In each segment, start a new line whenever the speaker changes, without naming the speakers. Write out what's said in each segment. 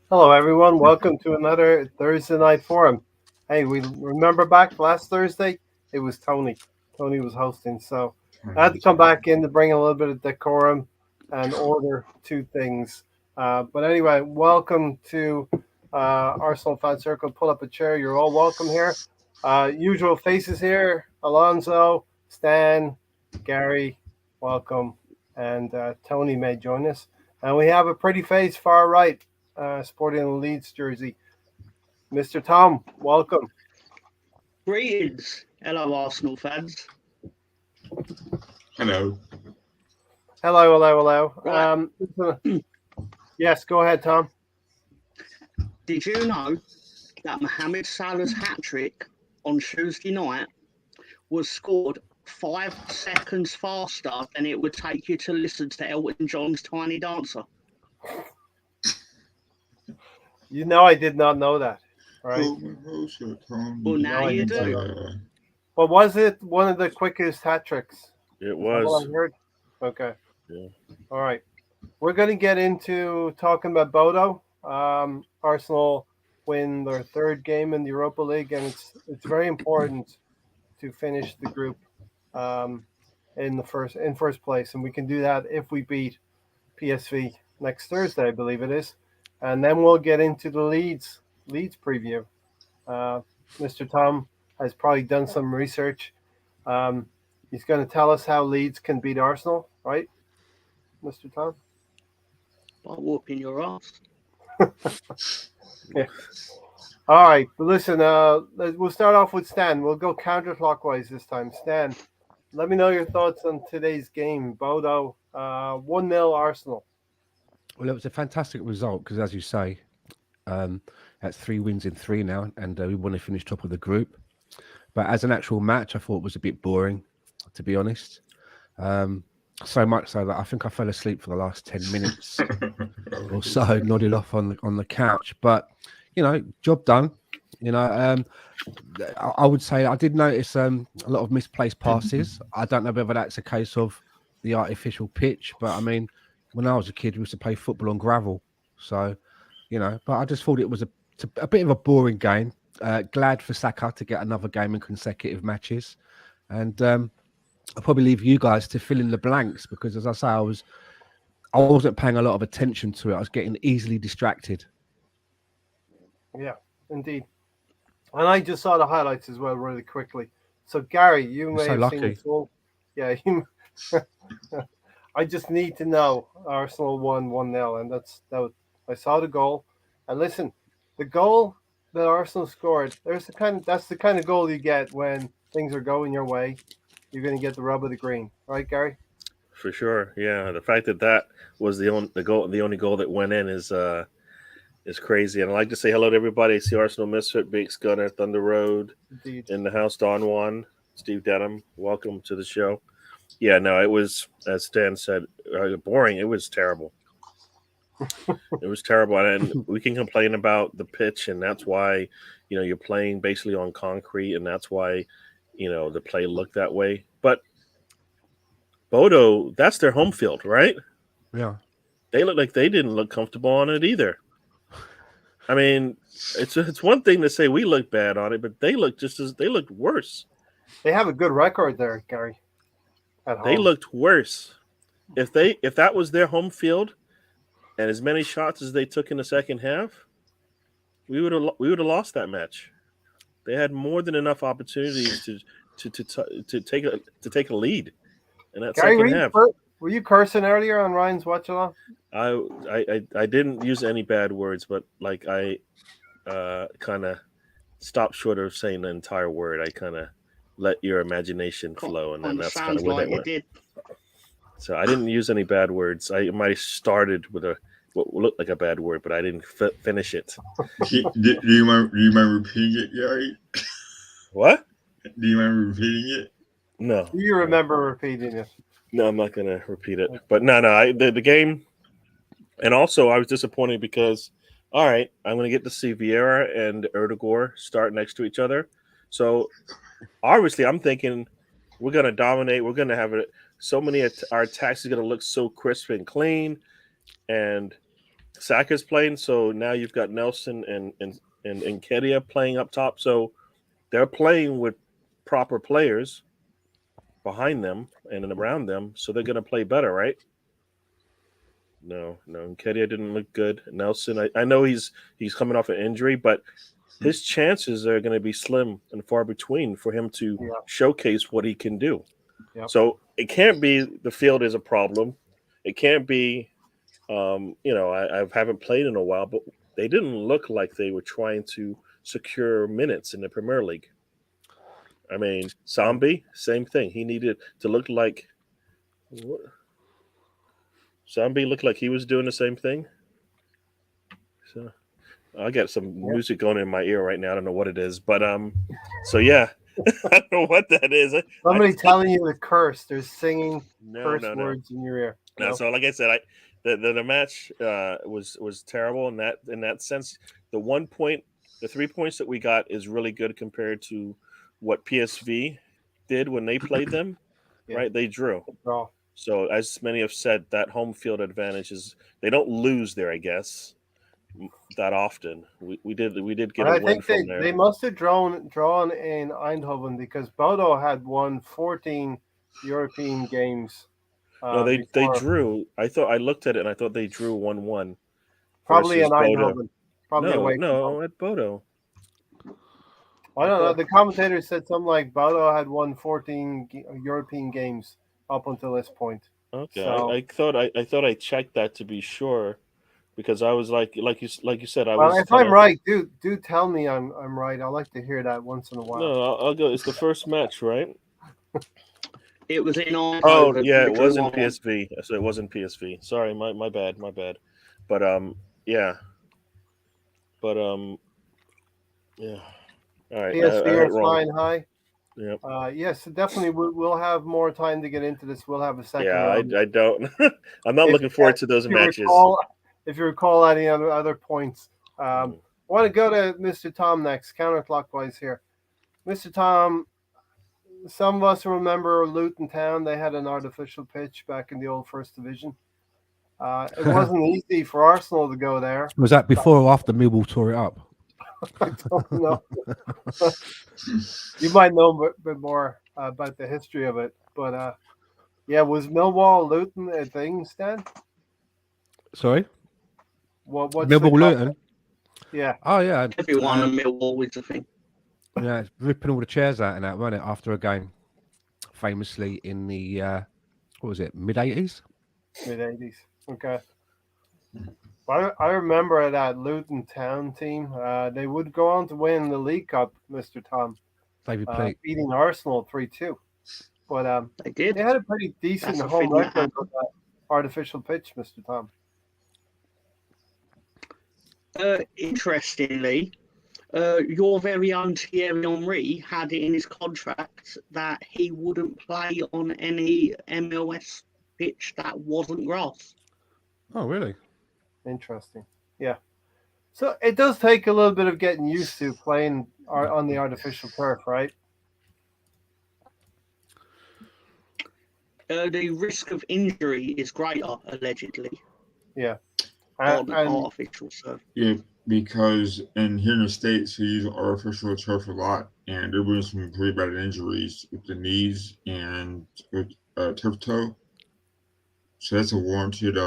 Hello, everyone. Welcome to another Thursday night forum. Hey, we remember back last Thursday? It was Tony. Tony was hosting, so I had to come back in to bring a little bit of decorum and order to things. But anyway, welcome to Arsenal Fan Circle. Pull up a chair. You're all welcome here. Usual faces here: Alonso, Stan, Gary. Welcome, and Tony may join us. And we have a pretty face far right sporting a Leeds jersey. Mr. Tom, welcome.
Greetings, hello Arsenal fans.
Hello.
Hello.
Right.
Yes, go ahead, Tom.
Did you know that Mohamed Salah's hat-trick on Tuesday night was scored 5 seconds faster than it would take you to listen to Elton John's Tiny Dancer?
You know I did not know that, right?
Well, now you do.
But was it one of the quickest hat tricks?
It
What
was.
I heard? Okay.
Yeah.
All right. We're going to get into talking about Bodo. Arsenal win their third game in the Europa League, and it's very important to finish the group in first place, and we can do that if we beat PSV next Thursday, I believe it is, and then we'll get into the Leeds preview. Mr. Tom has probably done some research. He's going to tell us how Leeds can beat Arsenal, right, Mr. Tom?
By whooping your ass.
Yeah. All right, but listen, we'll start off with Stan. We'll go counterclockwise this time. Stan, let me know your thoughts on today's game. Bodo, 1-0 Arsenal.
Well, it was a fantastic result because, as you say, that's 3 wins in 3 now, and we want to finish top of the group. But as an actual match, I thought it was a bit boring, to be honest. So much so that I think I fell asleep for the last 10 minutes or so, nodded off on the couch. But job done. I would say I did notice a lot of misplaced passes. I don't know whether that's a case of the artificial pitch, but I mean, when I was a kid, we used to play football on gravel. So, but I just thought it was a bit of a boring game. Glad for Saka to get another game in consecutive matches. And I'll probably leave you guys to fill in the blanks because, as I say, I wasn't paying a lot of attention to it. I was getting easily distracted.
Yeah, indeed. And I just saw the highlights as well really quickly. So, Gary, you may have seen the full. Yeah, I just need to know Arsenal won 1-0, and that was, I saw the goal. And listen, the goal that Arsenal scored, that's the kind of goal you get when things are going your way. You're going to get the rub of the green, right, Gary?
For sure, yeah. The fact that was the only goal that went in is crazy. And I'd like to say hello to everybody. I see Arsenal Misfit, Biggs Gunner, Thunder Road,
Indeed.
in the house, Don Juan, Steve Denham. Welcome to the show. Yeah, no, it was, as Stan said, boring. It was terrible. It was terrible, and we can complain about the pitch, and that's why you're playing basically on concrete, and that's why the play looked that way. But Bodo, that's their home field, right?
Yeah.
They look like they didn't look comfortable on it either. I mean, it's one thing to say we look bad on it, but they looked worse.
They have a good record there, Gary.
They looked worse. If that was their home field, and as many shots as they took in the second half, we would have lost that match. They had more than enough opportunities to take a lead in that
Gary,
second half.
Were you cursing earlier on Ryan's watch along?
I didn't use any bad words, but like I kind of stopped short of saying the entire word. I kind of let your imagination flow, and then that's kind of where they went. So I didn't use any bad words. I might have started with what looked like a bad word, but I didn't finish it.
Do you mind repeating it, Gary?
What?
Do you mind repeating it?
No.
Do you remember repeating it?
No, I'm not going to repeat it. But no, the game, and also I was disappointed because, all right, I'm going to get to see Vieira and Erdegaard start next to each other. So obviously I'm thinking we're going to dominate. We're going to have it. So many our attacks is going to look so crisp and clean, and Saka's playing, so now you've got Nelson and Nketiah playing up top. So they're playing with proper players behind them and around them, so they're going to play better, right? No, Nketiah didn't look good. Nelson, I know he's coming off an injury, but his chances are going to be slim and far between for him to showcase what he can do.
Yep.
So it can't be the field is a problem. It can't be, I haven't played in a while, but they didn't look like they were trying to secure minutes in the Premier League. I mean, Zombie, same thing. He needed to look like Zombie looked like he was doing the same thing. So I got some music going in my ear right now. I don't know what it is, but so yeah, I don't know what that is.
Somebody telling you to curse. They're singing curse words in your ear.
No, so like I said, the match was terrible in that sense. The 3 points that we got is really good compared to what PSV did when they played them. Right, they drew. So as many have said, that home field advantage is they don't lose there, I guess, that often. We did get a win from there.
They must have drawn in Eindhoven because Bodo had won 14 European games.
No, they drew. I looked at it and I thought they drew 1-1.
Probably in Eindhoven. Probably away from home.
At Bodo.
I don't know. The commentator said something like Bodo had won 14 European games up until this point.
Okay, so, I thought I checked that to be sure, because I was like you said,
if I'm right, do tell me I'm right. I like to hear that once in a while.
No, I'll go. It's the first match, right?
It was in on.
Oh yeah, it was in PSV. So it was in PSV. Sorry, my bad. But yeah. All right.
PSV are flying high.
Yep.
Yes, definitely. We'll have more time to get into this. We'll have a second.
Yeah, I don't. I'm not looking forward to those matches.
If you recall any other points, I want to go to Mr. Tom next, counterclockwise here. Mr. Tom, some of us remember Luton Town. They had an artificial pitch back in the old First Division. It wasn't easy for Arsenal to go there.
Was that before or after Millwall tore it up?
I don't know. You might know a bit more about the history of it, but was Millwall Luton a thing, Stan?
Sorry,
what's
Millwall Luton?
Yeah.
Oh yeah.
Everyone in Millwall is a thing.
Yeah, it's ripping all the chairs out and that, wasn't it? After a game, famously in the mid-80s.
Mid-80s. Okay. I remember that Luton Town team. They would go on to win the League Cup, Mr. Tom. Beating Arsenal 3-2. But
they did.
They had a pretty decent home record with that artificial pitch, Mr. Tom.
Interestingly, your very own Thierry Henry had it in his contract that he wouldn't play on any MLS pitch that wasn't grass.
Oh, really?
Interesting. Yeah. So it does take a little bit of getting used to playing on the artificial turf, right?
The risk of injury is greater, allegedly.
Yeah.
On artificial turf.
Yeah, because here in the States, we use artificial turf a lot, and there were some pretty bad injuries with the knees and with turf toe. So that's a warranted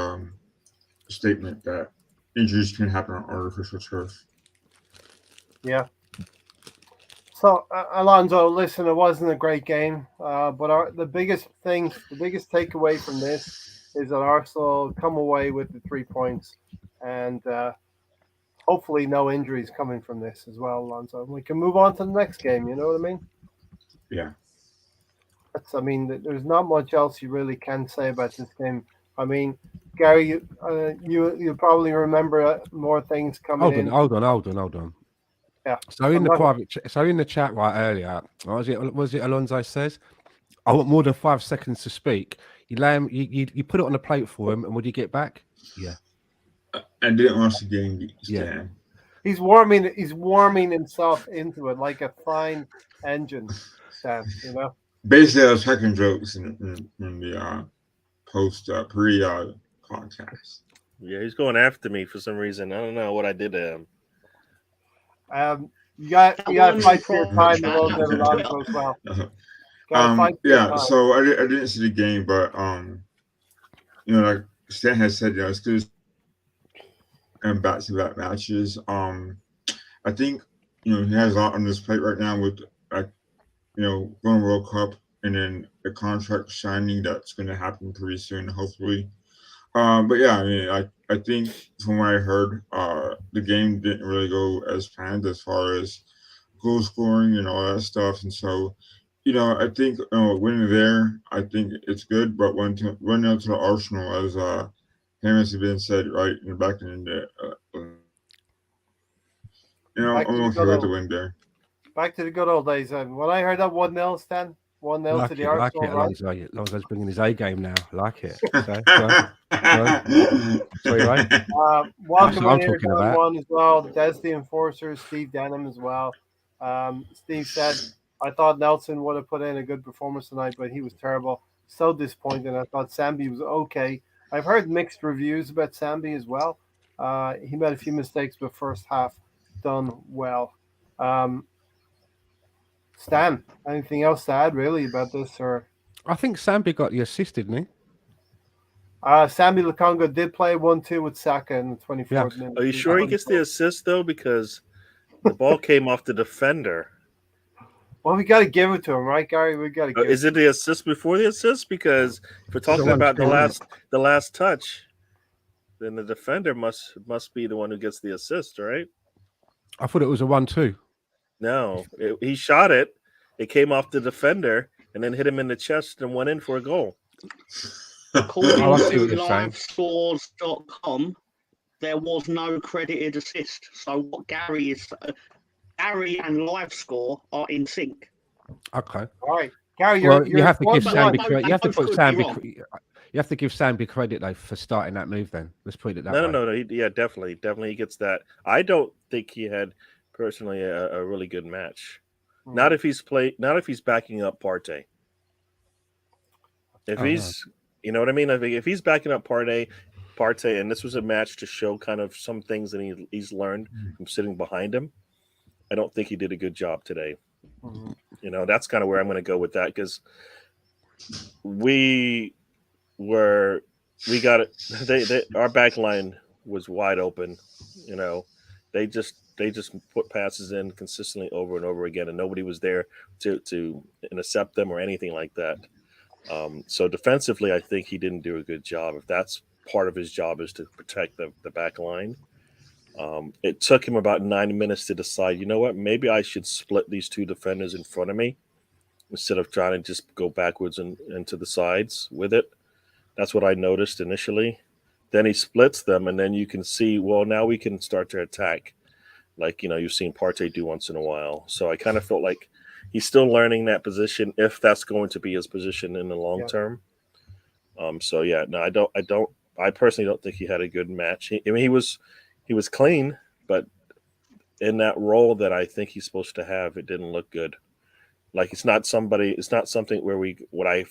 statement that injuries can happen on artificial turf.
Yeah. So, Alonso, listen, it wasn't a great game, but the biggest takeaway from this is that Arsenal come away with the 3 points, and hopefully no injuries coming from this as well, Alonso. We can move on to the next game, you know what I mean?
Yeah.
There's not much else you really can say about this game. I mean, Gary, you probably remember more things coming in.
Hold on. Yeah. So in the chat right earlier, was it Alonso says, I want more than 5 seconds to speak. You lay him, you put it on the plate for him, and what do you get back? Yeah.
I didn't watch the game.
Yeah. He's warming himself into it like a fine engine, Sam, you know?
Basically, I was cracking jokes in the post pre podcast.
Yeah, he's going after me for some reason. I don't know what I did to him.
You got
That
to fight for your
one
time a
chat,
little
that
bit,
was on
Alonso,
Twitter.
as well. Got to fight for your
Yeah.
time.
So I didn't see the game, but like Stan has said, it's good and back-to-back matches. I think he has a lot on his plate right now with going World Cup and then the contract signing that's going to happen pretty soon, hopefully. But yeah, I mean, I think from what I heard, the game didn't really go as planned as far as goal scoring and all that stuff, and so. I think winning there, I think it's good, but running out to the Arsenal, as has been said right in the back end,
Back to
I'm
the
okay
good
with the
old,
win there.
back to the good old days. And when I heard that 1-0, Stan, 1-0 to
Like
the
it, like
Arsenal,
it,
right?
Alonso. Alonso's bringing his A game now. Like it. So, sorry, right? That's
Welcome
what
in
I'm
here,
talking
Don
about.
One as well. Des the Enforcer, Steve Denham as well. Steve said, I thought Nelson would have put in a good performance tonight, but he was terrible. So disappointed. I thought Sambi was okay. I've heard mixed reviews about Sambi as well. He made a few mistakes, but first half done well. Um, Stan, anything else to add really about this? Or
I think Sambi got the assist, didn't he?
Sambi Lukonga did play 1-2 with Saka in the 24th minute.
Are you sure he gets the assist though? Because the ball came off the defender.
Well, we got to give it to him, right, Gary? We got to give
Is it the assist before the assist? Because if we're talking about the last touch, then the defender must be the one who gets the assist, right?
I thought it was a 1-2.
Oh.
No, he shot it. It came off the defender and then hit him in the chest and went in for a goal.
According
I see
to
what you're saying.
livescores.com, there was no credited assist. So what Gary and LiveScore are in sync.
Okay.
All right, Gary,
You have to give Sambi
no,
credit. You have to put
both could be
Sambi.
wrong.
You have to give Sambi credit though for starting that move. Then let's put it that way.
No. Yeah, definitely he gets that. I don't think he had personally a really good match. Not if he's backing up Partey. If he's, you know what I mean? If he's backing up Partey, and this was a match to show kind of some things that he's learned from sitting behind him, I don't think he did a good job today.
Mm-hmm.
That's kind of where I'm going to go with that because our back line was wide open. They just put passes in consistently over and over again, and nobody was there to intercept them or anything like that. So defensively, I think he didn't do a good job. If that's part of his job is to protect the back line. It took him about 9 minutes to decide, you know what, maybe I should split these two defenders in front of me instead of trying to just go backwards and to the sides with it. That's what I noticed initially. Then he splits them, and then you can see, well, now we can start to attack like, you've seen Partey do once in a while. So I kind of felt like he's still learning that position if that's going to be his position in the long term. I personally don't think he had a good match. He was clean, but in that role that I think he's supposed to have, it didn't look good. Like it's not something where I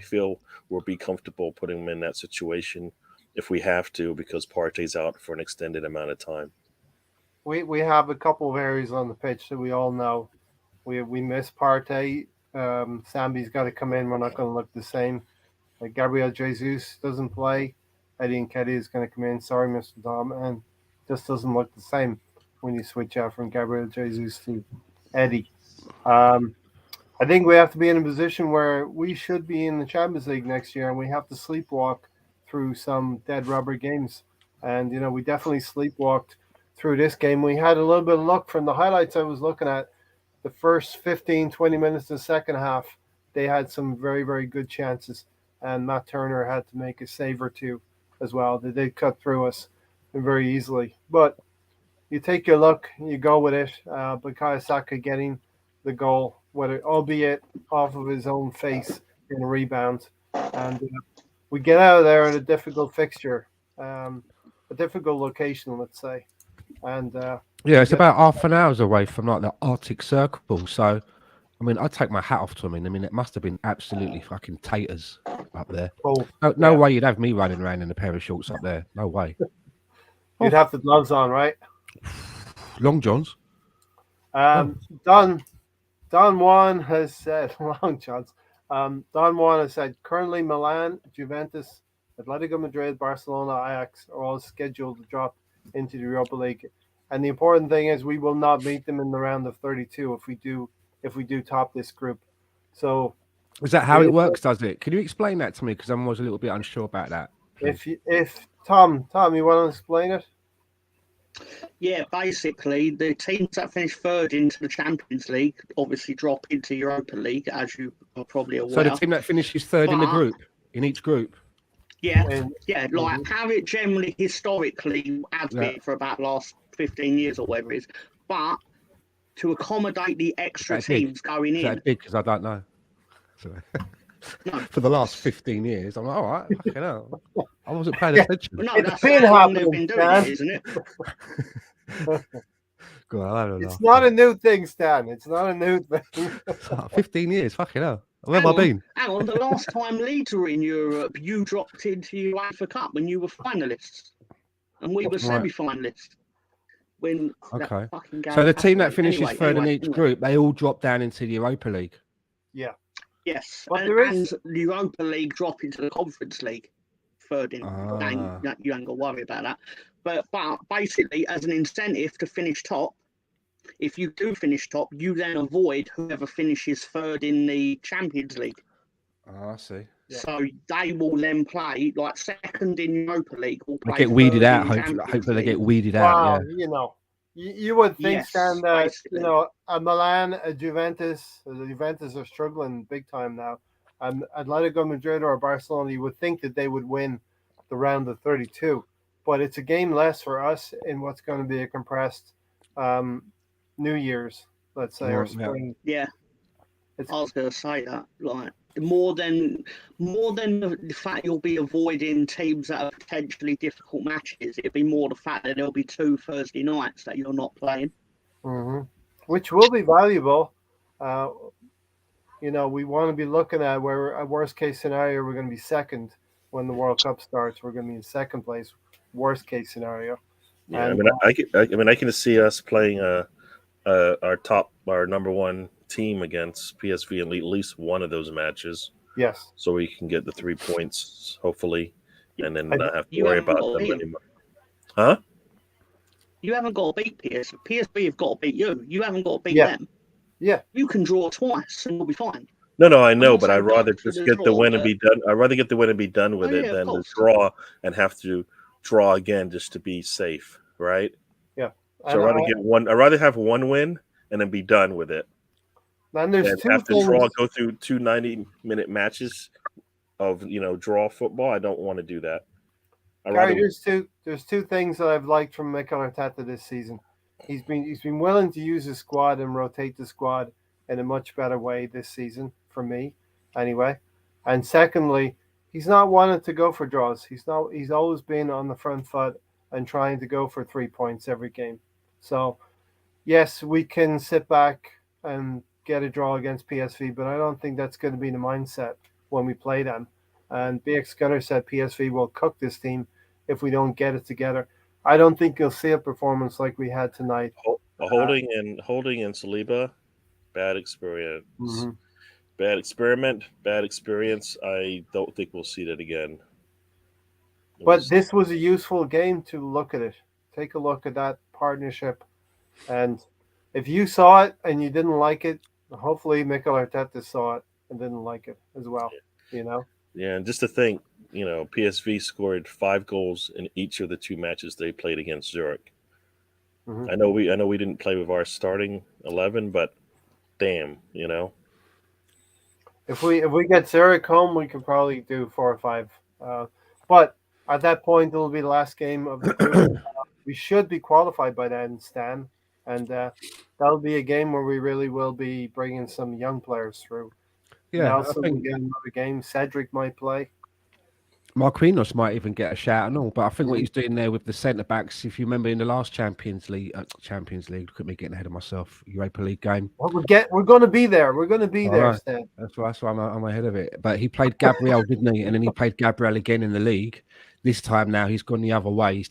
feel we'll be comfortable putting him in that situation if we have to, because Partey's out for an extended amount of time.
We have a couple of areas on the pitch that we all know. We miss Partey. Sambi's got to come in. We're not going to look the same. Like Gabriel Jesus doesn't play. Eddie Nketiah is going to come in. Sorry, Mr. Tom, and just doesn't look the same when you switch out from Gabriel Jesus to Eddie. I think we have to be in a position where we should be in the Champions League next year, and we have to sleepwalk through some dead rubber games. And we definitely sleepwalked through this game. We had a little bit of luck from the highlights I was looking at. The first 15, 20 minutes of the second half, they had some very, very good chances. And Matt Turner had to make a save or two as well. They did cut through us very easily. But you take your luck, you go with it. Bukayo Saka getting the goal, albeit off of his own face in a rebound. And we get out of there at a difficult fixture, a difficult location, let's say. And
it's about half an hour away from like the Arctic Circle. So, I mean, I take my hat off to him. I mean, it must have been absolutely fucking taters. up there.
Cold.
No way you'd have me running around in a pair of shorts up there. No way.
You'd have the gloves on, right?
Long johns.
Don Juan has said, long Johns. Don Juan has said, currently Milan, Juventus, Atletico Madrid, Barcelona, Ajax are all scheduled to drop into the Europa League. And the important thing is we will not meet them in the round of 32 if we do top this group. So
is that how it works, does it? Can you explain that to me? Because I'm always a little bit unsure about that.
If Tom, you want to explain it?
Yeah, basically, the teams that finish third into the Champions League obviously drop into Europa League, as you are probably aware.
So the team that finishes third in the group, in each group?
Yeah, like how it generally historically has been for about the last 15 years or whatever it is. But to accommodate the extra teams going in.
Is that big? Because I don't know. So,
no.
For the last 15 years, I'm like, all right, fucking hell. I wasn't paying attention.
No, that's how long they've been doing it, isn't it?
God, I don't know.
It's not a new thing, Stan. It's not a new thing.
15 years, fucking hell. Where have I been?
Hang on, the last time Leeds were in Europe, you dropped into UEFA Cup when you were finalists. And we were semi-finalists.
Okay. So the team that finishes third in each group, they all drop down into the Europa League.
Yeah.
Yes. And the Europa League drop into the Conference League. Third in. You ain't got to worry about that. But basically, as an incentive to finish top, if you do finish top, you then avoid whoever finishes third in the Champions League.
Oh, I see.
Yeah. So they will then play like second in Europa League. Will play
they get weeded out. Hopefully, they get weeded out.
Yeah. You know, you would think, Stan, that a Milan, a Juventus are struggling big time now. Atletico Madrid or Barcelona, you would think that they would win the round of 32, but it's a game less for us in what's going to be a compressed New Year's, let's say, or spring.
Yeah, I was going to say that. Like more than the fact you'll be avoiding teams that are potentially difficult matches, it'd be more the fact that there'll be 2 Thursday nights that you're not playing,
which will be valuable. You know, we want to be looking at where a worst case scenario we're going to be second when the World Cup starts. We're going to be in second place. Worst case scenario.
Yeah, and, I can see us playing our number one team against PSV in at least one of those matches.
Yes.
So we can get the 3 points, hopefully, and then not have to worry about them anymore. Huh?
You haven't got to beat PSV. PSV have got to beat you. You haven't got to beat them.
Yeah.
You can draw twice and you'll be fine.
No, I know, but I'd rather just get the win and be done. I'd rather get the win and be done with it than to draw and have to draw again just to be safe, right?
Yeah.
So I'd rather get one. I'd rather have one win and then be done with it.
And there's two
have
things.
To draw, go through 2 90-minute matches of draw football. I don't want to do that.
Gary, there's two things that I've liked from Mikel Arteta this season. He's been willing to use his squad and rotate the squad in a much better way this season, for me, anyway. And secondly, he's not wanted to go for draws. He's always been on the front foot and trying to go for 3 points every game. So, yes, we can sit back and get a draw against PSV, but I don't think that's going to be the mindset when we play them. And BX Gunner said PSV will cook this team if we don't get it together. I don't think you'll see a performance like we had tonight.
Holding and Saliba, bad experience. Mm-hmm. Bad experiment, bad experience. I don't think we'll see that again.
But this was a useful game to look at it. Take a look at that partnership. And if you saw it and you didn't like it, hopefully Mikel Arteta saw it and didn't like it as well. Yeah,
and just to think, PSV scored 5 goals in each of the 2 matches they played against Zurich. Mm-hmm. I know we didn't play with our starting 11, but damn,
If we get Zurich home, we can probably do 4 or 5. But at that point, it'll be the last game of the group. We should be qualified by then, Stan, and that'll be a game where we really will be bringing some young players through.
Yeah,
Nelson will get another game. Cedric might play.
Marquinhos might even get a shout and all, but I think what he's doing there with the centre backs, if you remember in the last Champions League, look at me getting ahead of myself, Europa League game.
Well, we're going to be there. We're going to be
I
there,
know.
Stan.
That's why I'm ahead of it. But he played Gabriel, didn't he? And then he played Gabriel again in the league. This time now he's gone the other way. He's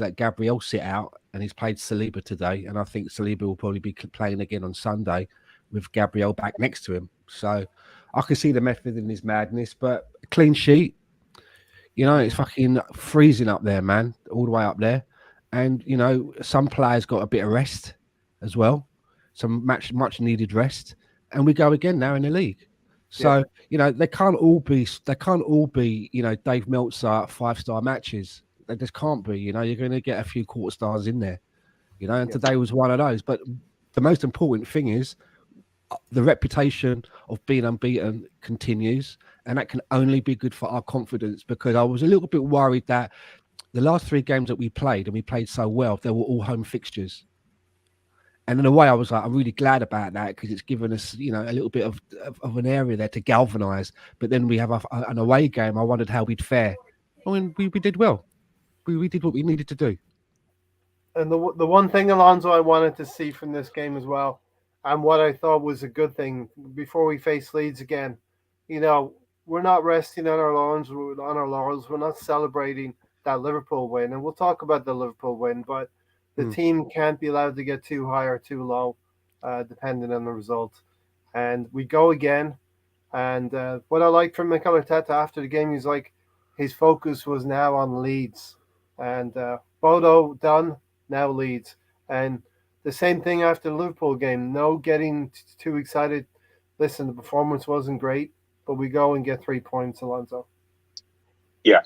let Gabriel sit out, and he's played Saliba today. And I think Saliba will probably be playing again on Sunday with Gabriel back next to him. So I can see the method in his madness, but a clean sheet. It's fucking freezing up there, man, all the way up there. And, some players got a bit of rest as well, some much needed rest. And we go again now in the league. So, they can't all be, Dave Meltzer 5-star matches. They just can't be, you're going to get a few quarter stars in there, and today was one of those. But the most important thing is the reputation of being unbeaten continues, and that can only be good for our confidence, because I was a little bit worried that the last 3 games that we played, and we played so well, they were all home fixtures. And in a way, I was like, I'm really glad about that, because it's given us, a little bit of an area there to galvanise. But then we have an away game. I wondered how we'd fare. I mean, we did well. We did what we needed to do.
And the one thing, Alonso, I wanted to see from this game as well, and what I thought was a good thing before we face Leeds again, we're not resting on our laurels. We're not celebrating that Liverpool win, and we'll talk about the Liverpool win, but the team can't be allowed to get too high or too low, depending on the result. And we go again. And what I liked from Mikel Arteta after the game, he's like, his focus was now on Leeds. And Bodo done, now Leeds. And the same thing after the Liverpool game. No getting too excited. Listen, the performance wasn't great, but we go and get 3 points, Alonso.
Yeah.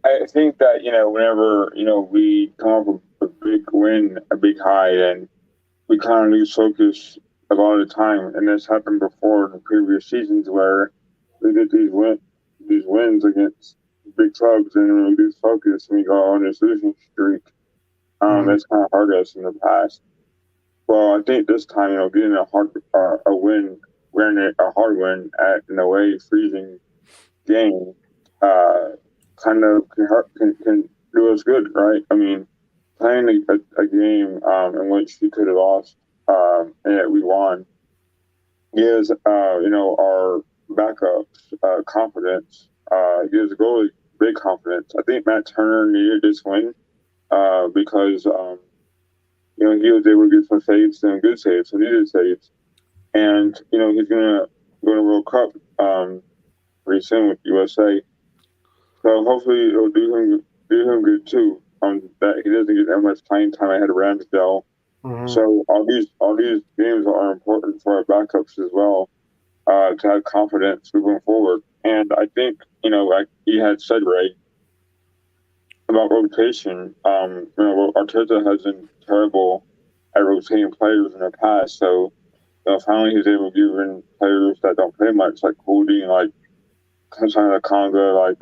I think that, whenever, we come up with a big win, a big high, and we kind of lose focus a lot of the time. And this happened before in the previous seasons where we get these wins against big clubs, and then we lose focus and we go on this losing streak. That's kind of hurt us in the past. Well, I think this time, getting a hard win at an away freezing game, kind of can do us good, right? I mean, playing a game in which we could have lost and yet we won gives our backups confidence. Gives the goalie big confidence. I think Matt Turner needed this win because he was able to get some saves and good saves, some needed saves, and he's gonna go to World Cup pretty soon with USA. So hopefully it'll do him good too. That he doesn't get that much playing time ahead of Ramsdale. So all these games are important for our backups as well, to have confidence moving forward. And I think like you had said, Ray, about rotation. Arteta has been terrible at rotating players in the past. So finally he's able to give in players that don't play much, like Holding, like Consana Conga, like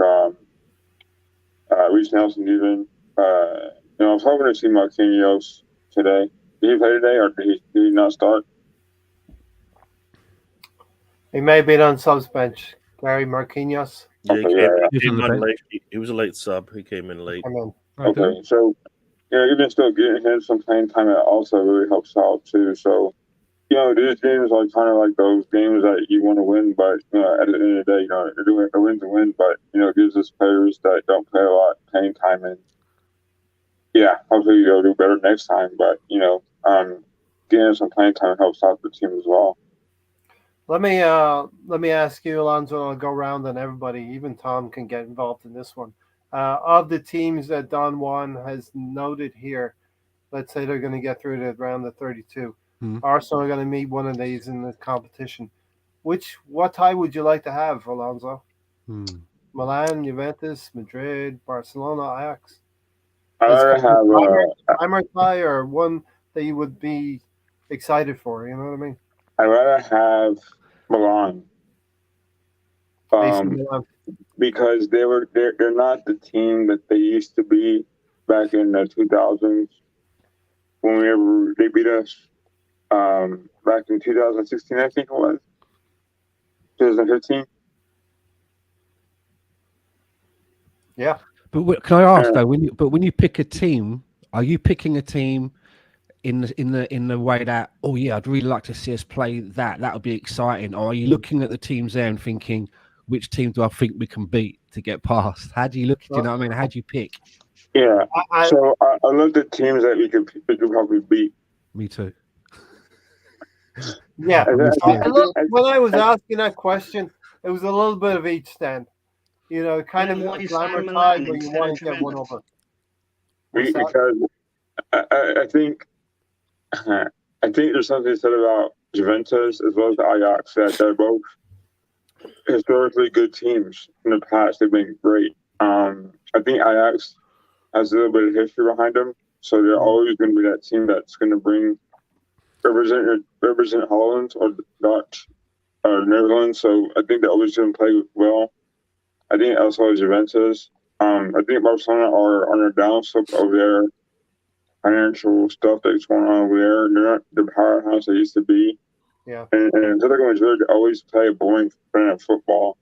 Reece Nelson even. I was hoping to see Marquinhos today. Did he play today, or did he not start?
He may have been on subs bench. Gary Marquinhos.
Yeah, he came on late. He was a late sub. He came in late.
Okay, so even still getting him some playing time also really helps out too. So these games are kind of like those games that you want to win, but at the end of the day, a win's a win. But it gives us players that don't play a lot playing time, and hopefully they'll do better next time. But getting some playing time helps out the team as well.
Let me ask you, Alonso, and I'll go around and everybody, even Tom, can get involved in this one. Of the teams that Don Juan has noted here, let's say they're going to get through to round of 32. Arsenal are going to meet one of these in the competition. What tie would you like to have, Alonso? Milan, Juventus, Madrid, Barcelona, Ajax?
I'd rather have
a tie, or one that you would be excited for. You know what I mean?
I'd rather have Milan. Because they're not the team that they used to be back in the 2000s when they beat us back in 2016, I think it was 2015.
Yeah.
Can I ask though? When you pick a team, are you picking a team in the way that, oh yeah, I'd really like to see us play that? That would be exciting. Or are you looking at the teams there and thinking, which team do I think we can beat to get past? How do you look? Do you know what I mean? How do you pick?
Yeah. So I looked at teams that we could probably beat.
Me too.
Yeah.
I think-
When I was asking that question, it was a little bit of each stand. You know, kind
Then
of
why you
glamour
saying
tide
Milan
where you
instead
want
of
to get one
Juventus?
over. What's that?
because I think I think there's something said about Juventus as well as Ajax that they're both historically good teams in the past. They've been great. I think Ajax has a little bit of history behind them, so they're always going to be that team that's going to represent Holland or Dutch or Netherlands. So I think they're always going to play well. I think also Juventus. I think Barcelona are on a downslope of their financial stuff that's going on over there. They're not the powerhouse they used to be.
Yeah.
And Atletico Madrid always play a boring brand of football.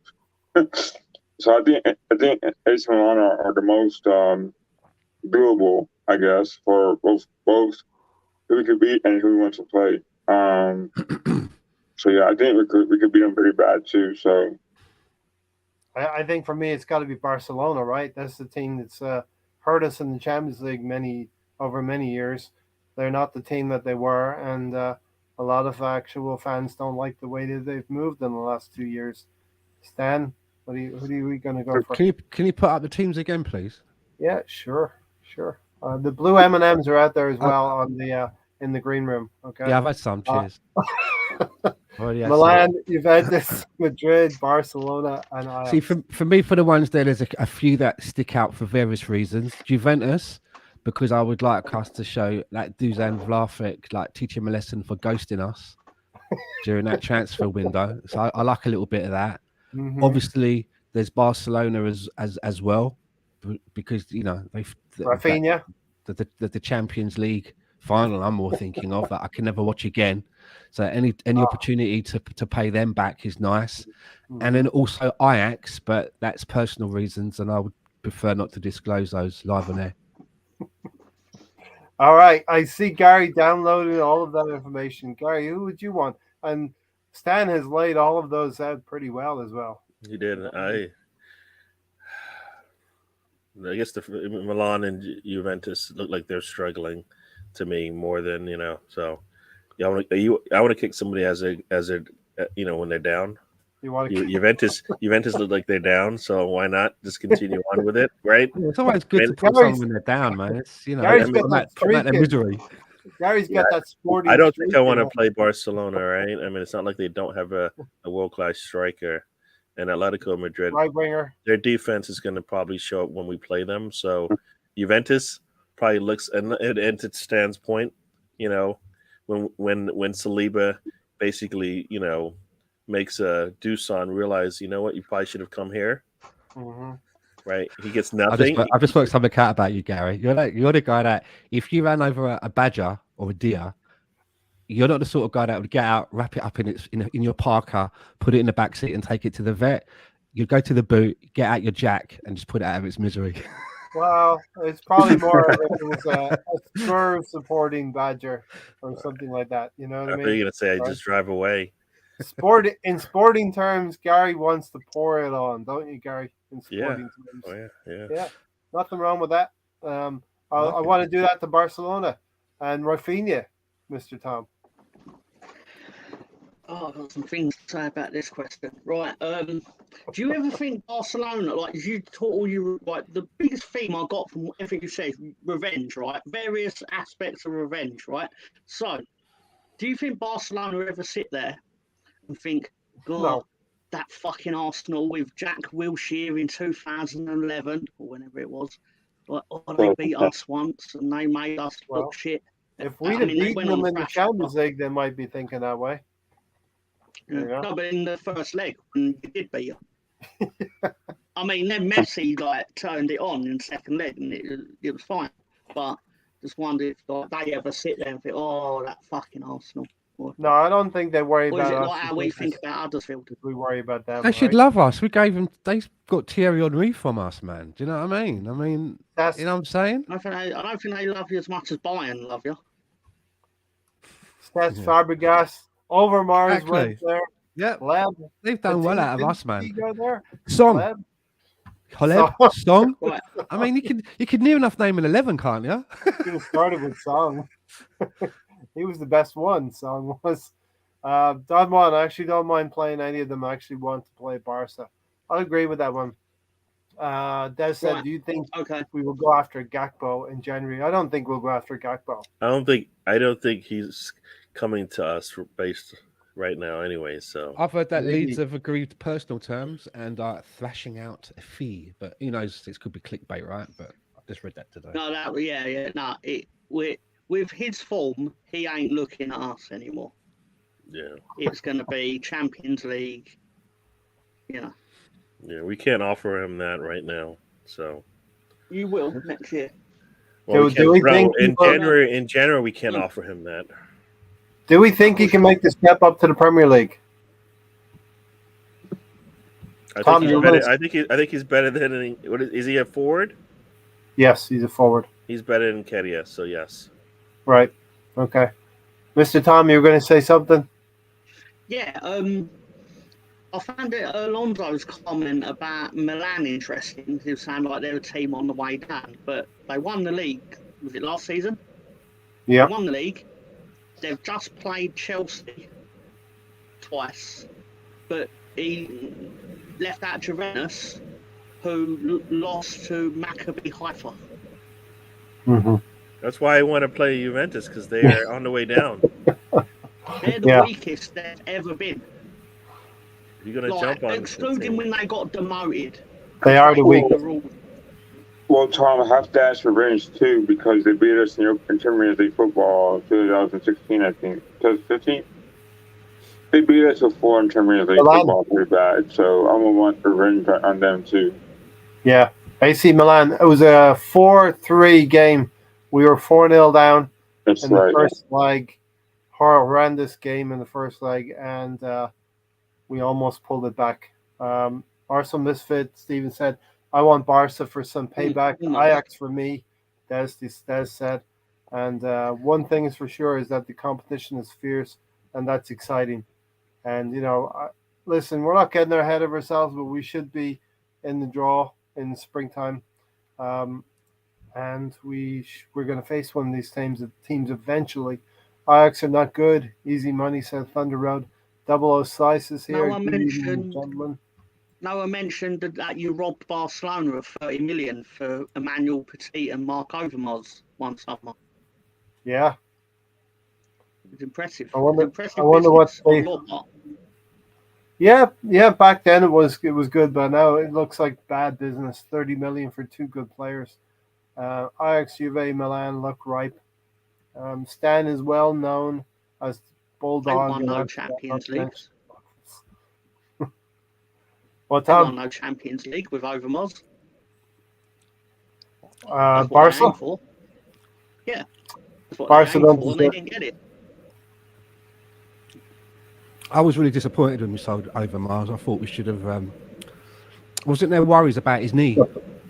So I think AC Milan are the most doable, I guess, for both who we could beat and who we want to play. So yeah, I think we could beat them pretty bad too. So
I think for me, it's got to be Barcelona, right? That's the team that's hurt us in the Champions League over many years. They're not the team that they were, and a lot of actual fans don't like the way that they've moved in the last 2 years. Stan, who are we going to go for?
Can you put up the teams again, please?
Yeah, sure. The blue M&Ms are out there as well on the in the green room. Okay.
Yeah, I've had some. Cheers.
Milan, Juventus, Madrid, Barcelona, and Ajax.
See, for me, for the ones there's a few that stick out for various reasons. Juventus, because I would like us to show like Dusan Vlahovic, like teach him a lesson for ghosting us during that transfer window. So I like a little bit of that.
Mhm.
Obviously, there's Barcelona as well, because you know
Rafinha.
the Champions League final. I'm more thinking of that I can never watch again. So any opportunity to pay them back is nice. And then also Ajax, but that's personal reasons, and I would prefer not to disclose those live on air.
All right, I see Gary downloaded all of that information. Gary, who would you want? And Stan has laid all of those out pretty well as well.
He did. I guess the Milan and Juventus look like they're struggling to me more than So, I want to kick somebody as a when they're down.
You want
to Juventus look like they're down, so why not just continue on with it, right?
It's always good to put someone when they're down, man. It's
Gary's got that
misery.
Gary's got that sporting.
I don't think I want to play Barcelona, right? I mean, it's not like they don't have a world-class striker. And Atletico Madrid,
right winger, their
defense is going to probably show up when we play them. So Juventus probably looks, and to Stan's point, when Saliba basically, makes Dusan realize, you know what, you probably should have come here.
Mm-hmm.
Right? He gets nothing.
I just worked something out about you, Gary. You're the guy that if you ran over a badger or a deer, you're not the sort of guy that would get out, wrap it up in your parka, put it in the back seat, and take it to the vet. You'd go to the boot, get out your jack, and just put it out of its misery.
Well, it's probably more of it was a Spurs supporting badger or something like that. You know what I mean?
You're going to say I just drive away.
In sporting terms, Gary wants to pour it on, don't you, Gary? In sporting terms.
Oh,
yeah. Nothing wrong with that. I want to do that to Barcelona and Rafinha, Mr. Tom.
Oh, I've got some things to say about this question. Right. Do you ever think Barcelona, like you taught the biggest theme I got from everything you said, revenge, right? Various aspects of revenge, right? So, do you think Barcelona ever sit there and think, God, that fucking Arsenal with Jack Wilshere in 2011 or whenever it was, like, they beat us once and they made us look shit.
If we'd have beaten them in the Champions League, they might be thinking that way.
No, but in the first leg, when you did beat them. I mean, then Messi turned it on in the second leg, and it was fine. But just wondered if they ever sit there and think, "Oh, that fucking Arsenal."
No, I don't think they worry
Or is
about
it
us.
like how we think about Huddersfield?
We worry about them.
They should
right?
love us. We gave them. They got Thierry Henry from us, man. Do you know what I mean?
That's
You know what I'm saying?
I don't think they love you as much as Bayern love you.
That's
Yeah.
Fabregas. Overmars went
Exactly.
there.
Yeah,
Leb.
they've done well out of
Didn't
us, man.
he go there?
Song,
Leb.
Holeb, Song.
Right.
I mean, you could near enough name an 11, can't you?
Could have started with Song. He was the best one. Song was. Don Juan, I actually don't mind playing any of them. I actually want to play Barca. I'll agree with that one. Des said,
Right.
do you think
Okay.
we will go after Gakpo in January? I don't think we'll go after Gakpo.
I don't think he's coming to us based right now anyway. So
I've heard that
Maybe.
Leeds have agreed personal terms and are thrashing out a fee, but who knows? This could be clickbait, right? But I just read that today.
No, no. With his form, he ain't looking at us anymore.
yeah,
It's going to be Champions League.
yeah, we can't offer him that right now. So
You will next year.
Do we think
in
people-
January? In January, we can't offer him that.
Do we think he can make the step up to the Premier League? Tom, you're
I think he's better than. Is he a forward?
Yes, he's a forward.
He's better than Kedia, so yes.
Right. Okay. Mr. Tom, you were going to say something?
Yeah, I found it Alonso's comment about Milan interesting. He was saying like they're a team on the way down, but they won the league. Was it last season?
Yeah.
They won the league. They've just played Chelsea twice, but he left out Juventus, who lost to Maccabi Haifa.
Mm-hmm.
That's why I want to play Juventus because they are on the way down.
They're the
Yeah.
weakest they've ever been.
You're gonna
Like,
jump on
excluding when they got demoted.
They are the
They
weakest.
overall-
Well, Tom, I have to ask for revenge too because they beat us in Champions League football in 2016, I think. 2015? They beat us before in Champions League
Milan.
football pretty bad, so I'm going to want revenge on them too.
Yeah. AC Milan. It was a 4-3 game. We were 4-0 down
That's
in
right.
the first leg. Horrendous game in the first leg, and we almost pulled it back. Arsenal Misfit, Steven said, I want Barca for some payback.
Mm.
Ajax for me, Des said. And one thing is for sure is that the competition is fierce, and that's exciting. And, listen, we're not getting ahead of ourselves, but we should be in the draw in the springtime. And we're going to face one of these teams eventually. Ajax are not good. Easy money, said Thunder Road. 00 slices here.
No one
Good evening,
mentioned-
gentlemen.
Noah mentioned that you robbed Barcelona of 30 million for Emmanuel Petit and Mark Overmars one summer.
Yeah.
It was impressive.
I wonder-
Impressive
I wonder what
business on
they-
your part.
Yeah. Back then it was good, but now it looks like bad business. 30 million for two good players. Ajax, Juve, Milan look ripe. Stan is well known as
They
Bulldog.
won
and
no
that's-
Champions League.
Well,
They won
Tom,
no Champions League with Overmars. That's what they
Barca.
aimed for. Yeah. That's what
Barca
they aimed
don't
for, and they
deserve-
didn't get it.
I was really disappointed when we sold over Mars. I thought we should have. Wasn't there worries about his knee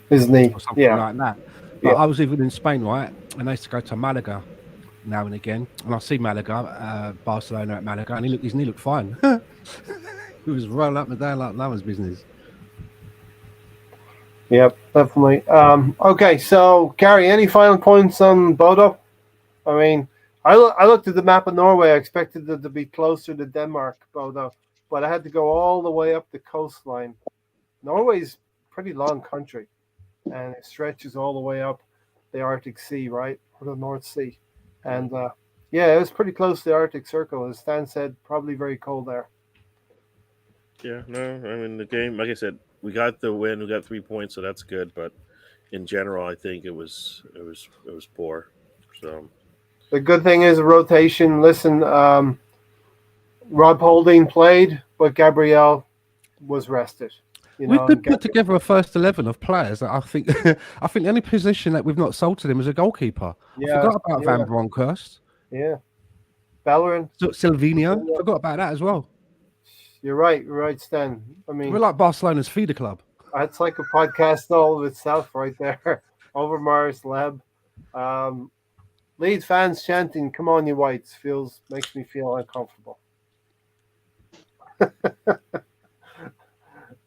His knee.
or something
Yeah.
like that? But
Yeah.
I was living in Spain, right? And I used to go to Malaga now and again, and I see Malaga, Barcelona at Malaga, and his knee looked fine. He was rolling up and down like no one's business.
Yep, definitely. Okay, so Gary, any final points on Bodo? I mean, I looked at the map of Norway. I expected it to be closer to Denmark, Bodo, but I had to go all the way up the coastline. Norway's a pretty long country, and it stretches all the way up the Arctic Sea, right, or the North Sea. And yeah, it was pretty close to the Arctic Circle. As Stan said, probably very cold there.
Yeah, no, I mean the game. Like I said, we got the win. We got 3 points, so that's good. But in general, I think it was poor. So
The good thing is rotation. Listen, Rob Holding played, but Gabriel was rested. You
We
know,
could
and
put together a first 11 of players. That I think the only position that we've not sold to them is a goalkeeper. I
Yeah,
forgot about
yeah.
Van Bronckhorst.
yeah. Bellerin.
Silvino, forgot about that as well.
You're right, Stan. I mean,
We're like Barcelona's feeder club.
that's like a podcast all of itself right there. Overmars, Leb. Leeds fans chanting, "Come on, you whites!" makes me feel uncomfortable.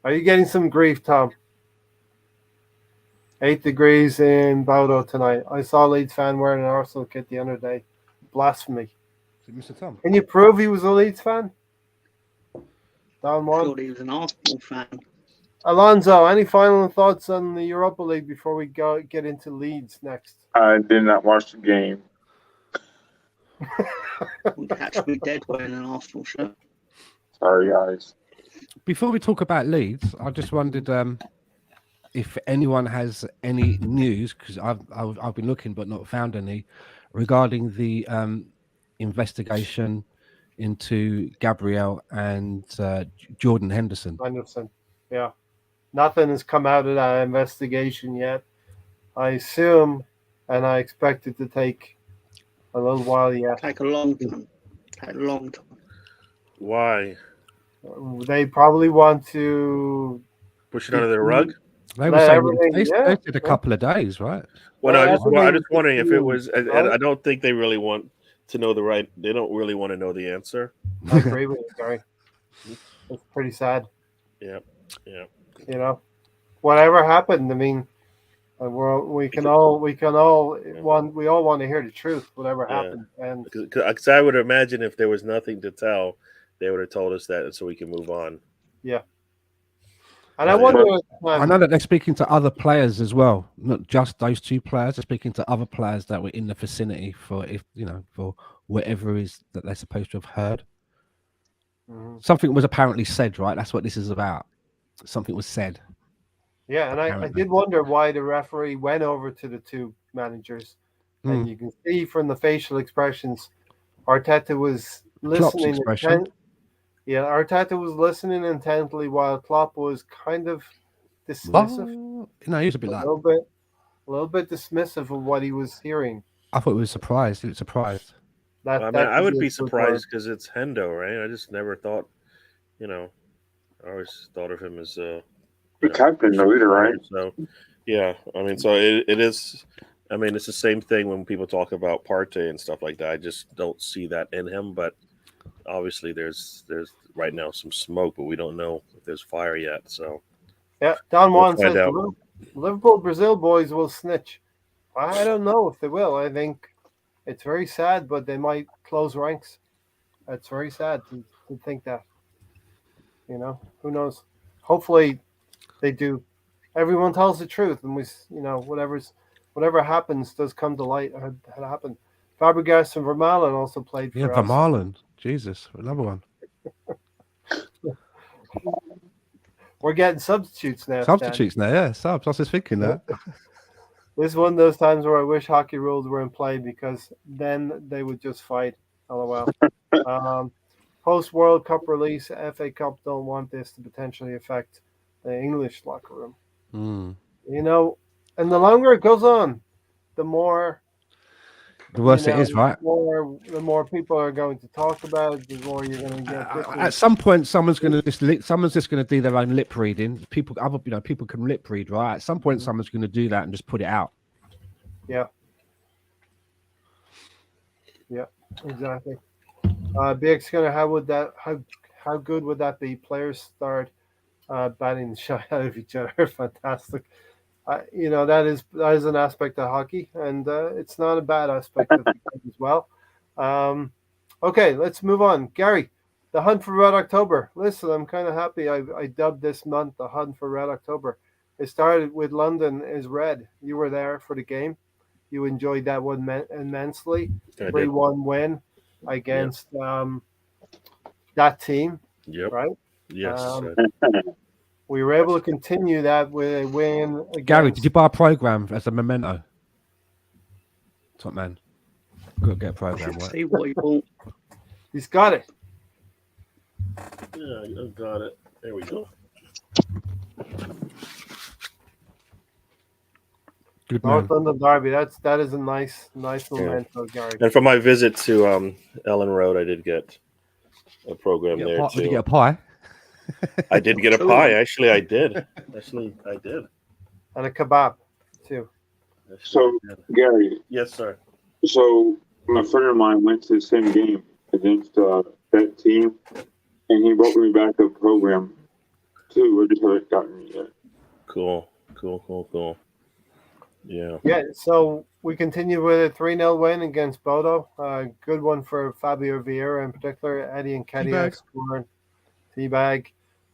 Are you getting some grief, Tom? 8 degrees in Bodo tonight. I saw a Leeds fan wearing an Arsenal kit the other day. Blasphemy.
Mr. Tom.
Can you prove he was a Leeds fan? Down
I
one.
thought he was an Arsenal fan.
Alonso, any final thoughts on the Europa League before we get into Leeds next?
I did not watch the game.
Would catch me dead wearing an Arsenal shirt.
Sorry, guys.
Before we talk about Leeds, I just wondered if anyone has any news, because I've been looking but not found any, regarding the investigation into Gabriel and Jordan Henderson.
Yeah. Nothing has come out of that investigation yet. I assume, and I expect it to take a little while yet.
Take a long time.
Why?
They probably want to
Push it under the rug?
They were
Let
saying
everything-
they
yeah.
did a couple of days, right?
Well, no,
Well,
I'm just wondering if it was.
right?
I don't think they really want to know the right. They don't really want to know the answer.
I agree with you, Gary. It's pretty sad.
Yeah.
You know, whatever happened. I mean, we all want to hear the truth. Whatever
Yeah.
happened, and
Because I would imagine if there was nothing to tell, they would have told us that, so we can move on.
I wonder.
I know that they're speaking to other players as well, not just those two players. They're speaking to other players that were in the vicinity for whatever is that they're supposed to have heard.
Mhm.
Something was apparently said, right? That's what this is about. Something was said.
Yeah, and I did wonder why the referee went over to the two managers, and you can see from the facial expressions, Arteta was listening.
expression.
Arteta was listening intently while Klopp was kind of dismissive.
No, he was a bit
A
like.
little bit dismissive of what he was hearing.
I thought he was surprised. He was surprised.
I would be surprised because it's Hendo, right? I just never thought, I always thought of him as
The captain, the leader, right?
So, yeah, so it is. It's the same thing when people talk about Partey and stuff like that. I just don't see that in him. But obviously, there's right now some smoke, but we don't know if there's fire yet. So,
Yeah, Don Juan
find
says
out.
Liverpool Brazil boys will snitch. I don't know if they will. I think it's very sad, but they might close ranks. It's very sad to think that. Who knows? Hopefully, they do. Everyone tells the truth, and whatever happens does come to light. Had happened. Fabregas and Vermaelen also played for us.
Vermaelen. Jesus, another one.
We're getting substitutes now.
Substitutes now, yeah. Subs. I was just thinking that.
This is one of those times where I wish hockey rules were in play because then they would just fight. LOL. Post World Cup release, FA Cup don't want this to potentially affect the English locker room. And the longer it goes on, the more
the worse it is, right?
The more people are going to talk about it, the more you're going to get.
At some point, someone's just going to do their own lip reading. People can lip read, right? At some point, someone's going to do that and just put it out.
Yeah, exactly. BX Skinner, how good would that be? Players start batting the shot out of each other. Fantastic. That is an aspect of hockey, and it's not a bad aspect of it as well. Okay, let's move on. Gary, the Hunt for Red October. Listen, I'm kind of happy I dubbed this month the Hunt for Red October. It started with London is Red. You were there for the game. You enjoyed that one immensely. 3-1 win against that team.
Yep.
Right?
Yes.
We were able to continue that with a win against...
Gary, did you buy a program as a memento? Top man. Got to get a program, right?
See what he bought.
He's got it.
Yeah, I got it. There we go.
Good man.
North London Derby. That is a nice memento, Gary.
And for my visit to Elland Road, I did get a program
Did
there
you
too.
get a pie?
I did get a pie. Actually, I did. I did.
And a kebab too.
So, Gary,
Yes, sir.
so my friend of mine went to the same game against that team, and he brought me back a program too. I just haven't gotten it yet.
Cool. Yeah.
Yeah, so we continue with a 3-0 win against Bodo. Good one for Fabio Vieira in particular. Eddie and Kedia scoring. Teabag.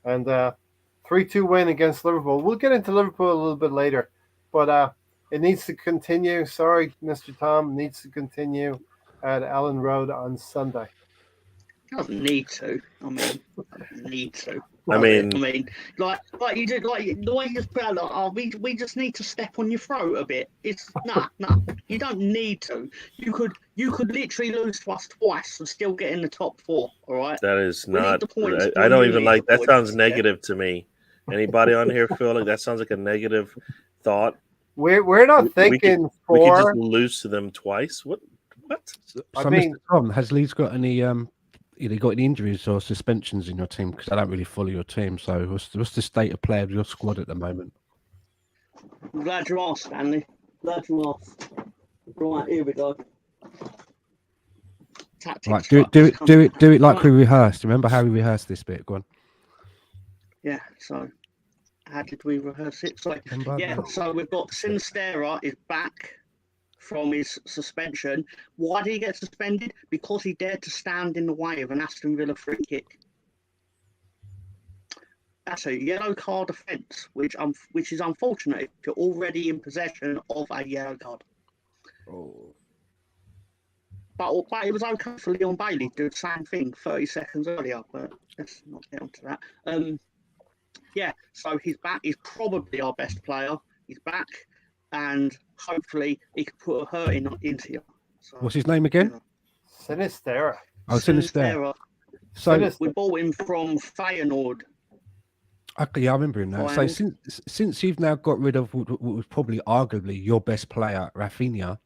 And 3-2 win against Liverpool. We'll get into Liverpool a little bit later. But it needs to continue. Sorry, Mr. Tom. Needs to continue at Elland Road on Sunday.
Doesn't need to. I mean, need to.
I mean,
like you did, like the way you just put out, like, oh, we just need to step on your throat a bit. It's no, you don't need to. You could literally lose to us twice and still get in the top 4. All right.
that is
We need
not.
the points.
I don't even
need
like
the
that. Sounds
points,
negative to me. Anybody on here feel like that sounds like a negative thought?
We're not
We
thinking
could just
4.
lose to them twice. What?
So,
I mean-
Mr. Tom, has Leeds got any got any injuries or suspensions in your team? Because I don't really follow your team. So what's the state of play of your squad at the moment?
I'm glad you asked, Stanley. Glad you asked. Right, here we go. Tactics
Right, do it like we rehearsed. Remember how we rehearsed this bit? Go on.
Yeah. So, how did we rehearse it? So,
Remember?
yeah. So we've got Sinistera is back from his suspension. Why did he get suspended? Because he dared to stand in the way of an Aston Villa free kick. That's a yellow card offence, which is unfortunate if you're already in possession of a yellow card.
Oh.
But it was okay for Leon Bailey to do the same thing 30 seconds earlier, but let's not get onto that. Yeah, so he's back. He's probably our best player. He's back, and hopefully he can put a hurt into you. So,
What's his name again?
Sinistera.
Oh, Sinistera. So
we bought him from Feyenoord.
okay, yeah, I remember him now. So since you've now got rid of what was probably arguably your best player, Rafinha,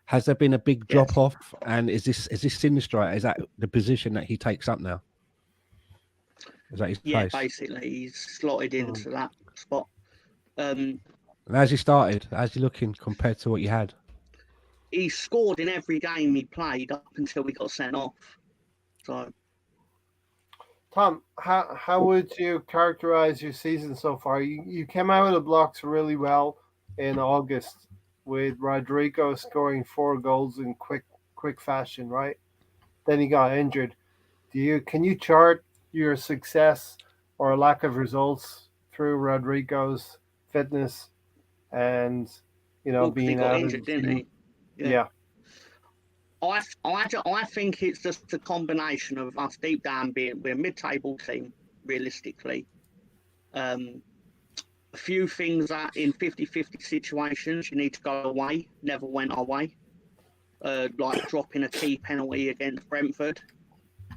has there been a big drop off? And is this Sinistera? Is that the position that he takes up now? Is that his place?
Yeah, basically he's slotted into that spot.
And how's he started? How's he looking compared to what you had?
He scored in every game he played up until we got sent off. So,
Tom, how would you characterize your season so far? You came out of the blocks really well in August with Rodrigo scoring 4 goals in quick fashion, right? Then he got injured. Can you chart your success or lack of results through Rodrigo's fitness and being
he got
out
injured,
of
didn't he?
Yeah.
I think it's just a combination of us deep down we're a mid-table team, realistically. A few things that in 50-50 situations you need to go away, never went our way. Like dropping a key penalty against Brentford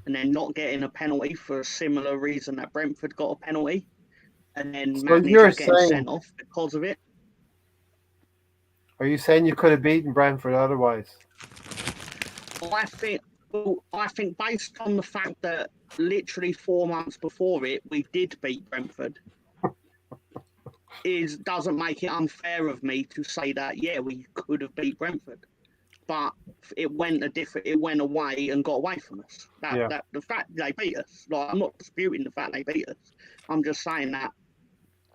and then not getting a penalty for a similar reason that Brentford got a penalty and then getting sent off because of it.
Are you saying you could have beaten Brentford otherwise?
I think based on the fact that literally 4 months before it, we did beat Brentford, doesn't make it unfair of me to say that, yeah, we could have beat Brentford. But it went away and got away from us. That the fact they beat us, like I'm not disputing the fact they beat us. I'm just saying that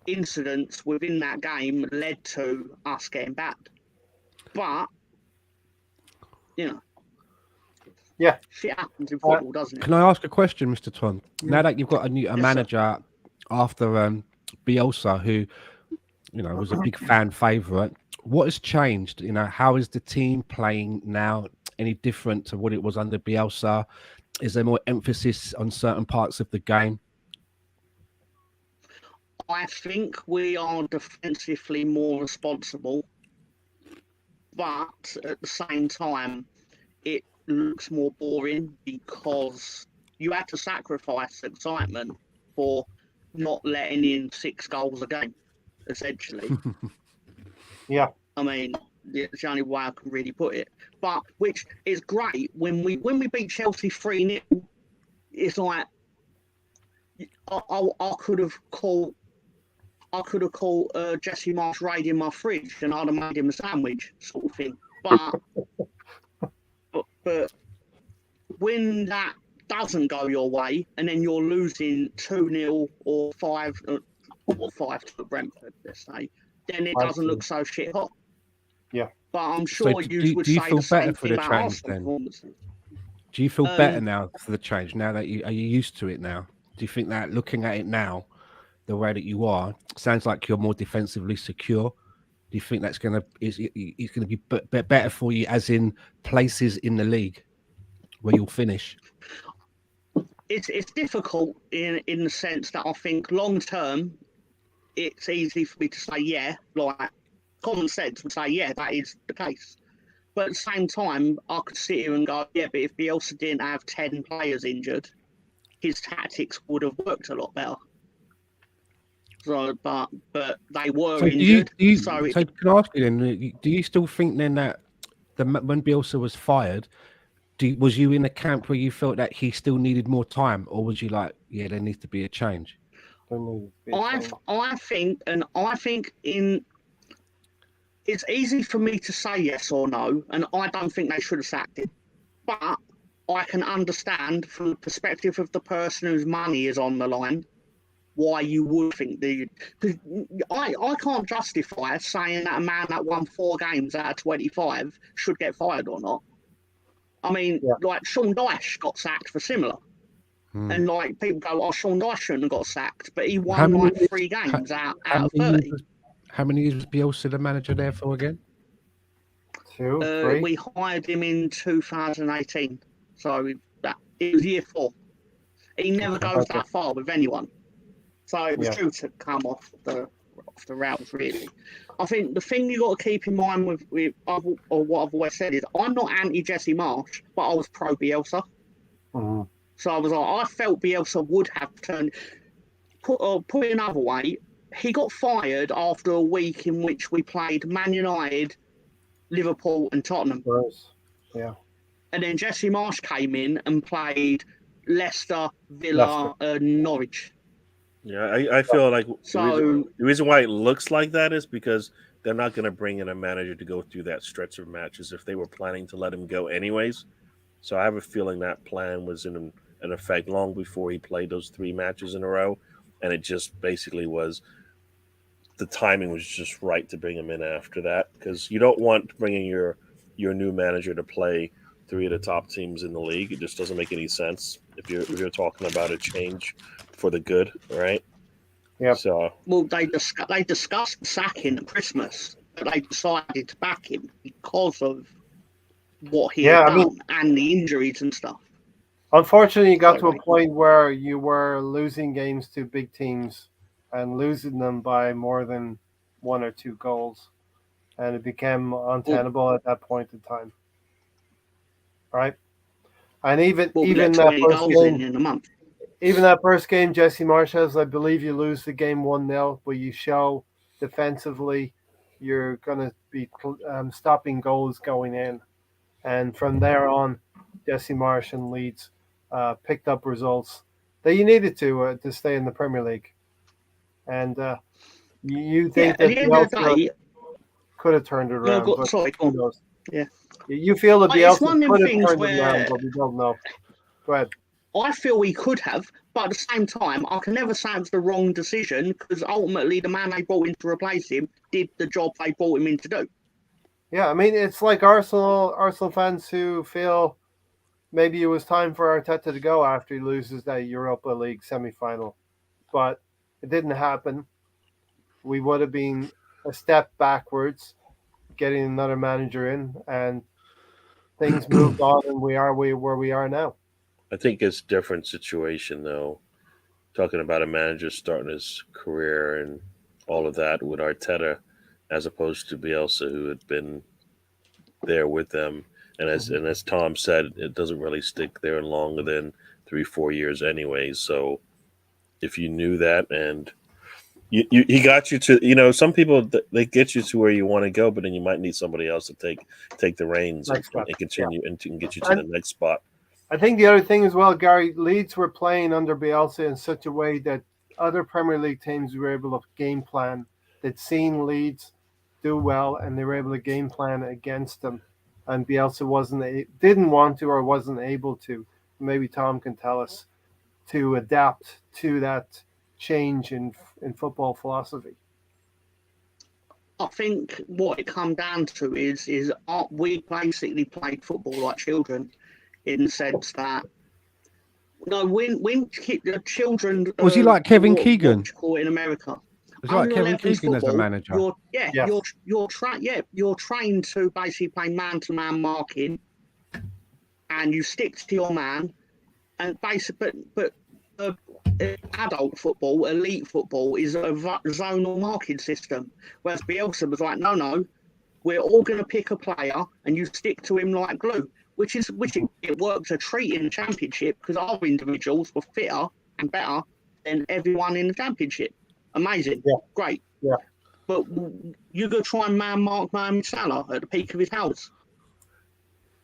incidents within that game led to us getting backed. But
yeah,
shit happens in football, doesn't it?
Can I ask a question, Mr. Tom? Now that you've got a manager after Bielsa, who was a big fan favourite, what has changed? How is the team playing now? Any different to what it was under Bielsa? Is there more emphasis on certain parts of the game?
I think we are defensively more responsible, but at the same time, it looks more boring because you had to sacrifice excitement for not letting in 6 goals a game, essentially.
Yeah.
I mean, it's the only way I can really put it. But which is great when we beat Chelsea 3-0. It's like I could have called Jesse Marsh raiding my fridge and I'd have made him a sandwich, sort of thing. But when that doesn't go your way, and then you're losing 2-0 or 5-2 at Brentford, let's say, then it doesn't look so shit hot.
Yeah.
But I'm sure
do
you would
you
say
feel
the same
better for
thing
the
about
change
Arsenal
then?
performances.
Do you feel better now for the change? Now that are you used to it now? Do you think that looking at it now, the way that you are, sounds like you're more defensively secure? Do you think that's it's going to be better for you, as in places in the league where you'll finish?
It's difficult in the sense that I think long term, it's easy for me to say yeah, like common sense would say yeah, that is the case. But at the same time, I could sit here and go, yeah, but if Bielsa didn't have 10 players injured, his tactics would have worked a lot better. So, but they were injured.
So can I ask you then? Do you still think then that when Bielsa was fired, was you in a camp where you felt that he still needed more time, or was you like, yeah, there needs to be a change?
I think it's easy for me to say yes or no, and I don't think they should have sacked him. But I can understand from the perspective of the person whose money is on the line why you would think because I can't justify saying that a man that won 4 games out of 25 should get fired or not. I mean, like Sean Dyche got sacked for similar. And like people go, oh, Sean Dyche shouldn't have got sacked, but he won like 3 games out of 30.
How many years was Bielsa the manager there for again?
2, 3.
We hired him in 2018, so it was year 4. He never goes that far with anyone, so it was due to come off the rails really. I think the thing you got to keep in mind with or what I've always said is I'm not anti Jesse Marsh, but I was pro Bielsa.
Mm-hmm.
So I was like, I felt Bielsa would have turned. Put it another way, he got fired after a week in which we played Man United, Liverpool, and Tottenham.
Yeah.
And then Jesse Marsh came in and played Leicester, Villa, and Norwich.
Yeah, I feel like the reason why it looks like that is because they're not going to bring in a manager to go through that stretch of matches if they were planning to let him go anyways. So I have a feeling that plan was in effect long before he played those 3 matches in a row, and it just basically was the timing was just right to bring him in after that, because you don't want bringing your new manager to play 3 of the top teams in the league. It just doesn't make any sense if you're talking about a change for the good, right?
Yeah.
So they discussed sacking at Christmas, but they decided to back him because of what he had done and the injuries and stuff.
Unfortunately, you got to a point where you were losing games to big teams and losing them by more than 1 or 2 goals, and it became untenable at that point in time. Right, and even that first game
in a month.
Even that first game, Jesse Marsh has, I believe you lose the game 1-0, but you show defensively you're going to be stopping goals going in. And from there on, Jesse Marsh and Leeds picked up results that you needed to stay in the Premier League. And you think that Bielsa could have turned it around.
No, sorry,
who knows?
Yeah.
You feel that Bielsa could have turned it around, but we don't know. Go ahead.
I feel he could have, but at the same time, I can never say it's the wrong decision because ultimately the man they brought in to replace him did the job they brought him in to do.
Yeah, I mean, it's like Arsenal fans who feel maybe it was time for Arteta to go after he loses that Europa League semi-final. But it didn't happen. We would have been a step backwards getting another manager in, and things moved on, and we are where we are now.
I think it's a different situation, though. Talking about a manager starting his career and all of that with Arteta, as opposed to Bielsa, who had been there with them. And as Tom said, it doesn't really stick there longer than 3-4 years anyway. So if you knew that and He got you to, some people they get you to where you want to go, but then you might need somebody else to take the reins and continue and can get you to the next spot.
I think the other thing as well, Gary, Leeds were playing under Bielsa in such a way that other Premier League teams were able to game plan. They'd seen Leeds do well, and they were able to game plan against them. And Bielsa didn't want to or wasn't able to. Maybe Tom can tell us to adapt to that change in football philosophy.
I think what it comes down to is we basically played football like children, in the sense that when the children
was he like Kevin Keegan
in America?
Was he like Kevin Keegan as a manager?
You're trained to basically play man-to-man marking, and you stick to your man, and basically, but adult football, elite football, is a zonal marking system. Whereas Bielsa was like, no, we're all going to pick a player, and you stick to him like glue. Which it worked a treat in the championship because our individuals were fitter and better than everyone in the championship. Amazing, great.
Yeah.
But you go try and man-mark Mohamed Salah at the peak of his house.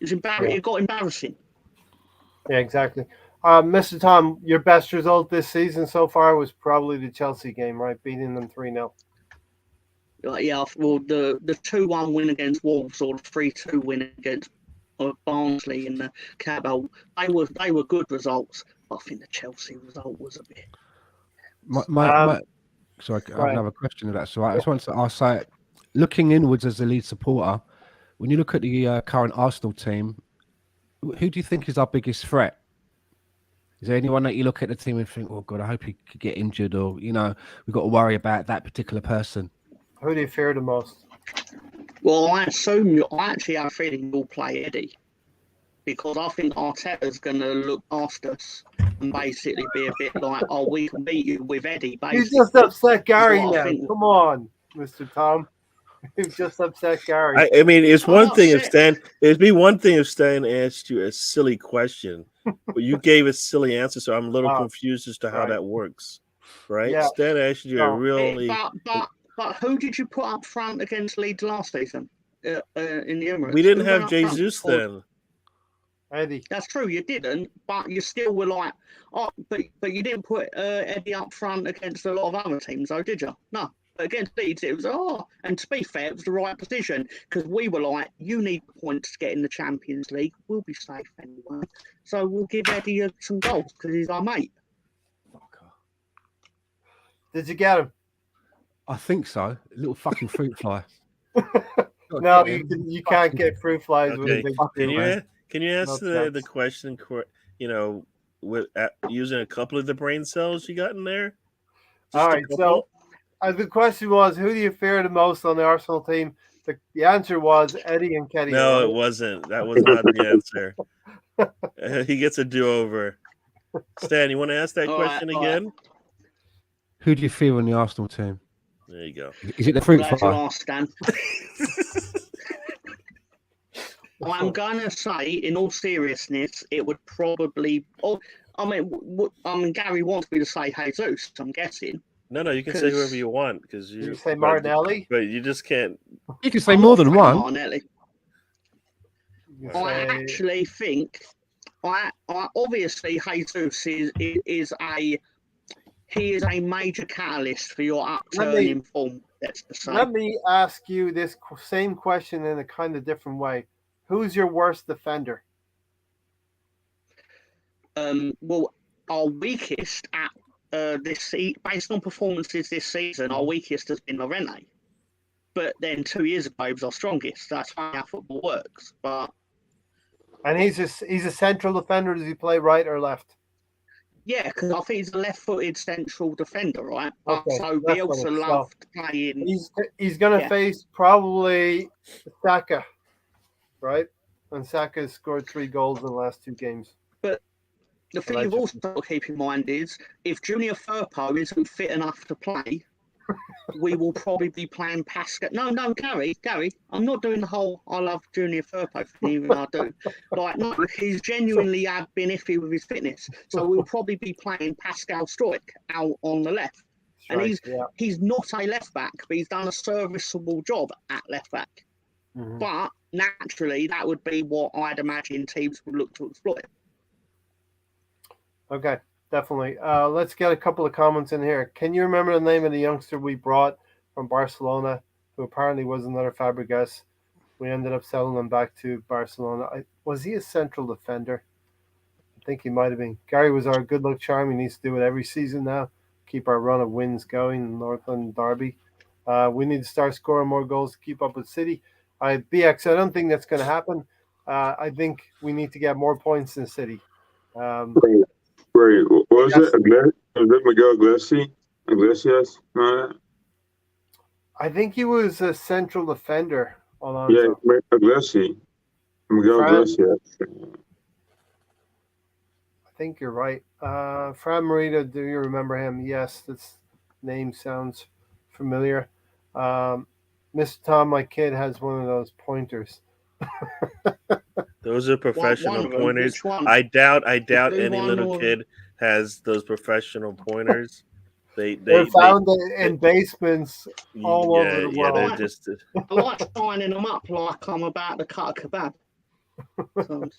It got embarrassing.
Yeah, exactly. Mr. Tom, your best result this season so far was probably the Chelsea game, right? Beating them 3-0.
Yeah, well, the 2-1 win against Wolves or the 3-2 win against Barnsley in the Carabao, they were good results. I think the Chelsea result was a bit.
Sorry, I have another question to that. So I just want to ask, looking inwards as a Leeds supporter, when you look at the current Arsenal team, who do you think is our biggest threat? Is there anyone that you look at the team and think, oh God, I hope he could get injured, or we've got to worry about that particular person?
Who do you fear the most?
Well, I actually have a feeling you'll play Eddie, because I think Arteta's going to look past us and basically be a bit like, oh, we can beat you with Eddie. Basically.
He's just upset Gary now. Come on, Mr. Tom. He's just upset Gary.
I mean, it's one thing if Stan. It'd be one thing if Stan asked you a silly question, but you gave a silly answer, so I'm a little confused as to how that works. Right? Yeah. Stan asked you a really.
But who did you put up front against Leeds last season in the Emirates?
We didn't have Jesus then.
Eddie.
That's true, you didn't, but you still were like, oh, but you didn't put Eddie up front against a lot of other teams, though, did you? No. But against Leeds, it was, and to be fair, it was the right position, because we were like, you need points to get in the Champions League. We'll be safe anyway. So we'll give Eddie some goals, because he's our mate.
Did you get him?
I think so. A little fucking fruit fly.
No, you can't get fruit flies with a big
Can you ask the question, with using a couple of the brain cells you got in there?
All right, so the question was, who do you fear the most on the Arsenal team? The answer was Eddie and Keddy.
No, it wasn't. That was not the answer. He gets a do-over. Stan, you want to ask that question again?
Who do you fear on the Arsenal team?
There you go.
Is it the fruit fly?
I'm going to say, in all seriousness, it would probably. Gary wants me to say Jesus. I'm guessing.
No, you can say whoever you want because you
say Martinelli,
but you just can't.
You can say more than one.
Martinelli. I actually think, obviously Jesus is a major catalyst for your upturn in form.
Let me ask you this same question in a kind of different way. Who's your worst defender?
Well, our weakest at based on performances this season, our weakest has been Lorente. But then 2 years ago, he was our strongest. That's how football works.
And he's a central defender. Does he play right or left?
Yeah, because I think he's a left-footed central defender, right? Okay, so Bielsa loved playing.
He's going to face probably Saka, right? And Saka scored 3 goals in the last 2 games.
But the thing you've also got to keep in mind is, if Junior Firpo isn't fit enough to play, we will probably be playing Pascal. No, Gary, I'm not doing the whole I love Junior Firpo thing, even though I do. No, he's genuinely been iffy with his fitness. So we'll probably be playing Pascal Stoic out on the left. And
right. Yeah.
he's not a left back, but he's done a serviceable job at left back.
Mhm.
But naturally, that would be what I'd imagine teams would look to exploit.
Okay, definitely. Let's get a couple of comments in here. Can you remember the name of the youngster we brought from Barcelona, who apparently was another Fabregas? We ended up selling him back to Barcelona. Was he a central defender? I think he might have been. Gary was our good luck charm. He needs to do it every season now. Keep our run of wins going in Northland Derby. We need to start scoring more goals to keep up with City. BX, I don't think that's going to happen. I think we need to get more points than City.
Right. What was
Yes.
it? Was it Miguel Iglesias?
I think he was a central defender,
Yeah,
Alonso.
Iglesias. Miguel
Fran-
Iglesias.
I think you're right. Fran Marita, do you remember him? Yes, this name sounds familiar. Mr. Tom, my kid, has one of those pointers.
Those are professional
One of them,
pointers.
which one?
I doubt
blue
any
one
little
or-
kid has those professional pointers.
They're found in basements all over the
Yeah, they're
world.
just
I like shining them up like I'm about to cut a kebab. So,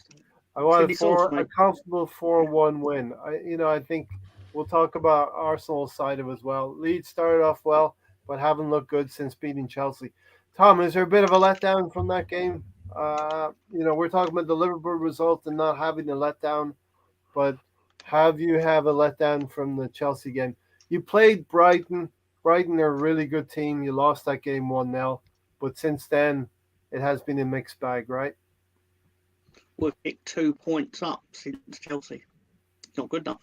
I want
Chili sauce,
a
mate.
comfortable 4-1 win. I think we'll talk about Arsenal's side of it as well. Leeds started off well, but haven't looked good since beating Chelsea. Tom, is there a bit of a letdown from that game? We're talking about the Liverpool result and not having a letdown, but have you have a letdown from the Chelsea game? You played Brighton. Brighton are a really good team. You lost that game 1-0, but since then it has been a mixed bag, right?
we've picked 2 points up since Chelsea. It's not good enough.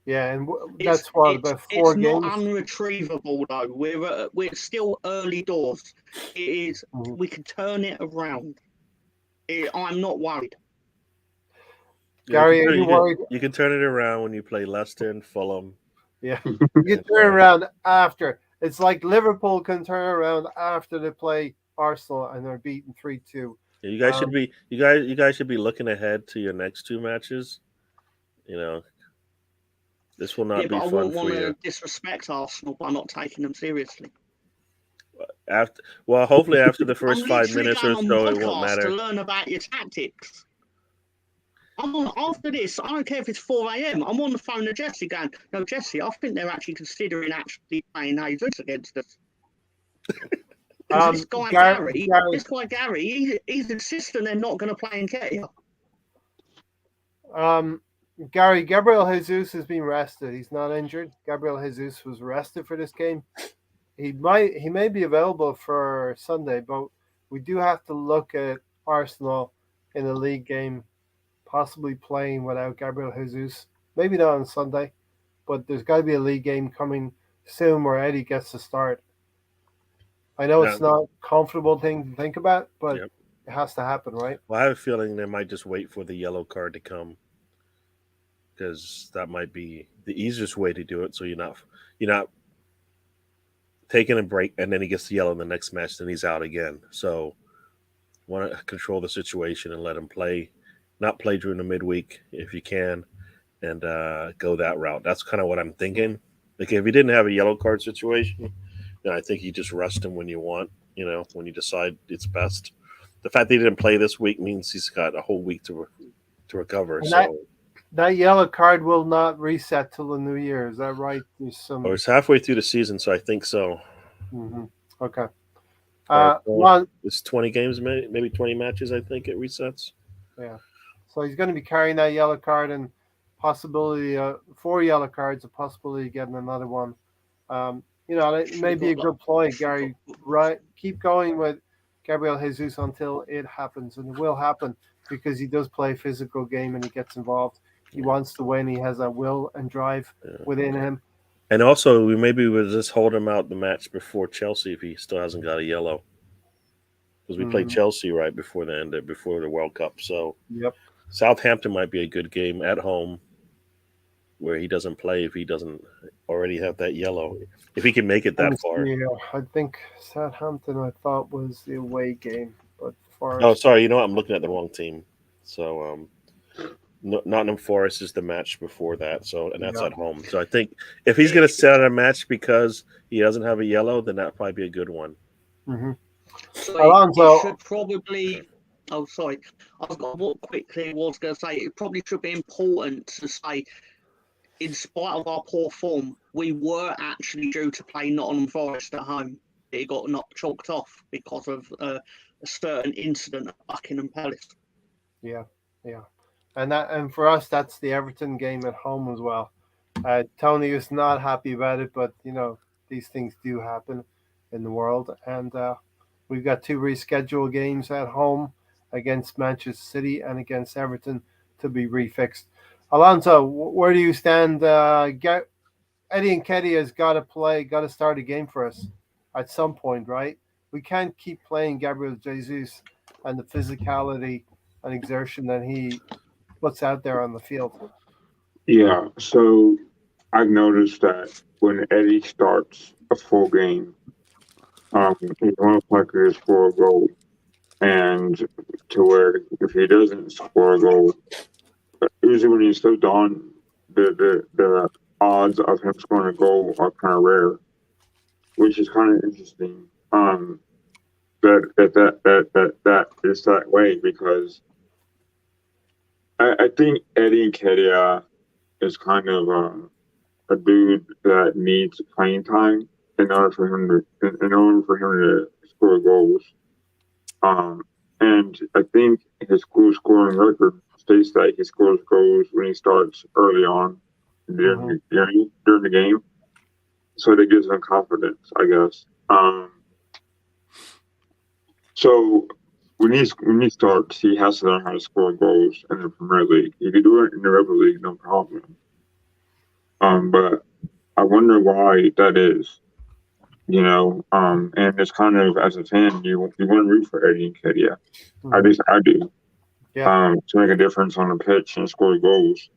Yeah, and that's what about 4
It's
games.
not unretrievable though. We're still early doors. It is.
Mhm.
We can turn it around. I'm not worried.
Gary, are you worried?
You can turn it around when you play Leicester and Fulham.
Yeah, you can turn around after. It's like Liverpool can turn around after they play Arsenal and they're beaten 3-2.
You guys should be you guys should be looking ahead to your next 2 matches. This will not be
but I
fun
wouldn't
for
want
you.
to disrespect Arsenal by not taking them seriously.
Hopefully after the first
I'm
5
literally
minutes or
going on
so, it won't
podcasts
matter.
to learn about your tactics. After this, I don't care if it's 4 a.m. I'm on the phone to Jesse going, no, Jesse, I think they're actually considering playing Jesus against us. This guy Gary, he's insisting they're not going to play in Ketia.
Gary, Gabriel Jesus has been rested. He's not injured. Gabriel Jesus was rested for this game. He may be available for Sunday, but we do have to look at Arsenal in a league game, possibly playing without Gabriel Jesus. Maybe not on Sunday, but there's got to be a league game coming soon where Eddie gets to start. I know it's not a comfortable thing to think about, but it has to happen, right?
Well, I have a feeling they might just wait for the yellow card to come, because that might be the easiest way to do it. So you're not taking a break and then he gets the yellow in the next match, then he's out again. So want to control the situation and let him play, not play during the midweek if you can, and go that route. That's kind of what I'm thinking. Like if he didn't have a yellow card situation, then I think you just rest him when you want, when you decide it's best. The fact that he didn't play this week means he's got a whole week to recover.
And that yellow card will not reset till the new year. Is that right?
It's halfway through the season, so I think so.
Mm-hmm. Okay.
It's 20 games, maybe 20 matches. I think it resets.
Yeah. So he's going to be carrying that yellow card and possibility 4 yellow cards, a possibility of getting another one. It may be a good ploy, Gary. Right? Keep going with Gabriel Jesus until it happens, and it will happen because he does play a physical game and he gets involved. He wants to win. He has that will and drive within him.
And also, we'll just hold him out the match before Chelsea if he still hasn't got a yellow. Because we played Chelsea right before the World Cup. So Southampton might be a good game at home where he doesn't play if he doesn't already have that yellow. If he can make it that far.
Yeah, I think Southampton I thought was the away game. But
sorry, I'm looking at the wrong team. So Nottingham Forest is the match before that, and that's
Yeah.
at home. So I think if he's going to sit out a match because he doesn't have a yellow, then that'd probably be a good one.
Mm-hmm.
So
Alonso,
it should probably. Oh, sorry. I've got what quickly was going to say. It probably should be important to say, in spite of our poor form, we were actually due to play Nottingham Forest at home. It got not chalked off because of a certain incident at Buckingham Palace.
yeah, and for us, that's the Everton game at home as well. Tony is not happy about it, but these things do happen in the world, and we've got 2 rescheduled games at home against Manchester City and against Everton to be refixed. Alonso, where do you stand? Eddie and Ketty has got to start a game for us at some point, right? We can't keep playing Gabriel Jesus and the physicality and exertion that he puts out there on the field.
Yeah, so I've noticed that when Eddie starts a full game, he's most likely to score a goal. And to where if he doesn't score a goal, usually when he's so on, the odds of him scoring a goal are kind of rare, which is kind of interesting. That is that way because I think Eddie Nketiah is kind of a dude that needs playing time in order for him to score goals. And I think his goal scoring record states that he scores goals when he starts early on during the game, so that gives him confidence, I guess. So when he starts, he has to learn how to score goals in the Premier League. He can do it in the Europa League, no problem. But I wonder why that is. And it's kind of, as a fan, you want to root for Eddie Nketiah. At least I do.
Yeah.
To make a difference on the pitch and score goals.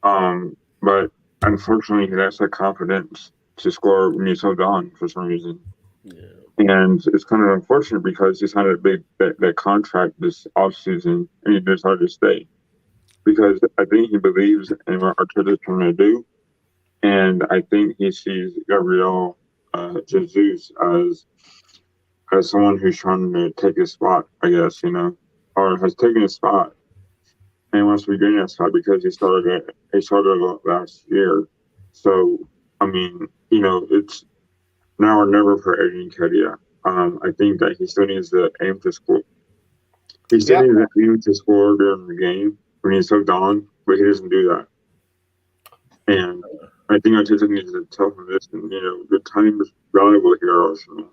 But unfortunately, he lacks that confidence to score when he's so down for some reason.
Yeah.
And it's kind of unfortunate because he signed that contract this offseason and he decided to stay. Because I think he believes in what Arteta's trying to do. And I think he sees Gabriel Jesus as someone who's trying to take his spot, I guess, or has taken his spot and wants to regain that spot because he started last year. So, I mean, it's now or never for Eddie Nketiah. I think that he still needs to aim to score. He still needs to aim to score during the game when he's so down, but he doesn't do that. And I think Arteta needs to tell him this. And the time is valuable here, Arsenal.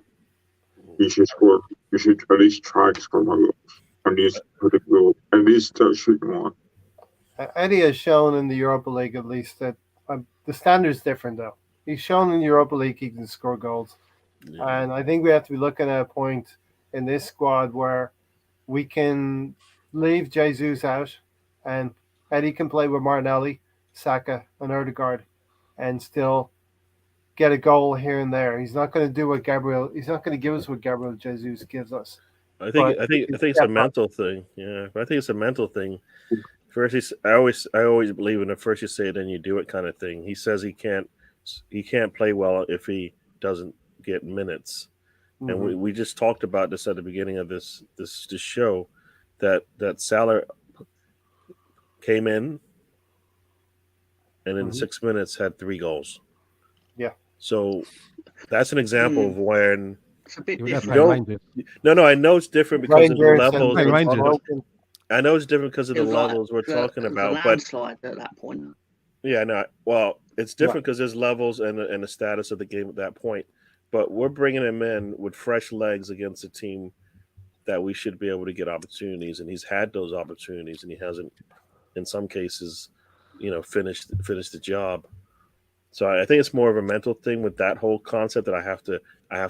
You should score. You should at least try to score more goals. At least start shooting one.
Eddie has shown in the Europa League, at least, that the standard's different, though. He's shown in the Europa League he can score goals. Yeah. And I think we have to be looking at a point in this squad where we can leave Jesus out and Eddie can play with Martinelli, Saka, and Odegaard and still get a goal here and there. He's not going to do what he's not going to give us what Gabriel Jesus gives us.
I think it's a mental thing. Yeah, I think it's a mental thing. First, I always believe in it. First you say it, then you do it, kind of thing. He says he can't play well if he doesn't get minutes, and we just talked about this at the beginning of this show, that Salah came in, and in 6 minutes had 3 goals.
Yeah.
So that's an example of when.
It's a bit
different. No, I know it's different because of the levels. I know it's different because of the levels we're talking about, but
landslide at that point.
Yeah, no. Well, it's different because there's levels and the status of the game at that point. But we're bringing him in with fresh legs against a team that we should be able to get opportunities, and he's had those opportunities, and he hasn't, in some cases, finished the job. So I think it's more of a mental thing with that whole concept that I have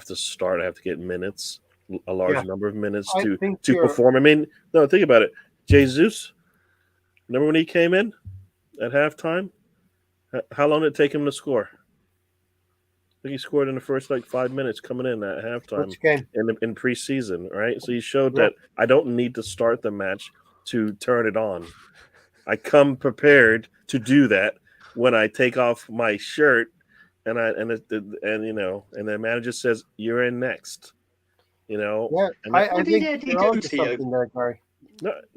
to start. I have to get minutes, a large number of minutes to perform. I mean, no, think about it. Jesus, remember when he came in at halftime? How long did it take him to score? I think he scored in the first 5 minutes coming in at halftime in preseason, right? So he showed that I don't need to start the match to turn it on. I come prepared to do that when I take off my shirt and the manager says you're in next.
Yeah,
And
I
What
think
did Eddie
you're
do
onto
to you?
something there, Gary.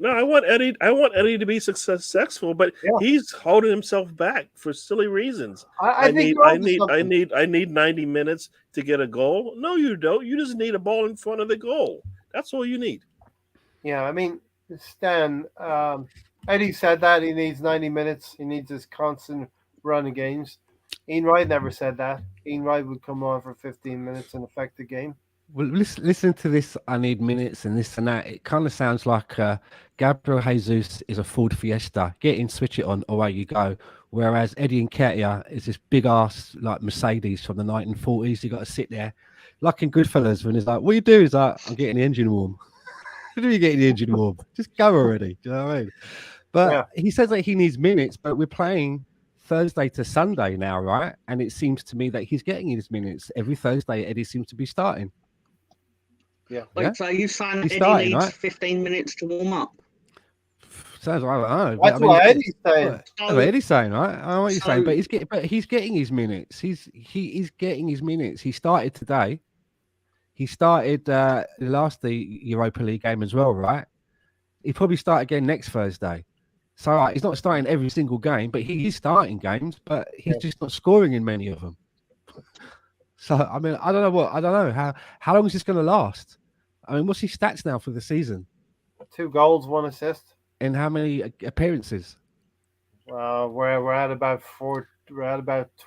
no, I want Eddie to be successful, but
Yeah.
he's holding himself back for silly reasons.
I think you're onto something.
I need 90 minutes to get a goal. No, you don't. You just need a ball in front of the goal. That's all you need.
Yeah, I mean, Stan, Eddie said that he needs 90 minutes. He needs this constant run of games. Ian Wright never said that. Ian Wright would come on for 15 minutes and affect the game.
Well, listen to this. I need minutes and this and that. It kind of sounds like Gabriel Jesus is a Ford Fiesta. Get in, switch it on, away you go. Whereas Eddie Nketiah is this big ass like Mercedes from the 1940s. You got to sit there, like in Goodfellas, when he's like, "What you do?" Is like, "I'm getting the engine warm." What do you getting the engine warm? Just go already. Do you know what I mean? But he says that he needs minutes. But we're playing Thursday to Sunday now, right? And it seems to me that he's getting his minutes every Thursday. Eddie seems to be starting.
Yeah.
Wait, so you saying
He's
Eddie
starting,
needs
right?
15 minutes to warm up?
Sounds I don't know.
That's what Eddie's saying.
That's what Eddie's saying, right? I know what you're saying,
So-
but he's getting his minutes. He's getting his minutes. He started today. He started the Europa League game as well, right? He probably start again next Thursday. So he's not starting every single game, but he's starting games, but he's just not scoring in many of them. So I mean, I don't know how long is this going to last? I mean, what's his stats now for the season?
2 goals, 1 assist.
And how many appearances?
We're at about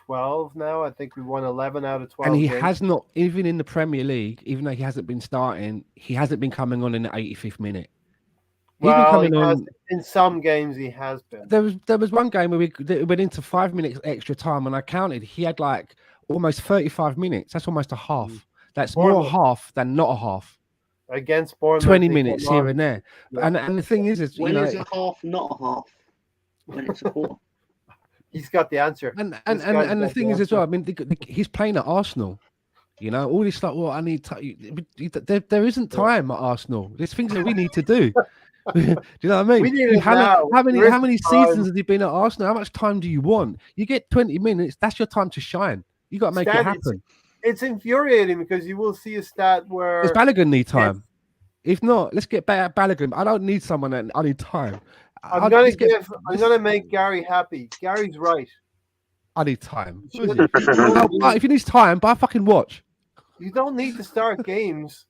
12 now. I think we won 11 out of 12.
And he
games.
has not, even in the Premier League, even though he hasn't been starting, he hasn't been coming on in the 85th minute. He's been coming on.
In some games, he has been.
There was one game where we went into 5 minutes extra time, and I counted. He had like almost 35 minutes. That's almost a half. That's more half than not a half.
Against Bournemouth,
20 minutes here and there.
Yeah.
And the thing is
When is a half not a half? When it's a quarter.
He's got the answer.
And the thing is as well. I mean, he's playing at Arsenal. You know, all this like, well, I need there isn't time at Arsenal. There's things that we need to do. Do you know what I mean?
We need it now.
How many
Time.
seasons has he been at Arsenal? How much time do you want? You get 20 minutes. That's your time to shine. You got to make it happen.
It's infuriating because you will see a stat where
Does Balogun need time? If not, let's get Balogun. I don't need someone that I need time.
I'm gonna make Gary happy. Gary's right.
I need time. If he needs time, buy a fucking watch.
You don't need to start games.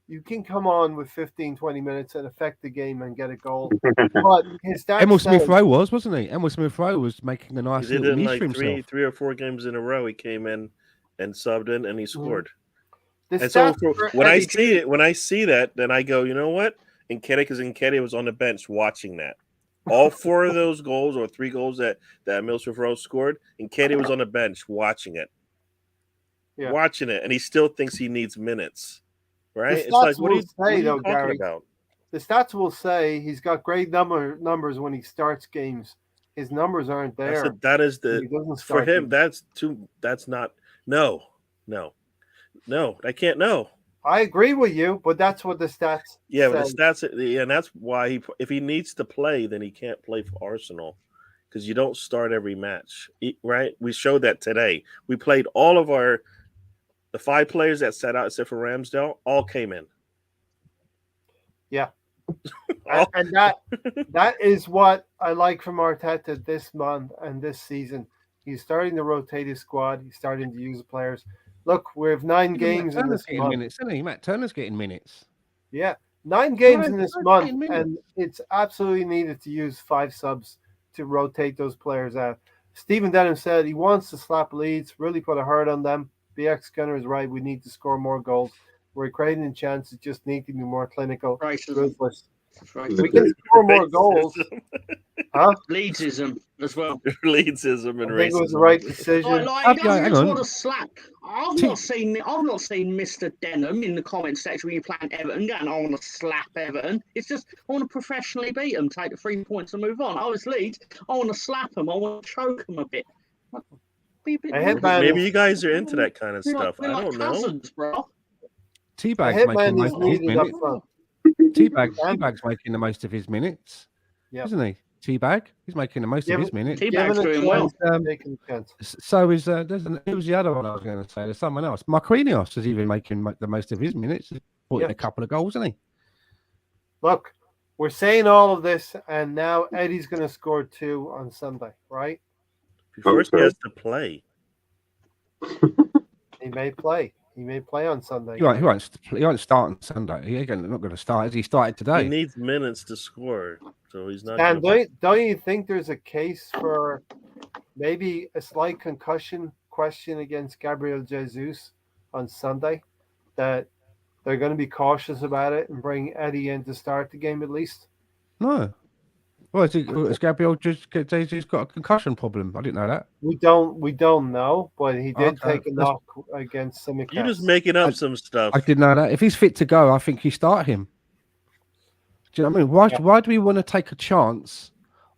You can come on with 15, 20 minutes and affect the game and get a goal. But his stats
Emil Smith Rowe wasn't he? Emil Smith Rowe was making a nice
He did
little
it in
niche for
like
himself.
three or four games in a row. He came in and subbed in and he scored.
The
And so
stats for
when I
Eddie-
see that, then I go, you know what? Nketiah was on the bench watching that. All 4 of those goals or 3 goals that Emil Smith Rowe scored, Nketiah was on the bench watching it.
Yeah.
Watching it, and he still thinks he needs minutes. Right?
The
It's like,
stats
what are you,
will
what are
say,
you
though,
talking
Gary,
about?
The stats will say he's got great numbers when he starts games. His numbers aren't there.
That is
when he doesn't
for
start
him.
games.
That's not. No. I can't. No.
I agree with you, but that's what the stats.
Yeah, but
say.
the stats, and that's why if he needs to play, then he can't play for Arsenal because you don't start every match, right? We showed that today. We played all of the 5 players that sat out except for Ramsdale, all came in.
Yeah, and that is what I like from Arteta this month and this season. He's starting to rotate his squad. He's starting to use the players. Look, we have 9 games in this month.
Minutes, isn't he? Matt Turner's getting minutes.
Yeah, 9 games in this month,
getting minutes.
and it's absolutely needed to use 5 subs to rotate those players out. Stephen Denham said he wants to slap Leeds, really put a hurt on them. BX Gunner is right. We need to score more goals. We're creating chances, just need to be more clinical, ruthless. We can score more goals. Huh?
Leedsism as well.
Leedsism and
I think it was
racism.
the right decision.
Like he doesn't
hang
just
on.
want to slap. I've not seen Mr. Denham in the comment section when you're playing Everton going, I want to slap Everton. It's just I want to professionally beat them, take the 3 points and move on. I was Leeds. I want to slap them. I want to choke them a bit. Be a bit
Maybe you guys are into that kind of stuff. I don't know.
Cousins, bro.
Teabag's making
Hitman is
most of his
needed up
minutes.
front.
Teabag's making the most of his minutes,
Yeah.
isn't he? Teabag. He's making the most of his minutes.
Teabag's doing well.
Taking a chance.
So is who was the other one I was going to say? There's someone else. Marquinhos is even making the most of his minutes. He's put in a couple of goals, isn't he?
Look, we're saying all of this, and now Eddie's going to score 2 on Sunday, right?
First, he has to play.
He may play. He may play on Sunday.
He won't start on Sunday. He's not going to start. As he started today.
He needs minutes to score, so he's not.
And don't you think there's a case for maybe a slight concussion question against Gabriel Jesus on Sunday, that they're going to be cautious about it and bring Eddie in to start the game at least?
No. Well, has Gabriel Jesus got a concussion problem? I didn't know that.
We don't know, but he did take a knock against some.
You're just making up some stuff.
I didn't know that. If he's fit to go, I think you start him. Do you know what I mean? Why do we want to take a chance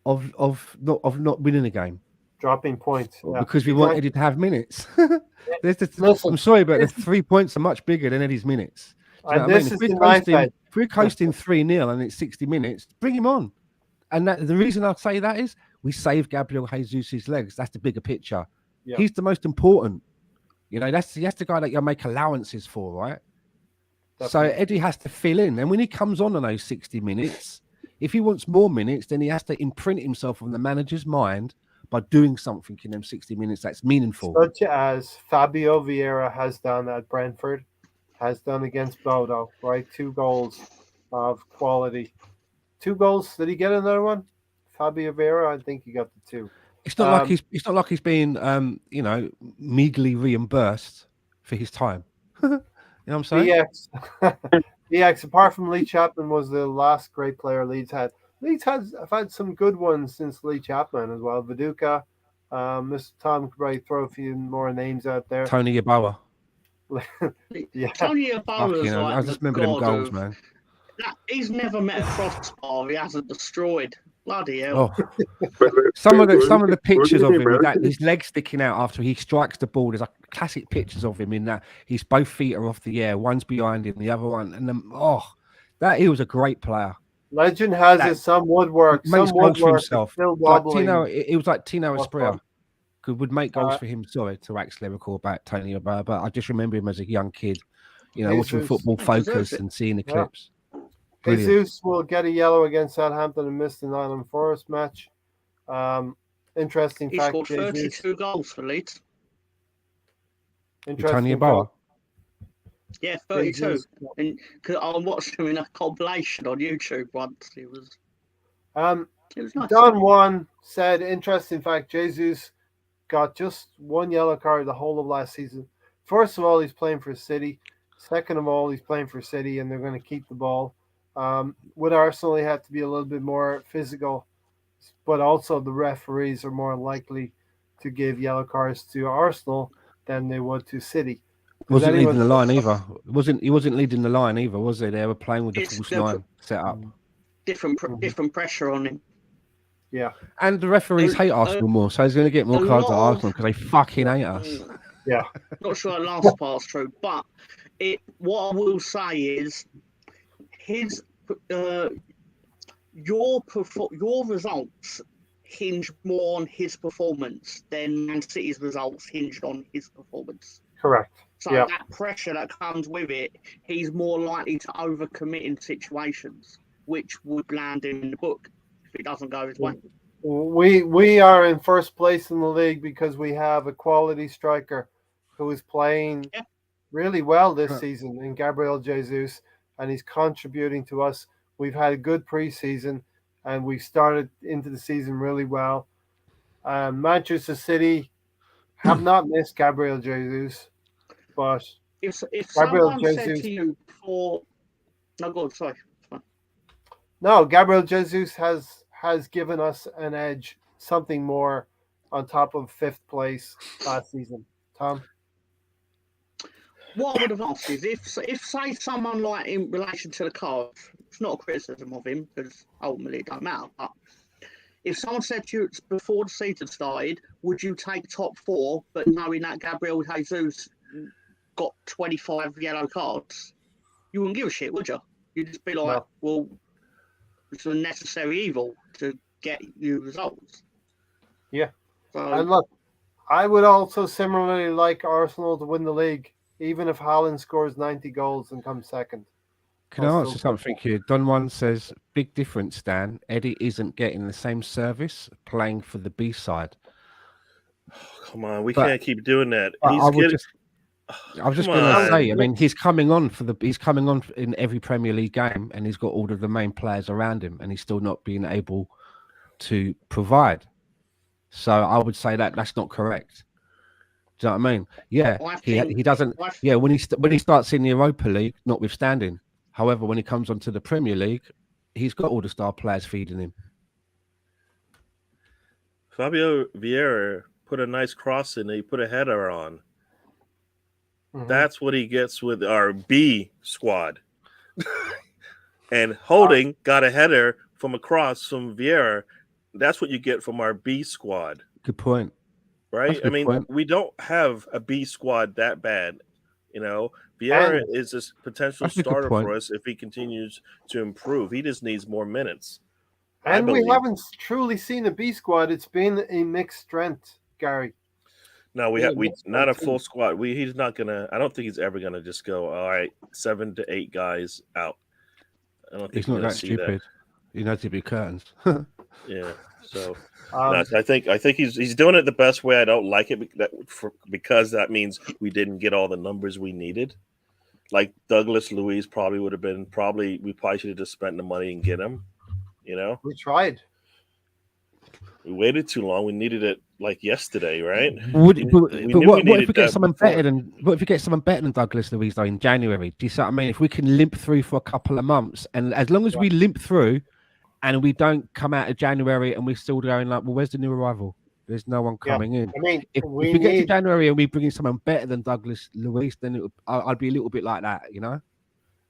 of not winning a game?
Dropping points.
Yeah. Because we want Eddie to have minutes. I'm sorry, but the 3 points are much bigger than Eddie's minutes. Do you know what I mean? If we're coasting 3-0 and it's 60 minutes, bring him on. And the reason I say that is we save Gabriel Jesus' legs. That's the bigger picture. Yeah. He's the most important. You know, that's the guy that you make allowances for, right? Definitely. So Eddie has to fill in. And when he comes on those 60 minutes, if he wants more minutes, then he has to imprint himself on the manager's mind by doing something in them 60 minutes that's meaningful.
Such as Fabio Vieira has done at Brentford, has done against Bodo, right? 2 goals of quality. 2 goals. Did he get another one? Fabio Vieira, I think he got the 2.
It's not like he's being meagerly reimbursed for his time. You know what I'm saying?
DX, apart from Lee Chapman, was the last great player Leeds had. Leeds have had some good ones since Lee Chapman as well. Viduka, Mr. Tom could probably throw a few more names out there.
Tony Yeboah.
Tony Yeboah,
I just remember them goals, man.
He's never met a crossbar he hasn't destroyed. Bloody hell.
Oh. Some of the pictures of him with that, his legs sticking out after he strikes the ball. There's like classic pictures of him in that his both feet are off the air, one's behind him, the other one, and that he was a great player.
Legend has it. Some woodwork,
makes goals for himself.
Still wobbling.
It was like Tino Asprilla would make goals for him. Sorry to wax lyrical about Tony Yeboah, but I just remember him as a young kid, watching Football Focus and seeing the clips.
Brilliant. Jesus will get a yellow against Southampton and miss the Nottingham Forest match. Interesting
he
fact.
He scored 32 goals for Leeds.
Tony Yeboah.
Yeah, 32. And I watched him in a compilation on YouTube once. It was nice.
Don Juan said, interesting fact, Jesus got just 1 yellow card the whole of last season. First of all, he's playing for City. Second of all, he's playing for City, and they're going to keep the ball. With Arsenal, they have to be a little bit more physical, but also the referees are more likely to give yellow cards to Arsenal than they would to City.
Wasn't leading the line either. He wasn't leading the line either, was he? They were playing with the false 9 set up.
Different pressure on him.
Yeah.
And the referees hate Arsenal more, so he's going to get more cards at Arsenal because they fucking hate us.
Yeah.
Not sure the last part's true, but what I will say is your results hinge more on his performance than Man City's results hinged on his performance.
Correct.
So that pressure that comes with it, he's more likely to overcommit in situations, which would land him in the book if it doesn't go his way.
We are in first place in the league because we have a quality striker who is playing really well this season in Gabriel Jesus, and he's contributing to us. We've had a good preseason, and we started into the season really well. Manchester City have not missed Gabriel Jesus, but
if
Gabriel
someone
Jesus
said to you before, no, go on, sorry.
No, Gabriel Jesus has given us an edge, something more on top of 5th place last season. Tom?
What I would have asked is if say someone like in relation to the cards, it's not a criticism of him because ultimately it don't matter, but if someone said to you before the season started, would you take top 4, but knowing that Gabriel Jesus got 25 yellow cards, you wouldn't give a shit, would you? You'd just be like, well, it's a necessary evil to get you results.
Yeah.
So,
And look, I would also similarly like Arsenal to win the league, even if Haaland scores 90 goals and comes second.
Can I answer something here? Don One says, big difference, Dan. Eddie isn't getting the same service playing for the B side.
Come on, we
But-
can't keep doing that.
But
He's
I was
getting.
just
Come
going to
on.
say, I mean, he's coming on in every Premier League game, and he's got all of the main players around him, and he's still not being able to provide. So I would say that that's not correct. Do you know what I mean? Yeah, he doesn't. Yeah, when he starts in the Europa League, notwithstanding. However, when he comes onto the Premier League, he's got all the star players feeding him.
Fabio Vieira put a nice cross in. He put a header on.
Mhm.
That's what he gets with our B squad. And Holding got a header from across from Vieira. That's what you get from our B squad,
Good point.
right?
That's a
I
good
mean,
point.
we don't have a B squad that bad. You know, Vieira is a potential
That's a good
starter
point.
for us if he continues to improve. He just needs more minutes.
And we
believe.
haven't truly seen a B squad. It's been a mixed strength, Gary.
No, we
Yeah,
have
that's
not a
right, too.
full squad. He's not gonna. I don't think he's ever gonna just go. All right, 7 to 8 guys out. I don't think
He's
we're
not
gonna
that
see
stupid. He knows to be curtains.
Yeah. So
Um,
no, I think he's doing it the best way. I don't like it because that means we didn't get all the numbers we needed. Like Douglas Luiz probably would have been. We probably should have just spent the money and get him. You know,
we tried.
we waited too long. We needed it like yesterday, right?
What
We
if
knew we
we
needed
get
that
someone
before.
better than Douglas Luiz though in January? Do you see what I mean? If we can limp through for a couple of months, and as long as we limp through, and we don't come out of January and we're still going like, well, where's the new arrival? There's no one coming in.
I mean,
If we get to January and we bring in someone better than Douglas Luiz, then I'd be a little bit like that, you know.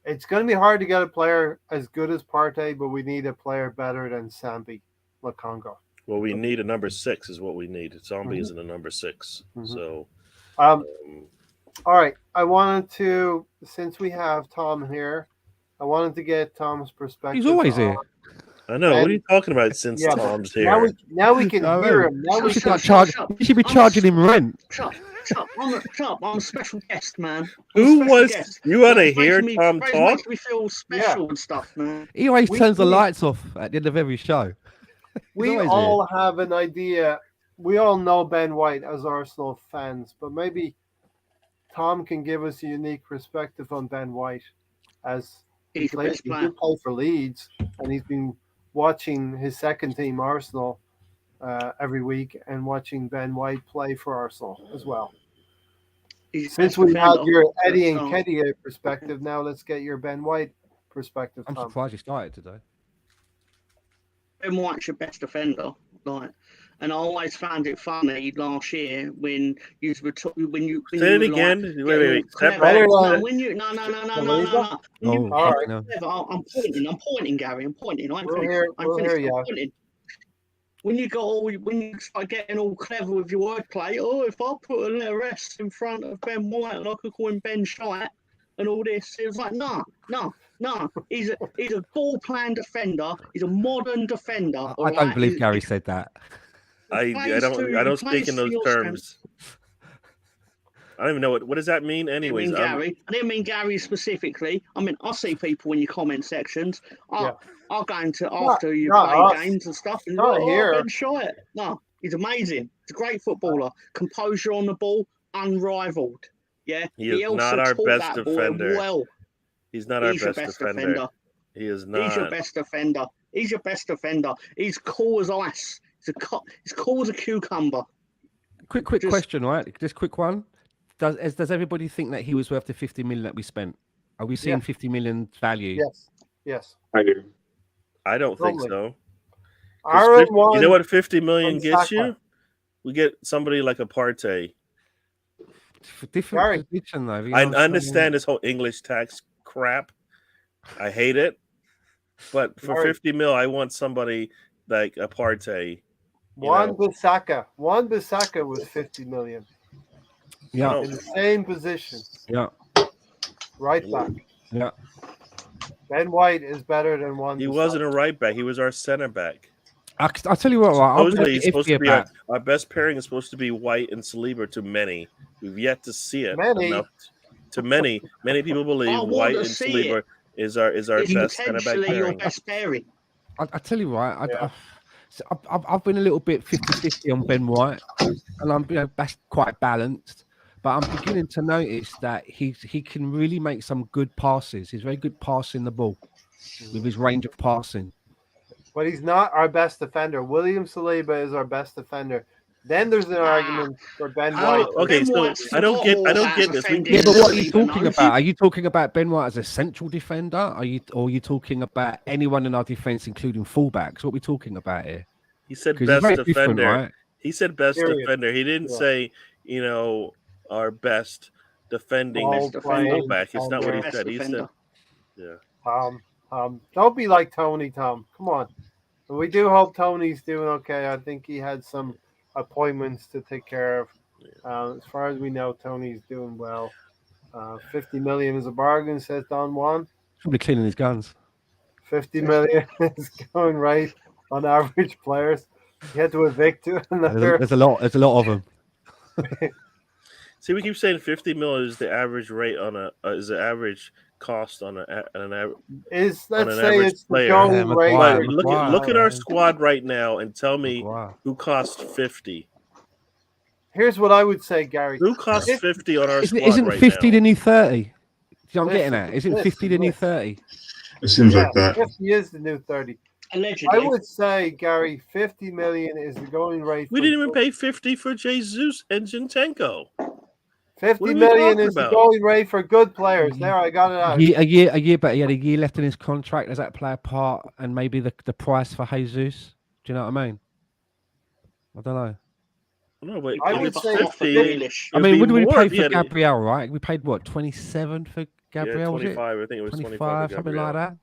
it's going to be hard to get a player as good as Partey, but we need a player better than Sambi Lokonga.
Well, we need a number 6 is what we need. Zombie
Mhm.
isn't a number 6.
Mhm.
So
All right. I wanted to, since we have Tom here, I wanted to get Tom's perspective.
He's always here.
I know. What are you talking about since
Yeah,
Tom's
Now
here?
we can
I
hear
know.
him. Now
We
we
should,
can
start we should be charging him rent.
Shut up. I'm a special guest, man.
Who was you want to hear Tom
It
talk?
makes me feel special and stuff, man.
He always
We-
turns the
we-
lights off at the end of every show.
We
always
all have an idea. We all know Ben White as Arsenal fans, but maybe Tom can give us a unique perspective on Ben White as
He's the best
he
player.
did play for Leeds, and he's been watching his second team Arsenal every week and watching Ben White play for Arsenal as well.
He's the
Since
best
we've had
defender.
your Eddie and
So,
Keddy perspective, now let's get your Ben White perspective,
I'm
Tom.
surprised he started today.
Ben White's your best defender, like, and I always found it funny last year when you were when you
Say it
were,
again.
Like,
Wait. Step
clever.
back.
No, when you no. When you
Oh,
All right.
clever, I'm pointing, Gary. I'm pointing. I'm
We'll
finished.
hear-
I'm
we'll
finished.
hear
I'm
you.
pointing. When you start getting all clever with your wordplay, if I put a letter S in front of Ben White and I could call him Ben Shite and all this, it was like, no. He's a ball plan defender. He's a modern defender.
I
all
don't
right?
believe Gary said that.
I don't speak in those terms. I don't even know what does that mean. Anyways,
I didn't mean Gary specifically. I mean, I see people in your comment sections. I'll go into after you
not
play
us.
games and stuff. And
Not here.
Ben Shite. No, he's amazing. He's a great footballer. Composure on the ball, unrivaled. Yeah,
He is
also
not our
taught
best
that ball
defender.
well.
he's not our
He's your
best defender. He is not.
He's your best defender. He's your best defender. He's cool as ice. He's cool as a cucumber.
Quick
Just-
question, right? Just quick one. Does everybody think that he was worth the 50 million that we spent? Are we seeing
Yeah.
50 million value?
Yes.
I do.
I don't think
Totally.
so. 'Cause
Aaron
50
won.
you know what 50 million
on
gets
Saka.
you? We get somebody like a Partey.
For different
Gary.
position, though. you
I
know what I'm saying?
understand this whole English tax crap. I hate it. But for
Gary.
50 mil, I want somebody like a Partey.
Wan Bissaka. Wan Bissaka was 50 million
Yeah,
in the same position,
yeah,
right back.
yeah.
Ben White is better than Wan.
He
Bissaka.
wasn't a right back. He was our center back.
I tell you what, right, I'll be
Supposedly, he's supposed
iffy
to be
about.
our best pairing is supposed to be White and Saliba to many. We've yet to see it
Many.
enough. To many people believe
I want
White
to
and
see
Saliba
it.
is our
It's
best centre back
potentially your
pairing.
best pairing.
I tell you right,
Yeah.
I've been a little bit 50-50 on Ben White, and I'm that's quite balanced. But I'm beginning to notice that he can really make some good passes. He's very good passing the ball with his range of passing.
But he's not our best defender. William Saliba is our best defender. Then there's an argument for Ben White.
Okay,
Ben
so
White's
I don't
forgot
get
about
this.
defending
Yeah, but what are you
Saliba,
talking
no?
about? Are you talking about Ben White as a central defender? Are you talking about anyone in our defense, including fullbacks? What are we talking about here?
He said
'Cause it's
best
very different,
defender.
right?
He said best
Period.
defender. He didn't
Yeah.
say our best defending
Ball playing
fullback. It's not what he
defender.
said. He said,
Defender.
yeah.
Don't be like Tony, Tom. Come on. But we do hope Tony's doing okay. I think he had some appointments to take care of. As far as we know, Tony's doing well. 50 million is a bargain, says Don Juan.
Probably cleaning his guns.
50 million is going right on average players. You had to evict another.
There's a lot of them.
See, we keep saying 50 mil is the average rate on is the average cost on an average.
Let's
an
say
average
it's the
player.
going
Yeah,
rate.
Maguire,
But
Maguire.
look at our squad right now and tell me
Maguire.
who cost 50.
Here's what I would say, Gary.
Who costs 50 on our squad
Isn't
right
50
now?
the new 30? You know what I'm
Listen,
getting at? Isn't
listen,
50 the new
listen.
30?
It seems
Yeah,
like that.
50 is the new 30.
Allegedly.
I would say, Gary, 50 million is the going rate.
We
for
didn't even pay 50 for Jesus and Zinchenko.
50
What are we
million
talking
is the
about?
going rate for good players. There, I got it out.
A year, but he had a year left in his contract. Does that play a part? And maybe the price for Jesus? Do you know what I mean? I don't know.
No, but
I
if
would
it's
say
50,
Grealish.
I mean, what did we pay for
Gabriel?
Gabriel, right? We paid what, 27 for Gabriel? Was it?
25. I think it was 25
25,
for
something
Gabriel.
like that.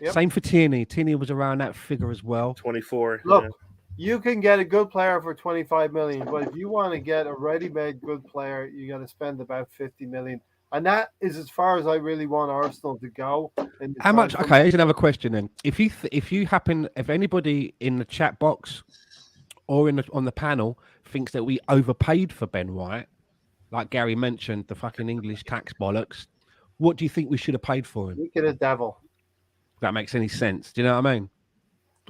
Yep.
Same for Tierney. Tierney was around that figure as well.
24.
Look,
yeah.
you can get a good player for 25 million, but if you want to get a ready-made good player, you got to spend about 50 million. And that is as far as I really want Arsenal to go.
How much? Okay, here's another question then. If anybody in the chat box or on the panel thinks that we overpaid for Ben White, like Gary mentioned, the fucking English tax bollocks, what do you think we should have paid for him?
You get a devil.
If that makes any sense. Do you know what I mean?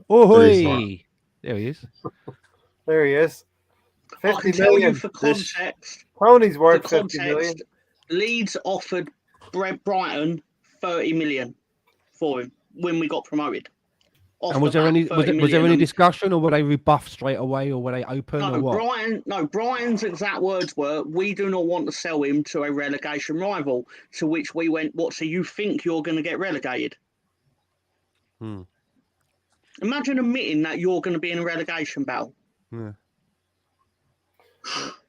Oh,
Pretty
there he is.
There he is.
I
50
can tell you
million.
for context.
Tony's
For
worth 50 million.
context, Leeds offered Brighton 30 million for him when we got promoted. Off
And was
the
there
bat,
any
30
was there
million.
any discussion, or were they rebuffed straight away, or were they open, or what?
Brighton's exact words were, "We do not want to sell him to a relegation rival." To which we went, "What? So you think you're going to get relegated?"
Hmm.
Imagine admitting that you're going to be in a relegation battle.
Yeah.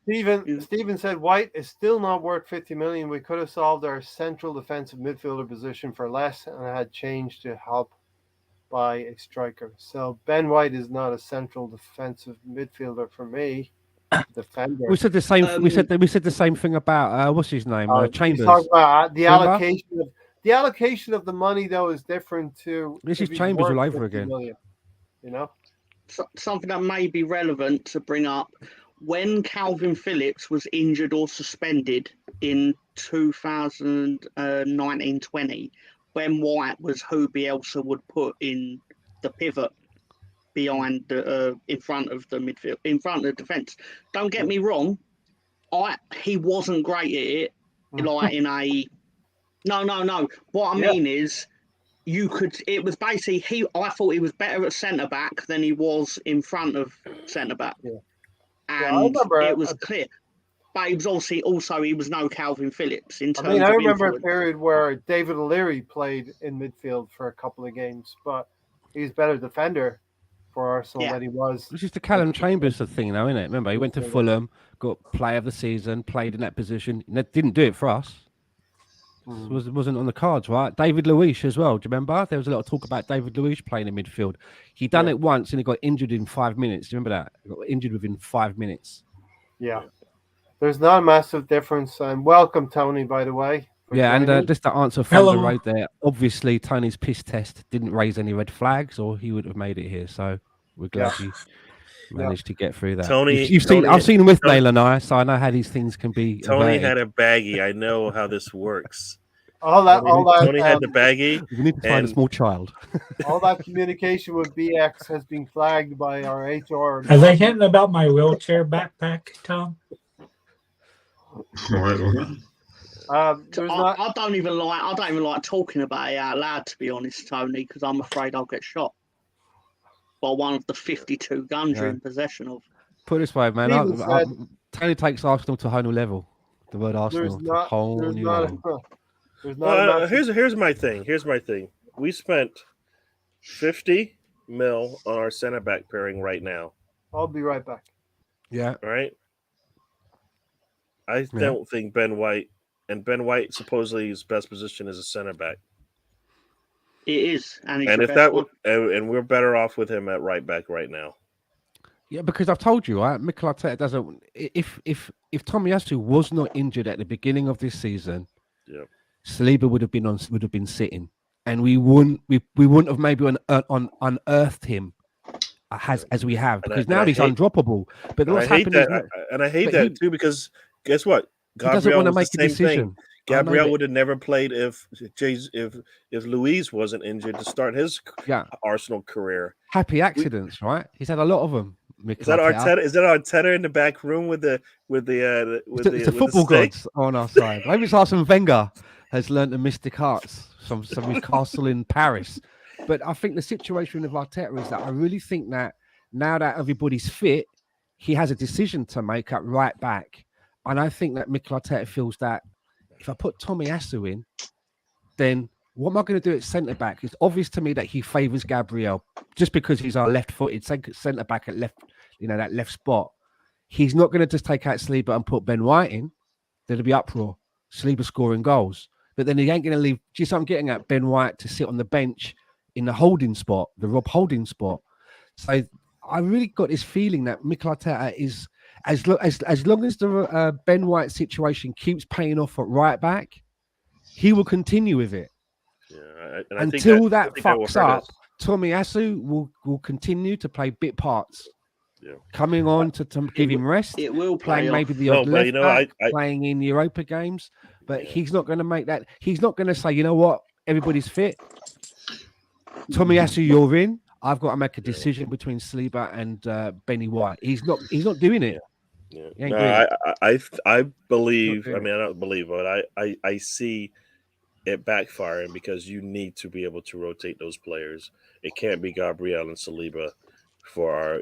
Stephen said White is still not worth 50 million. We could have solved our central defensive midfielder position for less and had changed to help by a striker. So Ben White is not a central defensive midfielder for me. Defender.
We said the same. We said the same thing about what's his name, Chambers.
He's talking about the
Remember?
allocation of the allocation of the money though is different to
This
if
is
he's
Chambers
worth
all over
50
again.
million, you know.
Something that may be relevant to bring up. When Calvin Phillips was injured or suspended in 2019-20, Ben White was who Bielsa would put in the pivot behind the in front of the midfield, in front of the defence. Don't get me wrong, he wasn't great at it. Like in a no. What I mean is, it was basically I thought he was better at centre back than he was in front of centre back.
Yeah.
And it was clear. But he was also he was no Calvin Phillips in terms
I
of
remember
influence.
a period where David O'Leary played in midfield for a couple of games, but he's a better defender for Arsenal than he was.
This is the Callum Chambers thing, though, isn't it? Remember, he went to Fulham, got player of the season, played in that position. Didn't do it for us. Wasn't on the cards, right? David Luiz as well. Do you remember? There was a lot of talk about David Luiz playing in midfield. He done it once and he got injured in 5 minutes. Do you remember that? He got injured within 5 minutes.
Yeah. There's not a massive difference. And welcome, Tony, by the way.
Yeah, and just to answer from the road there, obviously Tony's piss test didn't raise any red flags or he would have made it here. So we're glad you managed to get through that.
Tony-
You've seen,
Tony-
I've seen him with
Tony-
Nail and I, so I know how these things can be.
Tony
averted.
had a baggie. I know how this works.
All that
Tony had the baggie.
We need to find a
and-
small child.
all that communication with BX has been flagged by our HR.
Are they hinting about my wheelchair backpack, Tom?
There's not.
I don't even like talking about it out loud, to be honest, Tony, because I'm afraid I'll get shot by one of the 52 guns you're in possession of.
Put it this way, man.
Steven said-
Tony takes Arsenal to a whole new level. The word Arsenal to a whole
There's
new
not.
level.
There's not. a massive-
Here's my thing. We spent 50 mil on our center back pairing right now.
I'll be right back.
Yeah.
Right? I don't think Ben White supposedly his best position is a center back.
It is, and he's
And
the
if
best
that
one.
and we're better off with him at right back right now.
Yeah, because I've told you, right? Mikel Arteta doesn't. If Tomiyasu was not injured at the beginning of this season, Saliba would have been sitting, and we wouldn't have maybe unearthed him as we have, because now he's undroppable. But what's happened is,
I hate that too, because guess what?
he doesn't want to
was
make
the
a
same
decision.
thing. Gabriel
but-
would have never played if Luis wasn't injured to start his Arsenal career.
Happy accidents, right? He's had a lot of them.
Is that Arteta? Is that Arteta in the back room with the
It's the football gods on our side. Maybe it's Arsene Wenger has learned the mystic arts from his castle in Paris. But I think the situation with Arteta is that I really think that now that everybody's fit, he has a decision to make at right back. And I think that Mikel Arteta feels that if I put Tomiyasu in, then what am I going to do at centre back? It's obvious to me that he favours Gabriel just because he's our left-footed centre back at left, that left spot. He's not going to just take out Saliba and put Ben White in. There'll be uproar. Saliba scoring goals. But then he ain't going to leave, just I'm getting at Ben White to sit on the bench in the holding spot, the Rob Holding spot. So I really got this feeling that Mikel Arteta is, as long as the Ben White situation keeps paying off at right back, he will continue with it.
Yeah,
until that fucks up. Tomiyasu will continue to play bit parts.
Yeah.
Coming on to give him rest.
It will
playing
play
maybe
off.
the odd left back,
I
playing in Europa games, but he's not going to make that. He's not going to say, you know what, everybody's fit. Tomiyasu, you're in. I've got to make a decision between Saliba and Benny White. He's not doing it.
Yeah.
He ain't
No,
doing it.
I believe.
Not
I
doing
mean, I don't believe, but I see it backfiring because you need to be able to rotate those players. It can't be Gabriel and Saliba for our,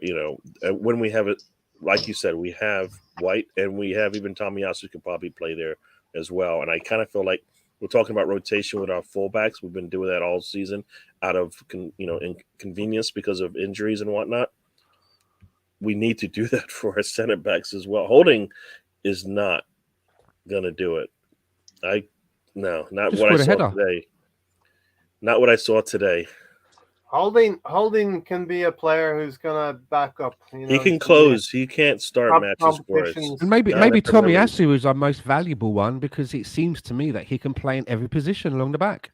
when we have it, like you said, we have White and we have even Tomiyasu could probably play there as well. And I kind of feel like we're talking about rotation with our fullbacks. We've been doing that all season out of, inconvenience because of injuries and whatnot. We need to do that for our center backs as well. Holding is not going to do it. Not
Just
what I
put a
saw
header.
today. Not what I saw today.
Holding can be a player who's gonna back up.
He can close. He can't start matches for us.
competitions.
And maybe
No, that's another
Tomiyasu is our most valuable one because it seems to me that he can play in every position along the back.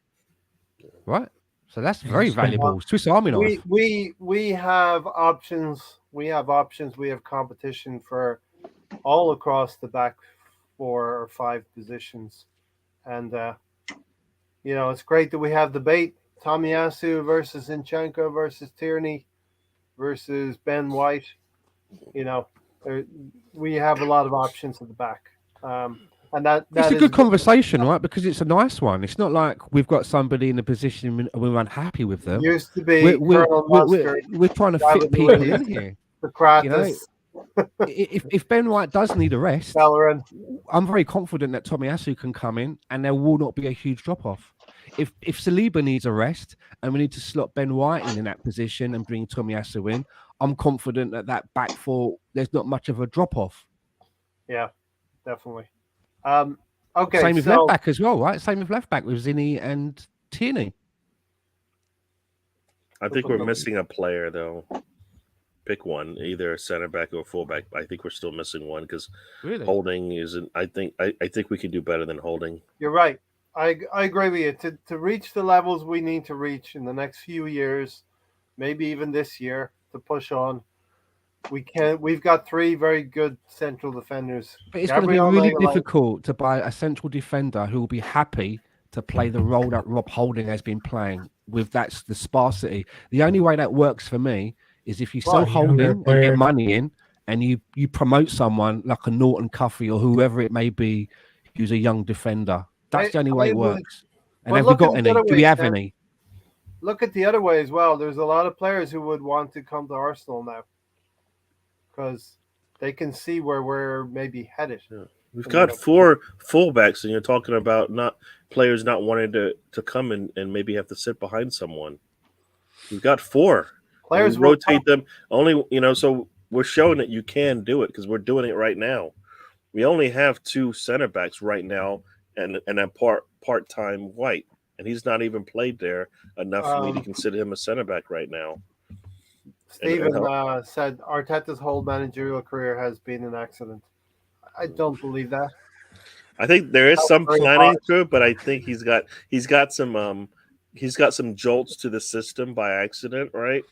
Right? So that's very valuable. Swiss Army knife.
We have options. We have competition for all across the back 4 or 5 positions, and it's great that we have debate. Tomiyasu versus Zinchenko versus Tierney versus Ben White. We have a lot of options at the back, and that
It's a
is
good conversation, right? Because it's a nice one. It's not like we've got somebody in a position and we're unhappy with them.
Used to be Colonel Mustard,
We're trying to
David
fit people
Luiz,
in here.
Socrates,
If Ben White does need a rest,
Bellerin.
I'm very confident that Tomiyasu can come in and there will not be a huge drop off. If Saliba needs a rest and we need to slot Ben White in that position and bring Tomiyasu in, I'm confident that back 4 there's not much of a drop off.
Yeah, definitely. Okay,
Same with
so
left back as well, right? Same with left back with Zinni and Tierney.
I think we're missing a player though. Pick one, either a center back or fullback. I think we're still missing one because
Really?
Holding isn't. I think we can do better than Holding.
you're right. I agree with you. To reach the levels we need to reach in the next few years, maybe even this year, to push on. We've got three very good central defenders.
But it's going to be
Gabriel
really
Magalhaes-
difficult to buy a central defender who will be happy to play the role that Rob Holding has been playing with the sparsity. The only way that works for me is if you sell
Right.
Holding
Younger
and
player.
get money in, and you promote someone like a Norton Cuffy or whoever it may be, who's a young defender. That's the only way it
would-
works. And
but
have we
look at
got
the
any?
other
Do we
way,
have
Sam.
any?
Look at the other way as well. There's a lot of players who would want to come to Arsenal now because they can see where we're maybe headed.
We've got 4 fullbacks, and you're talking about players not wanting to come and maybe have to sit behind someone. We've got 4.
Players
We
will
rotate them only, so we're showing that you can do it because we're doing it right now. We only have 2 center backs right now, and a part-time White, and he's not even played there enough for me to consider him a center back right now.
Stephen said Arteta's whole managerial career has been an accident. I don't believe that.
I think there is
That's
some
very
planning
harsh.
to it, but I think he's got some jolts to the system by accident, right?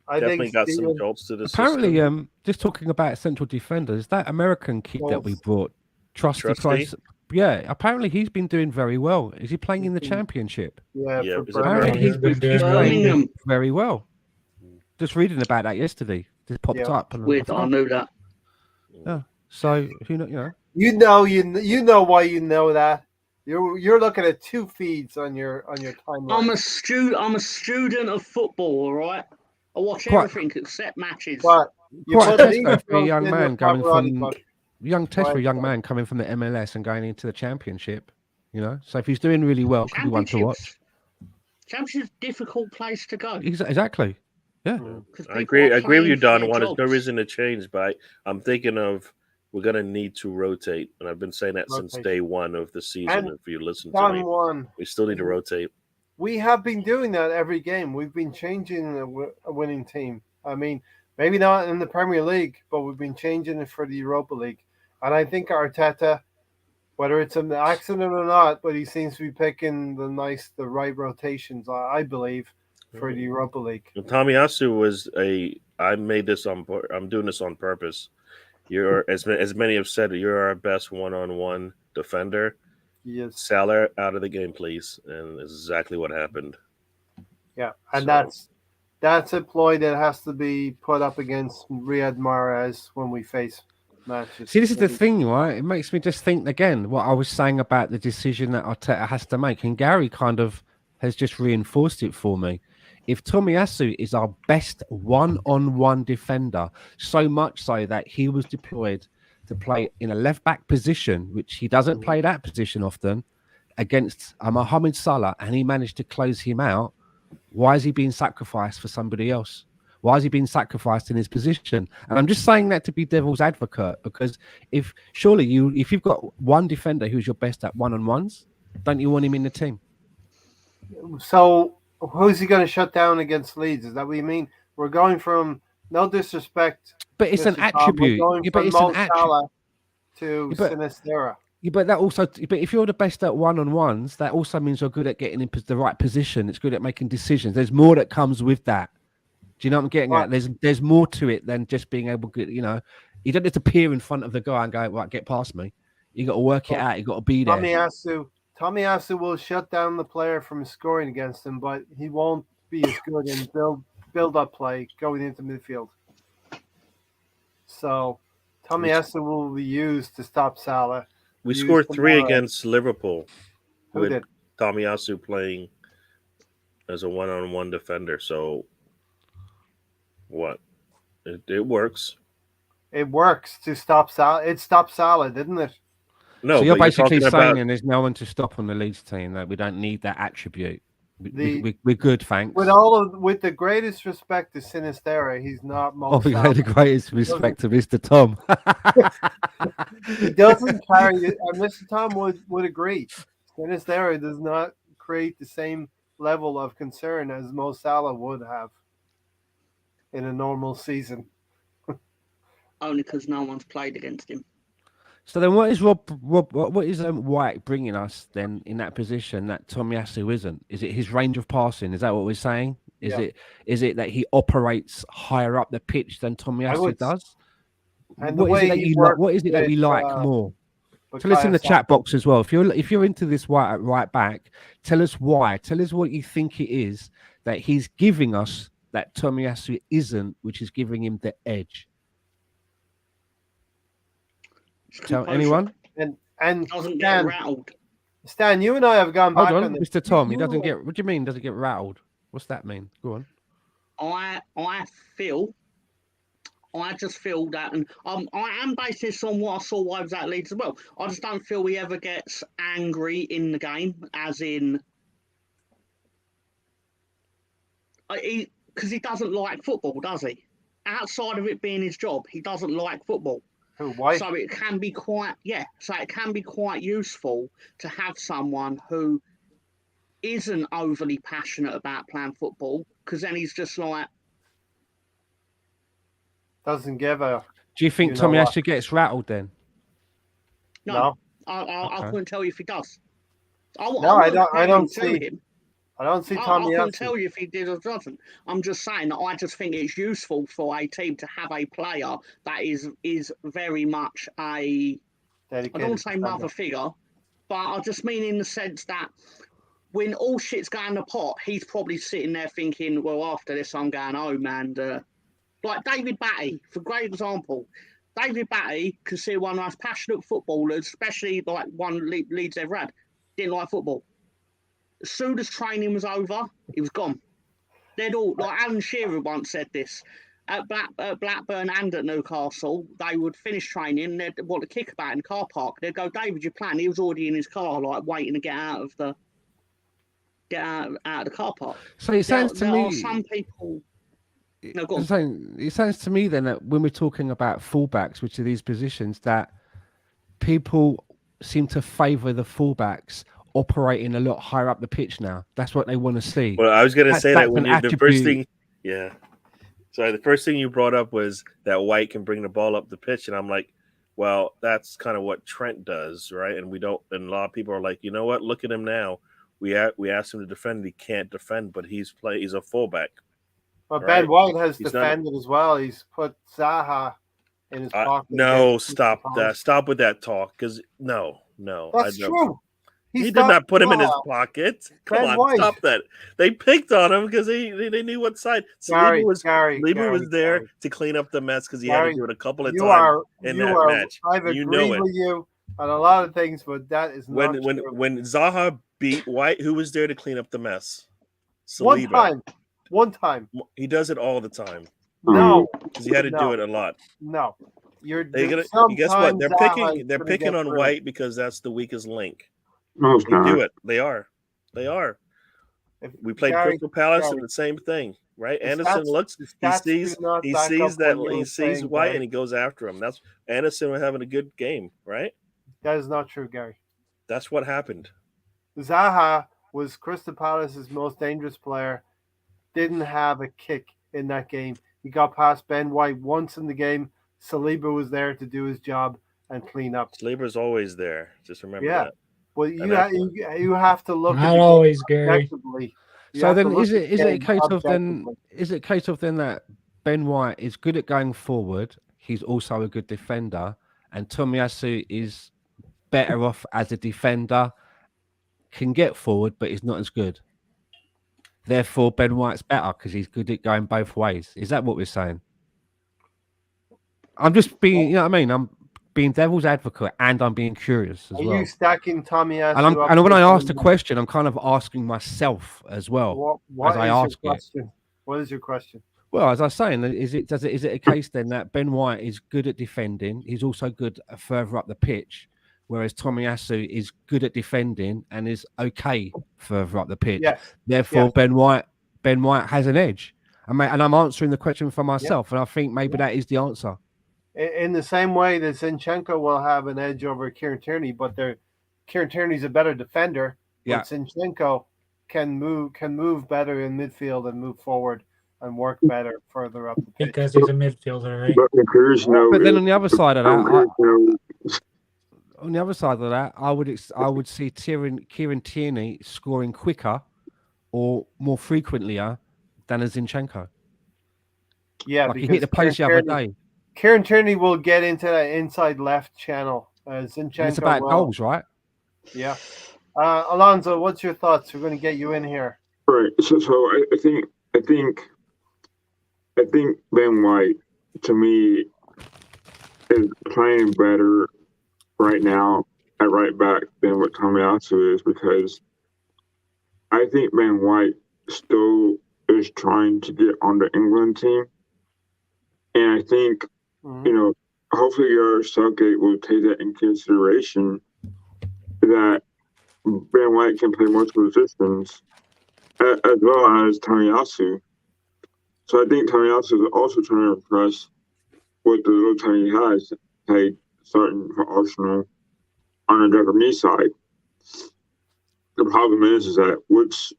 I
Definitely
think
got some
Stephen,
jolts to the
Apparently,
system.
just talking about central defenders, that American kid that we brought, Trusty. Yeah, apparently he's been doing very well. Is he playing in the championship?
yeah,
Yeah,
for
is it
Birmingham.
Apparently he's
Birmingham?
playing
Birmingham.
very well. Just reading about that yesterday. Just popped
Yeah.
up. And
Weird, I knew that.
So who know?
You know why you know that. You're looking at 2 feeds on your timeline.
I'm a student of football, all right? I watch
Quite-
everything except matches.
But you
Quite a
put
test
these
though for a
notes
young
in
man
your
going
paparazzi
from
book.
for a
Right,
young
right.
man coming from the MLS and going into the championship. So if he's doing really well, could be one to watch.
Championship's a difficult place to go.
Exactly. Yeah.
'cause
I
people
agree
are
with you,
playing for
Don.
their
There's no
jobs.
reason to change, but I'm thinking of we're going to need to rotate, and I've been saying that since
Rotation.
day 1 of the season.
And
If you listen to
Don
me,
won.
we still need to rotate.
We have been doing that every game. We've been changing a winning team. I mean, maybe not in the Premier League, but we've been changing it for the Europa League. And I think Arteta, whether it's an accident or not, but he seems to be picking the right rotations, I believe, for the Europa League.
Tomiyasu was I made this I'm doing this on purpose. You're as many have said, you're our best one-on-one defender.
Yes.
Salah out of the game, please, and it's exactly what happened.
Yeah, and
So-
that's a ploy that has to be put up against Riyad Mahrez when we face matches.
See, this is the thing, right? It makes me just think again what I was saying about the decision that Arteta has to make, and Gary kind of has just reinforced it for me. If Tomiyasu is our best one-on-one defender, so much so that he was deployed to play in a left-back position, which he doesn't play that position often, against Mohamed Salah, and he managed to close him out, why is he being sacrificed for somebody else? Why is he being sacrificed in his position? And I'm just saying that to be devil's advocate, because if you've got one defender who's your best at one-on-ones, don't you want him in the team?
So who's he going to shut down against Leeds? Is that what you mean? We're going from, no disrespect,
But it's an
Mr. Tom,
attribute.
we're going
Yeah, but
from
it's an
Mo
attribute.
Salah to
but-
Sinistera.
Yeah, but if you're the best at one-on-ones, that also means you're good at getting in the right position. It's good at making decisions. There's more that comes with that. Do you know what I'm getting at? There's more to it than just being able to, you don't have to peer in front of the guy and go, right, get past me. You got to work it out. You got to be there.
Tomiyasu will shut down the player from scoring against him, but he won't be as good in build-up play going into midfield. So Tomiyasu will be used to stop Salah.
We
Used
scored 3
tomorrow.
against Liverpool
Who
with
did?
Tomiyasu playing as a one-on-one defender. So what? It works.
It works to stop Salah. It stopped Salah, didn't it?
No,
So you're
but
basically
talking
saying
about
there's no one to stop on the Leeds team, that we don't need that attribute.
The-
We're good, thanks.
With the greatest respect to Sinistera, he's not Mo
Oh, yeah,
Salah.
the greatest respect to Mr. Tom.
He doesn't carry it, and Mr. Tom would agree. Sinistera does not create the same level of concern as Mo Salah would have in a normal season.
Only because no one's played against him.
So then, what is what is White bringing us then in that position that Tomiyasu isn't? Is it his range of passing? Is that what we're saying? Is it that he operates higher up the pitch than Tomiyasu does?
And the
What is
way
it that
he
you like?
worked
What is it that we
with,
like more?
with
Tell us in the chat
Kaya
box as well. If you're into this right back, tell us why. Tell us what you think it is that he's giving us that Tomiyasu isn't, which is giving him the edge. Tell anyone?
And
doesn't get rattled.
Stan, you and I have gone
Hold
back
on,
on this.
Mr. Tom. He doesn't get. What do you mean? Doesn't get rattled? What's that mean? Go on.
I just feel that, and I am basing this on what I saw while I was at Leeds as well. I just don't feel he ever gets angry in the game, as in, because he doesn't like football, does he? Outside of it being his job, he doesn't like football.
Why?
So it can be quite useful to have someone who isn't overly passionate about playing football, because then he's just like,
doesn't give a.
Do you think Tomiyasu gets rattled then?
No. I couldn't tell you if he does. I don't see
him. I don't see Tomiyasu.
I couldn't tell you if he did or doesn't. I'm just saying that I just think it's useful for a team to have a player that is very much a,
dedicated,
I don't want to say mother figure, but I just mean in the sense that when all shit's going to pot, he's probably sitting there thinking, well, after this, I'm going home. And like David Batty, for great example, David Batty, considered one of the most passionate footballers, especially like one Leeds ever had, didn't like football. As soon as training was over, he was gone. They'd all, like Alan Shearer once said this, at Blackburn and at Newcastle, they would finish training and they'd want to kick about in the car park. They'd go, David, you're playing. He was already in his car, like waiting to get out of the car park.
So it sounds to me,
some people. No, go on.
It sounds to me then that when we're talking about fullbacks, which are these positions, that people seem to favour the fullbacks operating a lot higher up the pitch now. That's what they want to see.
Well, I was going to say that when the first thing, Sorry, the first thing you brought up was that White can bring the ball up the pitch, and I'm like, well, that's kind of what Trent does, right? And we don't. And a lot of people are like, you know what? Look at him now. We asked him to defend. He can't defend, but he's a fullback.
But right? Ben White has defended as well. He's put Zaha in his pocket.
No, stop that. Stop with that talk. Because no.
That's true.
He did not put him in his pocket. Come on, stop that. They picked on him because they knew what side. Saliba was there to clean up the mess because he had to do it a couple of times in that match.
I've agreed with you on a lot of things, but that is not true.
When Zaha beat White, who was there to clean up the mess? Saliba.
One time.
He does it all the time.
No,
because he had to do it a lot.
No,
guess what? They're picking on White because that's the weakest link.
No, it's not.
They do it. They are. We played Crystal Palace and the same thing, right? Anderson looks. He sees White and he goes after him. That's Anderson was having a good game, right?
That is not true, Gary.
That's what happened.
Zaha was Crystal Palace's most dangerous player. Didn't have a kick in that game. He got past Ben White once in the game. Saliba was there to do his job and clean up.
Saliba's always there. Just remember that.
Well, you have to look
not always, Gary.
So then, is it a case of then that Ben White is good at going forward? He's also a good defender, and Tomiyasu is better off as a defender, can get forward, but he's not as good. Therefore, Ben White's better because he's good at going both ways. Is that what we're saying? I'm just being, you know what I mean? I'm being devil's advocate and I'm being curious as well.
Are you stacking Tomiyasu?
And when I ask the question, I'm kind of asking myself as well.
What is your question?
Well, as I was saying, is it a case then that Ben White is good at defending? He's also good further up the pitch, whereas Tomiyasu is good at defending and is okay further up the pitch.
Yes.
Therefore, yes. Ben White has an edge. And I'm answering the question for myself, and I think maybe that is the answer.
In the same way that Zinchenko will have an edge over Kieran Tierney, but Kieran Tierney's a better defender. But Zinchenko can move better in midfield and move forward and work better further up the pitch.
Because he's a midfielder, right?
But then on the other side of that, I would see Kieran Tierney scoring quicker or more frequently than a Zinchenko.
Yeah,
Like he
because
hit the post the other day.
Kieran Tierney will get into that inside left channel. Zinchenko
And it's about
will.
goals, right?
Yeah. Alonso, what's your thoughts? We're going to get you in here.
Right. So I think Ben White, to me, is playing better right now at right back than what Tomiyasu is, because I think Ben White still is trying to get on the England team. And I think, hopefully Southgate will take that in consideration, that Ben White can play multiple positions as well as Tomiyasu. So I think Tomiyasu is also trying to impress with the little time he has played starting for Arsenal on the Japanese side. The problem is that which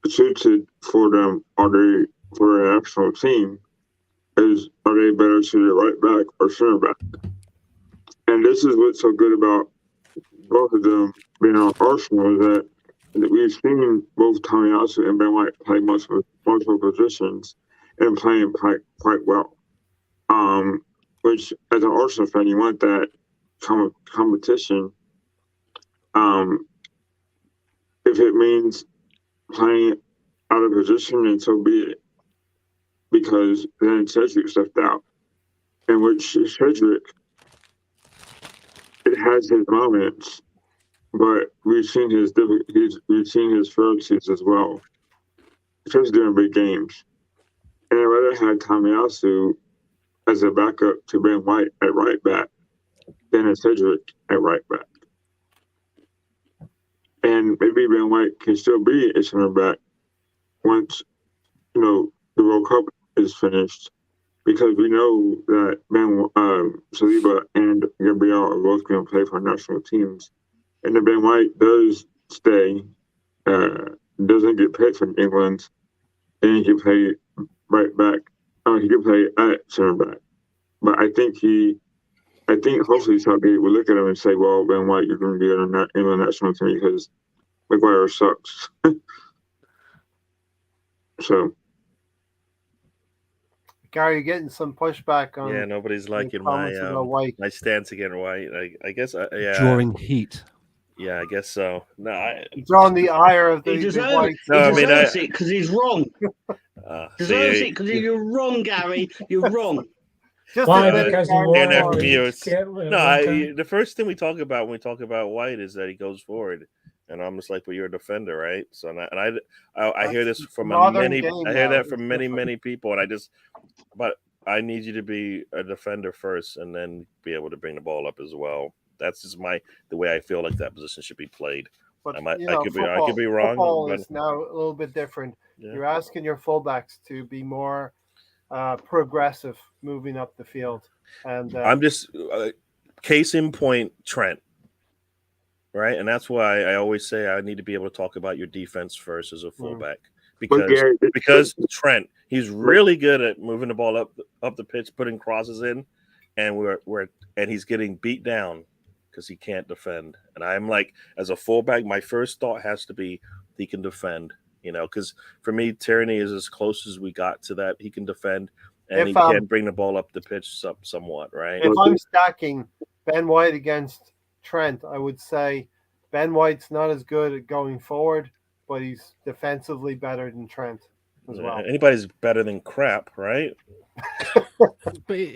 suited for them are they for an national team are they better suited right back or center back? And this is what's so good about both of them being on Arsenal, is that we've seen both Tomiyasu and Ben White play multiple positions and playing quite well. Which, as an Arsenal fan, you want that competition. If it means playing out of position, then so be it. Because then Cedric stepped out, in which Cedric, it has his moments, but we've seen his frailties as well, especially during big games. And I'd rather have Tomiyasu as a backup to Ben White at right back than a Cedric at right back. And maybe Ben White can still be a center back once, the World Cup is finished, because we know that Saliba and Gabriel are both going to play for national teams. And if Ben White does stay, doesn't get picked from England, then he can play right back. He can play at center back. But I think hopefully Southgate will look at him and say, well, Ben White, you're going to be on the England national team because Maguire sucks. So.
Gary, you're getting some pushback on.
Yeah, nobody's liking my stance against White. I guess,
drawing heat.
Yeah, I guess so. No,
drawing the ire of the
White. No, he deserves it because he's wrong. Deserves it because you're wrong, Gary. You're wrong.
Why? Because he won.
The first thing we talk about when we talk about White is that he goes forward. And I'm just like, well, you're a defender, right? So, I hear this from many people, and but I need you to be a defender first, and then be able to bring the ball up as well. That's just the way I feel like that position should be played.
But
I could be wrong.
Football is now a little bit different. Yeah. You're asking your fullbacks to be more progressive, moving up the field, and
I'm just case in point, Trent. Right, and that's why I always say I need to be able to talk about your defense first as a fullback, because Trent, he's really good at moving the ball up the pitch, putting crosses in, and he's getting beat down because he can't defend. And I'm like, as a fullback, my first thought has to be he can defend, because for me, Tierney is as close as we got to that. He can defend, and he can bring the ball up the pitch somewhat, right?
If I'm stacking Ben White against Trent, I would say Ben White's not as good at going forward, but he's defensively better than Trent as well.
Anybody's better than crap, right?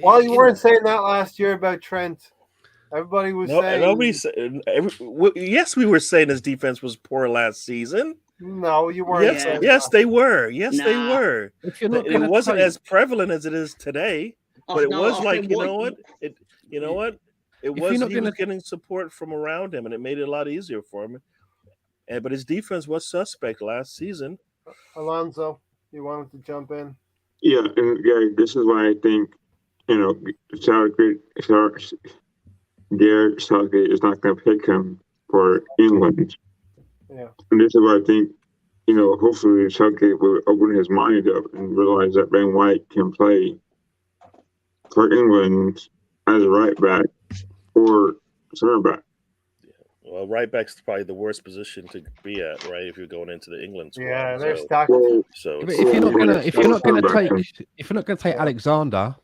Well, you weren't saying that last year about Trent. Everybody was saying.
Yes, we were saying his defense was poor last season.
No, you weren't.
Yes, they were. Yes, they were. It wasn't as prevalent as it is today, but it was like, you know what? It was he was getting support from around him, and it made it a lot easier for him. But his defense was suspect last season.
Alonso, you wanted to jump in?
Yeah, and Gary, this is why I think Gareth Southgate is not going to pick him for England.
Yeah,
and this is why I think hopefully Southgate will open his mind up and realize that Ben White can play for England as a right back or center back.
Well, right back's probably the worst position to be at, right? If you're going into the England squad.
Yeah, they're
so,
stacked.
so
But
it's,
if you're not gonna
Cornerback.
take Alexander,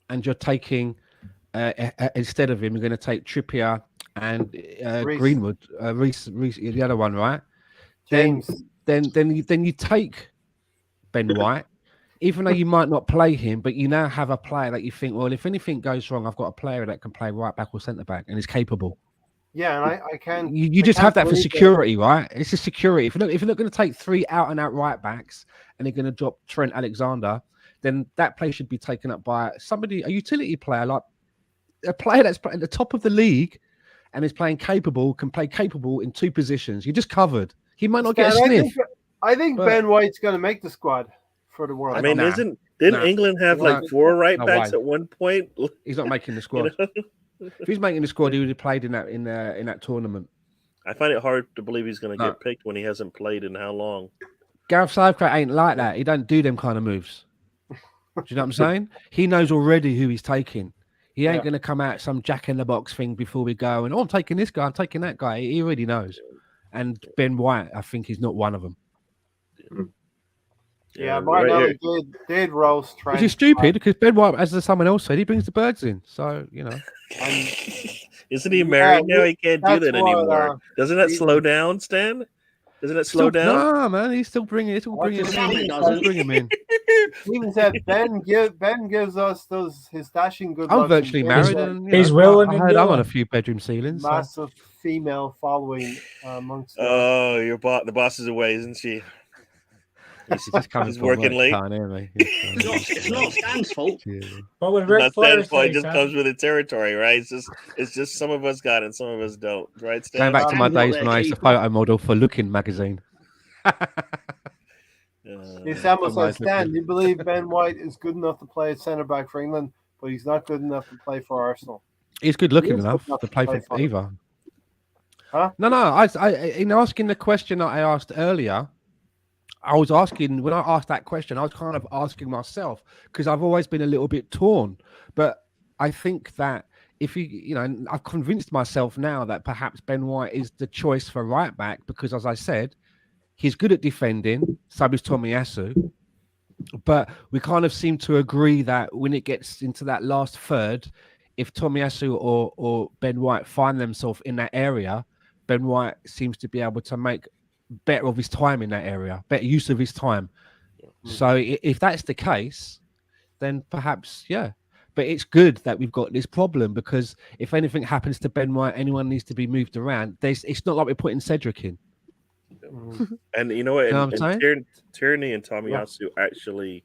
and you're taking instead of him, you're going to take Trippier and
Reece.
Greenwood, Reece, the other one, right?
James.
Then you take Ben White, even though you might not play him, but you now have a player that you think, well, if anything goes wrong, I've got a player that can play right back or centre back and is capable.
Yeah, and I can't.
You just
can't
have that for
believe
security, right? It's just security. If you're not going to take 3 out and out right backs and you're going to drop Trent Alexander, then that place should be taken up by somebody, a utility player, like a player that's at the top of the league and is can play capable in 2 positions. You're just covered. He might not get a sniff.
I think
but-
Ben White's going to make the squad for the World.
I mean,
Nah.
didn't England have like 4 right
No
backs
way.
at one point?
He's not making the
You
squad.
know?
If he's making the squad, he would have played in that tournament.
I find it hard to believe he's going to
No.
get picked when he hasn't played in how long.
Gareth Southgate ain't like that. He don't do them kind of moves. Do you know what I'm saying? He knows already who he's taking. He ain't going to come out some jack in the box thing before we go and I'm taking this guy, I'm taking that guy. He already knows. And Ben White, I think he's not one of them.
Yeah, Martinelli did roast Trent.
Which is stupid because Ben White, as someone else said, he brings the birds in. So, you know.
Isn't he married now? He can't do that
that's what,
anymore. Doesn't that slow down, Stan? Doesn't it slow down?
No, man, he's still bringing it.
Watch
Bring
his
him
family
in.
doesn't.
Bring him in.
He even said Ben gives us his dashing good.
I'm
looks
virtually
and
married,
gives us
and
He's
I
willing and
heard I'm on
dealing.
a few bedroom ceilings. So.
massive female following amongst.
Oh, the boss is away, isn't she?
He's just coming
He's
from
working
work,
late.
can't hear me.
It's not Stan's fault.
But when Ric
Not
Flair
Stan's fault. It
says
just
that,
comes with the territory, right? It's just some of us got it, some of us don't, right, Stan?
Going back to my
I'm not
days
there
when I used to
keeper.
photo model for Looking magazine.
He almost
Somebody's
said, Stan,
looking.
do you believe Ben White is good enough to play at centre back for England, but he's not good enough to play for Arsenal?
He's good looking
He is
enough
good enough
to
to
play
play
for
for
either.
Huh?
No. I in asking the question that I asked earlier, when I asked that question, I was kind of asking myself because I've always been a little bit torn. But I think that if I've convinced myself now that perhaps Ben White is the choice for right back because, as I said, he's good at defending. So is Tomiyasu. But we kind of seem to agree that when it gets into that last third, if Tomiyasu or Ben White find themselves in that area, Ben White seems to be able to make better of his time in that area, better use of his time. So if that's the case, then perhaps, yeah. But it's good that we've got this problem because if anything happens to Ben White, anyone needs to be moved around. It's not like we're putting Cedric in.
And you know what?
You know what I'm saying?
Tierney and Tomiyasu actually,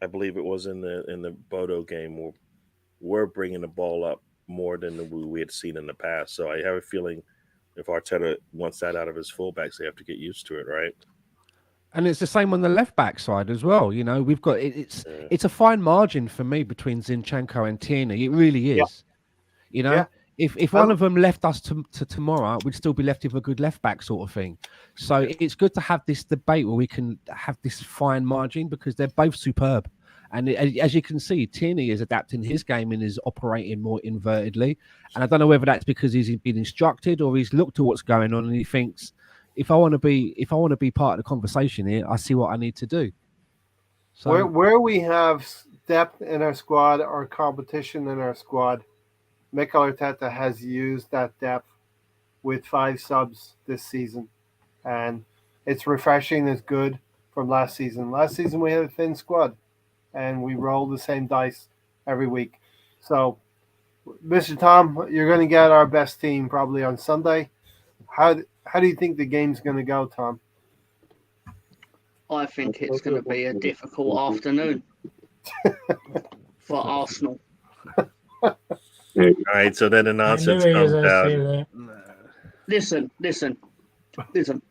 I believe it was in the Bodo game, were bringing the ball up more than we had seen in the past. So I have a feeling if Arteta wants that out of his fullbacks, they have to get used to it, right?
And it's the same on the left back side as well. You know, we've got it's a fine margin for me between Zinchenko and Tierney. It really is. You know, if one of them left us to tomorrow, we'd still be left with a good left back sort of thing. So it's good to have this debate where we can have this fine margin because they're both superb. And as you can see, Tierney is adapting his game and is operating more invertedly. And I don't know whether that's because he's been instructed or he's looked at what's going on and he thinks, if I want to be part of the conversation here, I see what I need to do. So
Where we have depth in our squad or competition in our squad, Mikel Arteta has used that depth with 5 subs this season. And it's refreshing, it's good from last season. Last season we had a thin squad and we rolled the same dice every week. So, Mr. Tom, you're going to get our best team probably on Sunday. How do you think the game's going to go, Tom?
I think it's going to be a difficult afternoon for Arsenal.
All right, so then the
I
nonsense
knew he was
comes
going to
out.
say that.
Listen.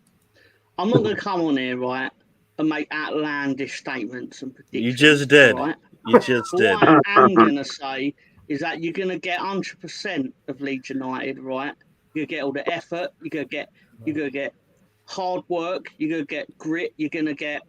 I'm not going to come on here, right, and make outlandish statements and predictions.
You just did.
Right?
You just
But
did.
what I am going to say is that you're going to get 100% of Leeds United, right? You're going to get all the effort. You're going to get hard work. You're going to get grit. You're going to get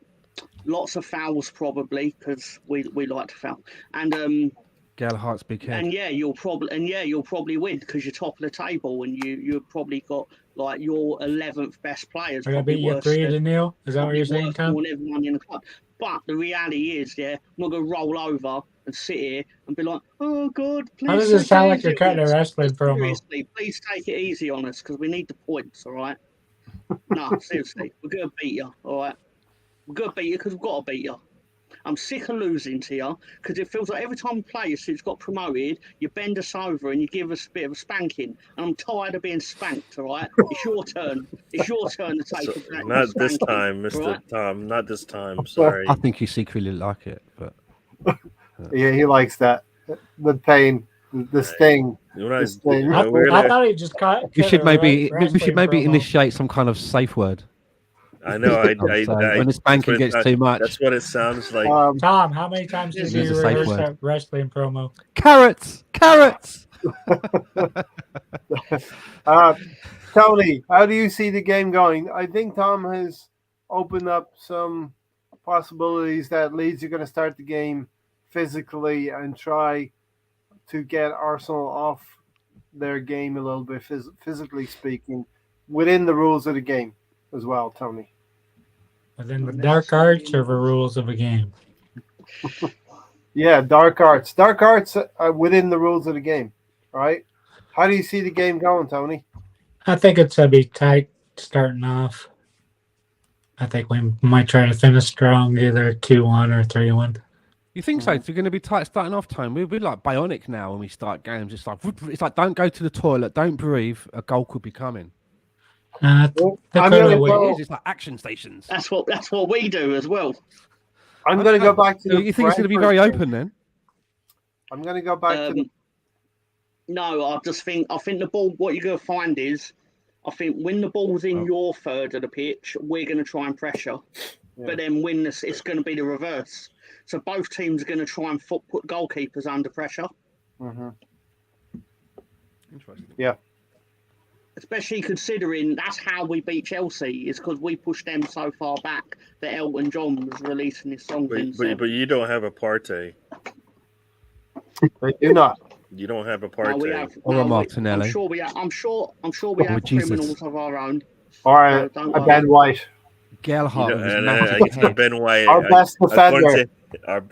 lots of fouls probably because we like to foul. And
Gerhardt's big head.
and you'll probably win because you're top of the table and you've probably got like your 11th best players.
Are gonna beat you 3-0? Is that what you're saying, Tom?
More than everyone in the club. But the reality is, I'm not gonna roll over and sit here and be like, "Oh God, please."
How does it sound like you're cutting a wrestling promo?
Seriously, please take it easy on us because we need the points. All right. No, seriously, we're gonna beat you. All right. We're gonna beat you because we've got to beat you. I'm sick of losing to you because it feels like every time we play you since got promoted, you bend us over and you give us a bit of a spanking. And I'm tired of being spanked, all right? It's your turn. It's your turn to take a
Not this time, Mr.
right?
Tom. Not this time. Sorry.
I think you secretly like it, but
Yeah, he likes that. The pain, the sting.
I
sting.
I thought he just caught.
we should maybe initiate some kind of safe word.
I know.
When the spanking gets too much,
that's what it sounds like.
Tom, how many times did you rehearse that wrestling promo?
Carrots.
Tony, how do you see the game going? I think Tom has opened up some possibilities that Leeds are going to start the game physically and try to get Arsenal off their game a little bit, physically speaking, within the rules of the game as well, Tony.
Within the dark arts or the rules of a game?
Yeah, dark arts. Dark arts are within the rules of the game, right? How do you see the game going, Tony?
I think it's going to be tight starting off. I think we might try to finish strong, either 2-1 or 3-1.
You think so? It's going to be tight starting off time. We're like bionic now when we start games. It's like don't go to the toilet, don't breathe. A goal could be coming. It's like action stations.
That's what we do as well.
I'm going to go back to.
You think it's going to be very open then?
I'm going to go back to.
No, I think the ball. What you're going to find is, I think when the ball's in your third of the pitch, we're going to try and pressure. Yeah. But then when it's going to be the reverse. So both teams are going to try and put goalkeepers under pressure.
Mm-hmm.
Interesting.
Yeah.
Especially considering that's how we beat Chelsea, is because we pushed them so far back that Elton John was releasing his song.
But you don't have a Partey.
They do not.
You don't have a Partey.
Or a Martinelli.
I'm sure we have criminals of our own.
Or a Ben White.
Gerhardt.
Ben White.
Our best defender.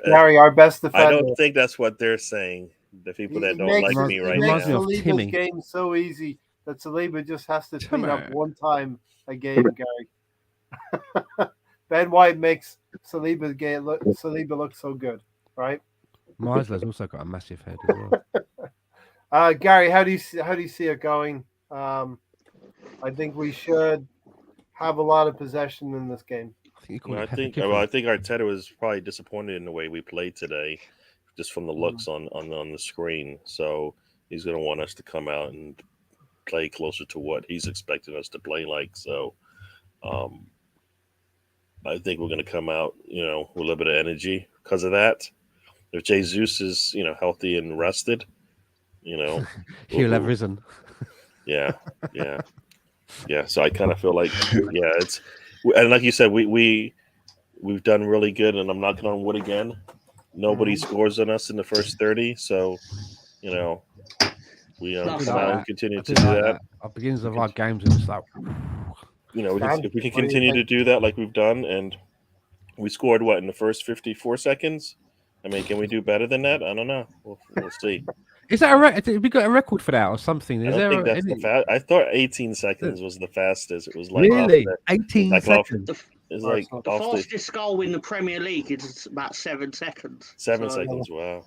Gary, our best defender.
I don't think that's what they're saying. The people that don't like me right now.
Saliba's game so easy that Saliba just has to clean up one time a game, Gary. Ben White makes Saliba look so good, right?
Meisler's also got a massive head as
well. Gary, how do you see it going? I think we should have a lot of possession in this game.
I think Arteta was probably disappointed in the way we played today, just from the looks on the screen. So he's going to want us to come out and play closer to what he's expecting us to play like. So I think we're going to come out, with a little bit of energy because of that. If Jesus is, healthy and rested,
he'll have risen.
Yeah. So I kind of feel like, it's. And like you said, we've done really good, and I'm knocking on wood again. Nobody scores on us in the first 30, so we come out and continue to do that.
At the beginnings of our games, it's like
if we can continue to do that like we've done, and we scored in the first 54 seconds. I mean, can we do better than that? I don't know. We'll see.
Is that a record? Have we got a record for that or something?
I don't think that's the fast. I thought 18 seconds was the fastest. It was like
really 18 seconds.
It's like the fastest goal in the Premier League is about 7 seconds.
7 seconds. Wow.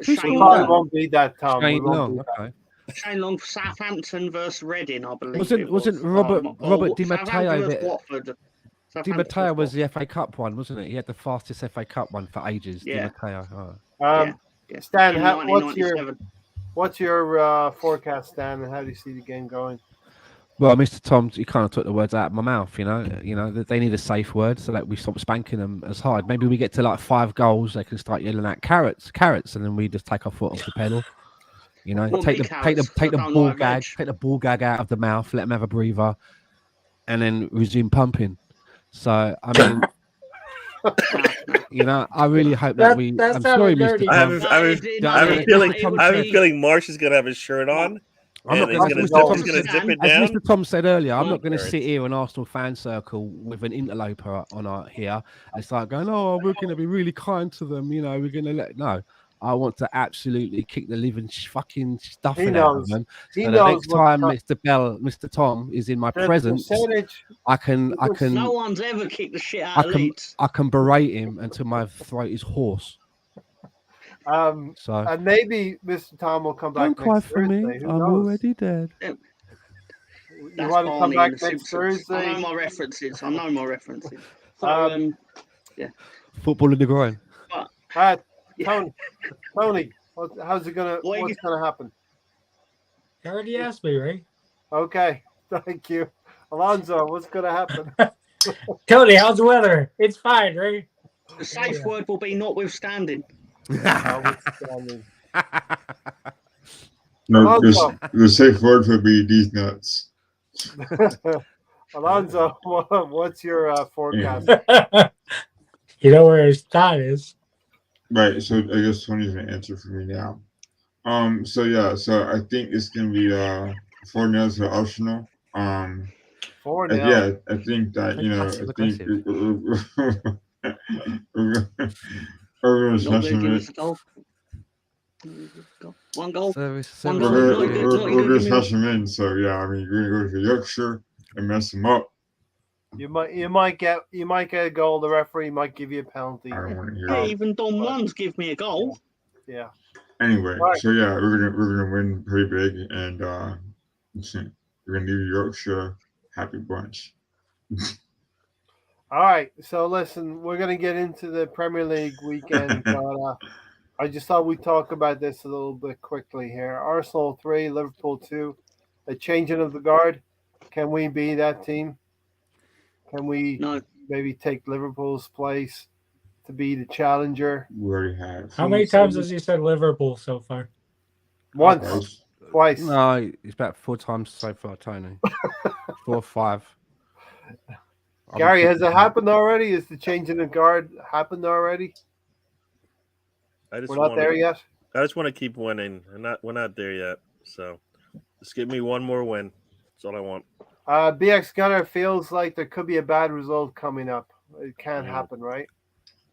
Shane Long won't be that, Tom.
Shane Long. Okay.
Shane Long for Southampton versus Reading, I believe.
Wasn't Robert Di Matteo there? Di Matteo was the FA Cup one, wasn't it? He had the fastest FA Cup one for ages.
Yeah.
Di Matteo.
Stan, what's your forecast, Stan, and how do you see the game going?
Well, Mr. Tom, you kind of took the words out of my mouth. They need a safe word so that we stop spanking them as hard. Maybe we get to like 5 goals, they can start yelling out carrots, and then we just take our foot off the pedal. Take the ball gag out of the mouth, let them have a breather, and then resume pumping. So I mean. I really hope that we. I'm sorry, Mr.
I have a feeling Marsh is gonna have his shirt on.
I'm not
and
going
he's
to,
gonna
Mr.
he's
Tom,
gonna zip it
as
down.
Mr. Tom said earlier, I'm
Well,
not going to
Parents.
sit here in Arsenal fan circle with an interloper on our here and start going, oh, we're going to be really kind to them. You know, we're going to no. I want to absolutely kick the living fucking stuffing out of them.
He
So the
knows
next
what
time Mr. Tom is in my
the
presence,
percentage.
I can
no one's ever kicked the shit out of Leeds.
I can berate him until my throat is hoarse. So
And maybe Mr. Tom will come back
don't cry
next
for me.
Thursday. Who
I'm
knows?
already dead.
You
That's
want to come
Barney
back
in The
next
Simpsons. I
Thursday?
know my references. So,
Football in the groin.
Tony, how's it gonna?
Well,
What's gonna happen?
You already asked me, right?
Okay, thank you, Alonso. What's gonna happen?
Tony, how's the weather? It's fine, right?
the safe word will be notwithstanding.
Notwithstanding.
No,
Alonso.
the safe word would be these nuts.
Alonso, what's your forecast?
You know where his thought is.
Right, so I guess Tony's gonna answer for me now. So I think it's gonna be 4-0 to Arsenal.
4-0.
Yeah, I think that
Passive aggressive.
we're gonna
Not
smash
going to
them
give
in.
us a goal. One goal.
Service.
One
We're
goal.
gonna,
Not good,
we're,
not
we're
good,
gonna
give me
smash them in. So yeah, I mean, you're gonna go to Yorkshire and mess them up.
You might get a goal. The referee might give you a penalty.
I don't want to hear
Yeah,
it.
even Don Juan's give me a goal.
Yeah.
Anyway,
Right.
so yeah, we're gonna win pretty big, and we're gonna do Yorkshire happy bunch.
All right. So listen, we're gonna get into the Premier League weekend, but I just thought we'd talk about this a little bit quickly here. Arsenal 3, Liverpool 2. A changing of the guard. Can we be that team? Can we maybe take Liverpool's place to be the challenger?
We already have.
How many times has he said Liverpool so far?
Once. Twice.
No, it's about 4 times so far, Tony. 4 or 5.
Gary, has it happened already? Is the changing of guard happened already? We're not there yet.
I just want to keep winning. We're not there yet. So just give me one more win. That's all I want.
BX Gunner feels like there could be a bad result coming up. It can't happen, right?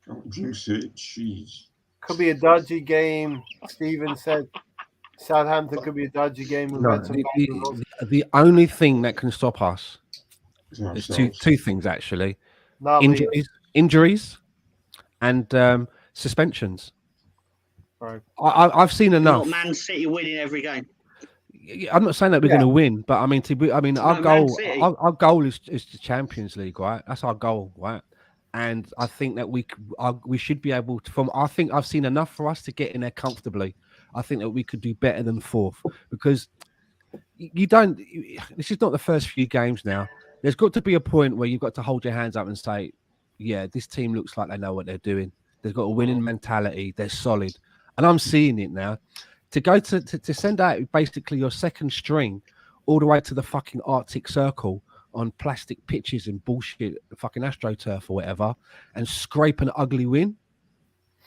Don't jinx it, jeez.
Could be a dodgy game. Steven said Southampton could be a dodgy game.
No, the only thing that can stop us is two things actually: injuries, and suspensions.
Right.
I've seen enough.
Not Man City winning every game.
I'm not saying that we're going to win, but I mean, our goal is the Champions League, right? That's our goal, right? And I think that we should be able to. I think I've seen enough for us to get in there comfortably. I think that we could do better than 4th because you don't. This is not the first few games now. There's got to be a point where you've got to hold your hands up and say, "Yeah, this team looks like they know what they're doing. They've got a winning mentality. They're solid." And I'm seeing it now. To go to send out basically your second string all the way to the fucking Arctic Circle on plastic pitches and bullshit, fucking AstroTurf or whatever, and scrape an ugly win.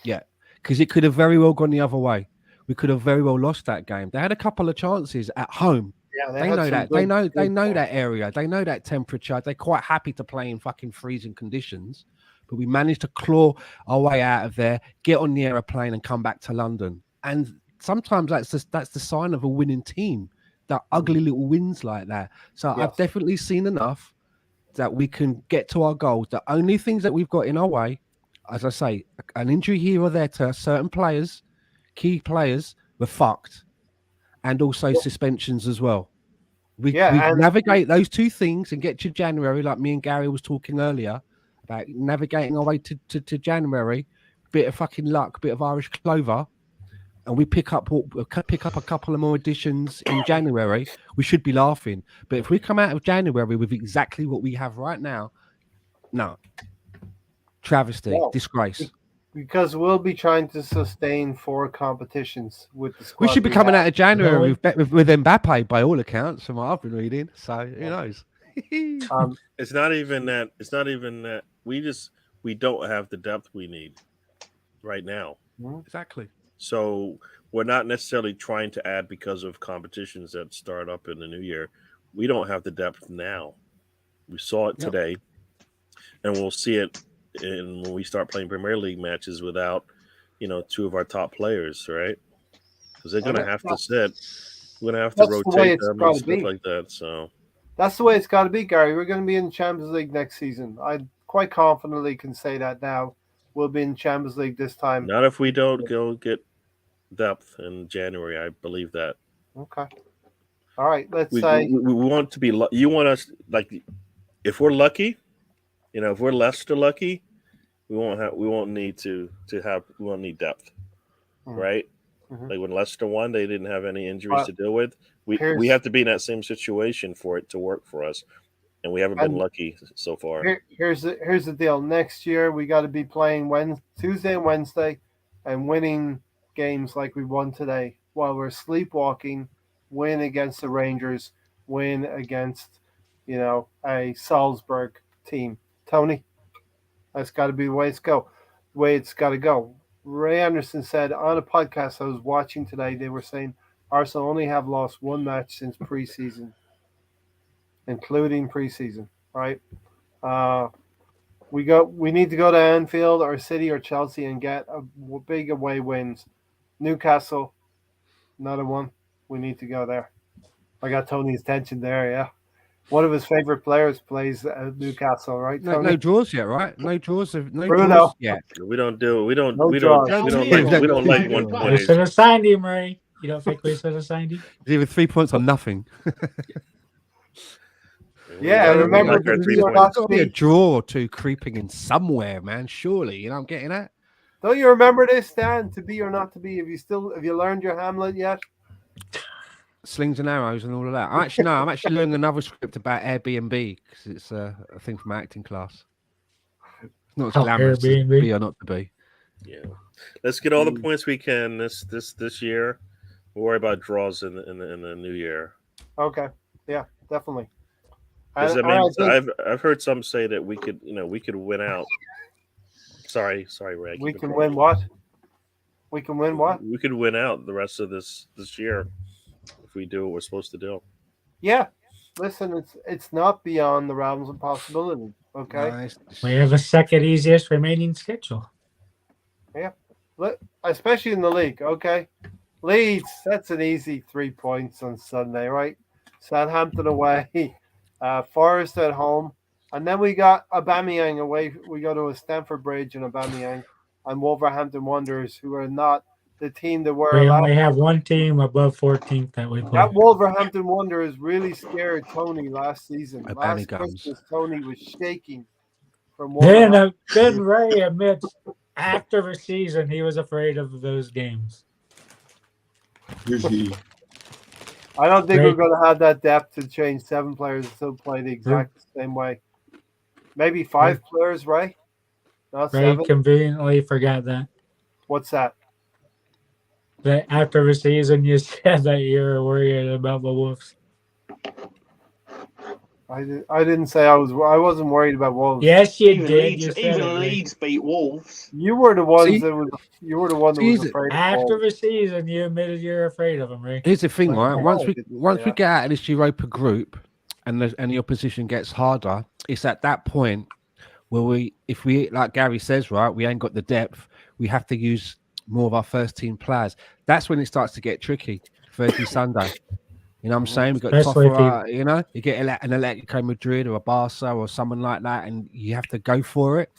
Yeah, because it could have very well gone the other way. We could have very well lost that game. They had a couple of chances at home.
Yeah,
they know that. They know that area. They know that temperature. They're quite happy to play in fucking freezing conditions. But we managed to claw our way out of there, get on the aeroplane, and come back to London. And sometimes that's the sign of a winning team. That ugly little wins like that. So yes. I've definitely seen enough that we can get to our goals. The only things that we've got in our way, as I say, an injury here or there to certain players, key players, we're fucked, and also suspensions as well. We navigate those two things and get to January, like me and Gary was talking earlier about navigating our way to January. Bit of fucking luck, bit of Irish clover. And we pick up a couple of more additions in January, we should be laughing. But if we come out of January with exactly what we have right now, no. Travesty, disgrace.
Because we'll be trying to sustain 4 competitions with the squad.
We should be coming out of January with Mbappe by all accounts, from what I've been reading. So who knows?
It's not even that. It's not even that. We don't have the depth we need right now.
Exactly.
So we're not necessarily trying to add because of competitions that start up in the new year. We don't have the depth now. We saw it today, and we'll see it when we start playing Premier League matches without, two of our top players, right? Because they're going to have to sit. We're going to have to
That's the way
rotate
it's
them
got
and
to
stuff
be.
like that. So
That's the way it's got to be, Gary. We're going to be in the Champions League next season. I quite confidently can say that now. We'll be in Champions League this time.
not if we don't go get depth in January. I believe that.
Okay. All right. Let's
We
say
want to be. You want us if we're lucky, if we're Leicester lucky, we won't need depth, right?
Mhm.
Like when Leicester won, they didn't have any injuries to deal with. We
here's-
have to be in that same situation for it to work for us, and we haven't been lucky so far.
here's the deal. Next year we got to be playing Tuesday and Wednesday, and winning games like we won today. While we're sleepwalking, win against the Rangers, win against a Salzburg team. Tony, that's got to be the way it's got to go. Ray Anderson said on a podcast I was watching today, they were saying Arsenal only have lost one match since preseason, including preseason, right? We need to go to Anfield or City or Chelsea and get big away wins. Newcastle, another one. We need to go there. I got Tony's attention there, yeah. One of his favorite players plays at Newcastle, right? Tony?
No draws yet, right? No draws. No
Bruno.
draws yet.
We don't do. We don't.
No
we don't.
draws.
We don't
Yeah,
like. We don't like
exactly.
1
We should have signed him, Ray. You don't think we should have signed him?
It's either 3 points or nothing.
Yeah, remember
like our
the
3
New
points.
York
Got to be a
speech.
draw or two creeping in somewhere, man. Surely, you know I'm getting at.
Don't you remember this, Stan? To be or not to be? Have you learned your Hamlet yet?
Slings and arrows and all of that. I'm actually learning another script about Airbnb because it's a thing from my acting class. It's not as glamorous as
Airbnb.
be or not to be.
Yeah, let's get all the points we can this year. We'll worry about draws in the new year.
Okay, yeah, definitely.
Because
And
I mean,
I think
I've heard some say that we could win out. Sorry, Ray.
we
keep it
can
going.
win what? We can win what?
We could win out the rest of this year if we do what we're supposed to do.
Yeah. Listen, it's not beyond the realms of possibility. Okay.
Nice.
We have a second easiest remaining schedule.
Especially in the league. Okay. Leeds, that's an easy 3 points on Sunday, right? Southampton away, Forest at home, and then we got Aubameyang away. We go to a Stamford Bridge and Aubameyang, and Wolverhampton Wanderers, who are not the team that were.
We only have one team above 14th that we play.
That Wolverhampton Wanderers really scared Tony last season.
Aubameyang
Last
guns.
Christmas, Tony was shaking from
Then,
Wolverhampton.
then Ray admits after the season he was afraid of those games.
Who's he?
I don't think
Ray-
we're going to have that depth to change 7 players and still play the exact same way. Maybe 5 players, right? Not
Ray
7.
conveniently forgot that.
What's that?
That after the season you said that you were worried about the Wolves.
I didn't say I wasn't worried about Wolves.
Yes, you
Even
did.
Leeds,
You said
even
it, Ray.
Leeds beat Wolves.
You were the one
See?
that was. You were the one that was
Jesus.
afraid of
After
Wolves.
the season, you admitted you're afraid of them, Ray.
Here's the thing, right?
Yeah,
Once
I
we
did say
we
that.
get out of this Europa group, and the opposition gets harder, it's at that point where if we, like Gary says, right, we ain't got the depth. We have to use more of our first team players. That's when it starts to get tricky. Thursday, Sunday. You know what I'm saying? We've got
Especially
Toffer, you get an Atletico Madrid or a Barca or someone like that, and you have to go for it.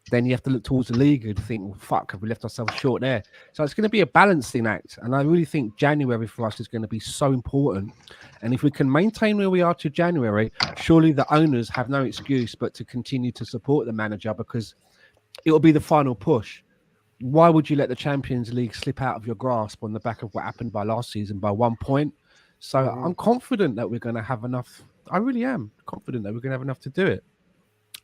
Then you have to look towards the league and think, well, fuck, have we left ourselves short there? So it's going to be a balancing act. And I really think January for us is going to be so important. And if we can maintain where we are to January, surely the owners have no excuse but to continue to support the manager, because it will be the final push. Why would you let the Champions League slip out of your grasp on the back of what happened by last season by 1 point? So I'm confident that we're going to have enough. I really am confident that we're going to have enough to do it.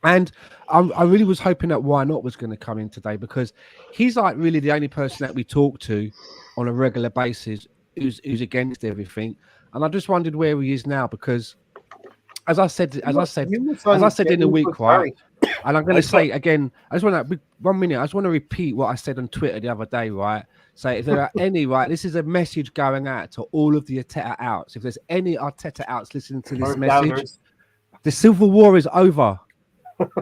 And I really was hoping that Why Not was going to come in today, because he's like really the only person that we talk to on a regular basis who's against everything. And I just wondered where he is now, because as I said
You
in the
genuine
week, right?
Gary.
And I'm going to say again, I just want to 1 minute. I just want to repeat what I said on Twitter the other day, right? So if there are any, right, this is a message going out to all of the Arteta outs. If there's any Arteta outs listening to this
Or
message,
doubters.
the civil war is over.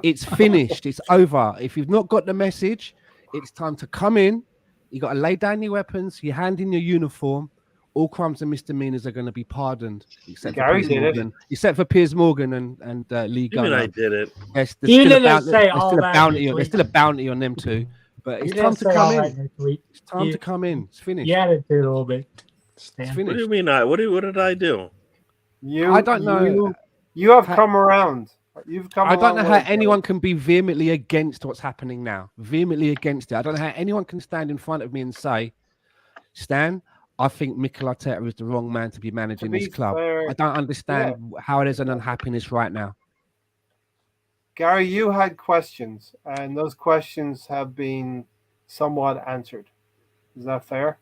It's finished. It's over. If you've not got the message, it's time to come in. You got to lay down your weapons. You hand in your uniform. All crimes and misdemeanors are going to be pardoned, except
Gary
for Piers
did it.
Morgan. Except for Piers Morgan and Lee
You mean I
Gunnar.
did it?
Yes,
You
there's
didn't say all
still a
that
bounty.
in your
There's
tweet.
still a bounty on them too. But it's
You
time
didn't
to
say
come
all that
in.
in your tweet.
It's time
You-
to come in. It's finished.
You added to it a little bit.
It's
Stan.
What do
finished.
you mean? What did I do?
I don't know.
You have come around. You've come.
I
a
don't know
long
how
way, Gary.
anyone can be vehemently against what's happening now. Vehemently against it. I don't know how anyone can stand in front of me and say, Stan, I think Mikel Arteta is the wrong man to be managing
be
this club.
fair,
I don't understand how there's an unhappiness right now.
Gary, you had questions, and those questions have been somewhat answered. Is that fair?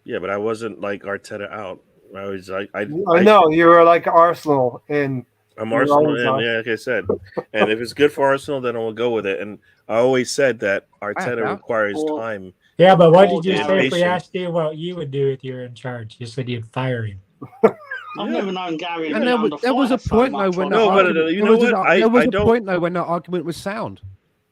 Yeah, but I wasn't like Arteta out. I was like,
I know you were like Arsenal in.
I'm
You're
Arsenal,
always
and
on.
yeah, like I said, and if it's good for Arsenal, then we'll go with it. And I always said that Arteta
yeah.
requires
Well,
time.
Yeah, but what did you
Yeah,
say if we
patient.
asked you what you would do if you were in charge? You said you'd fire him.
I've never known Gary to
And
be
there
under
was a
fire so
point though
much
when
on
the
No,
the
but,
argument,
you know what?
there was
I
a
don't-
point though when the argument was sound.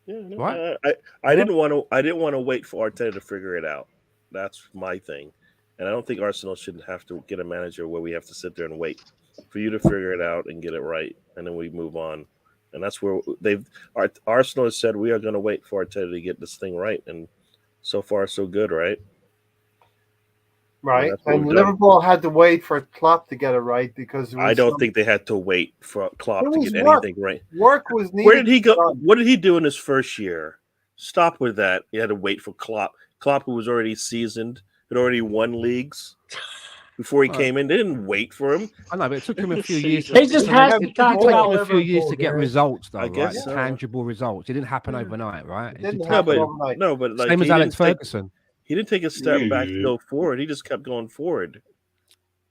Yeah, no,
Right.
I didn't want to wait for Arteta to figure it out. That's my thing, and I don't think Arsenal should have to get a manager where we have to sit there and wait for you to figure it out and get it right, and then we move on. And that's where Arsenal has said we are going to wait for Arteta to get this thing right, and so far so good, right?
Right,
that's what
and
we've done.
Liverpool had to wait for Klopp to get it right because
I don't think they had to wait for Klopp
It
to
was
get
work.
anything right.
work was needed.
Where did he go?
done.
What did he do in his first year? Stop with that. He had to wait for Klopp. Klopp, who was already seasoned, had already won leagues before he
Right.
came in. They didn't wait for him.
I know, but it took him a few years.
He just has
it
to
did
talk
take
about
him a few years
Liverpool,
to get
Gary.
results, though,
I
right?
guess so.
Tangible results. It didn't happen overnight, right?
It didn't
just
happen
but-
overnight.
No, but like
Same as
he
Alex
didn't take-
Ferguson.
He didn't take a step
Yeah,
back
he
to
did.
go forward. He just kept going forward.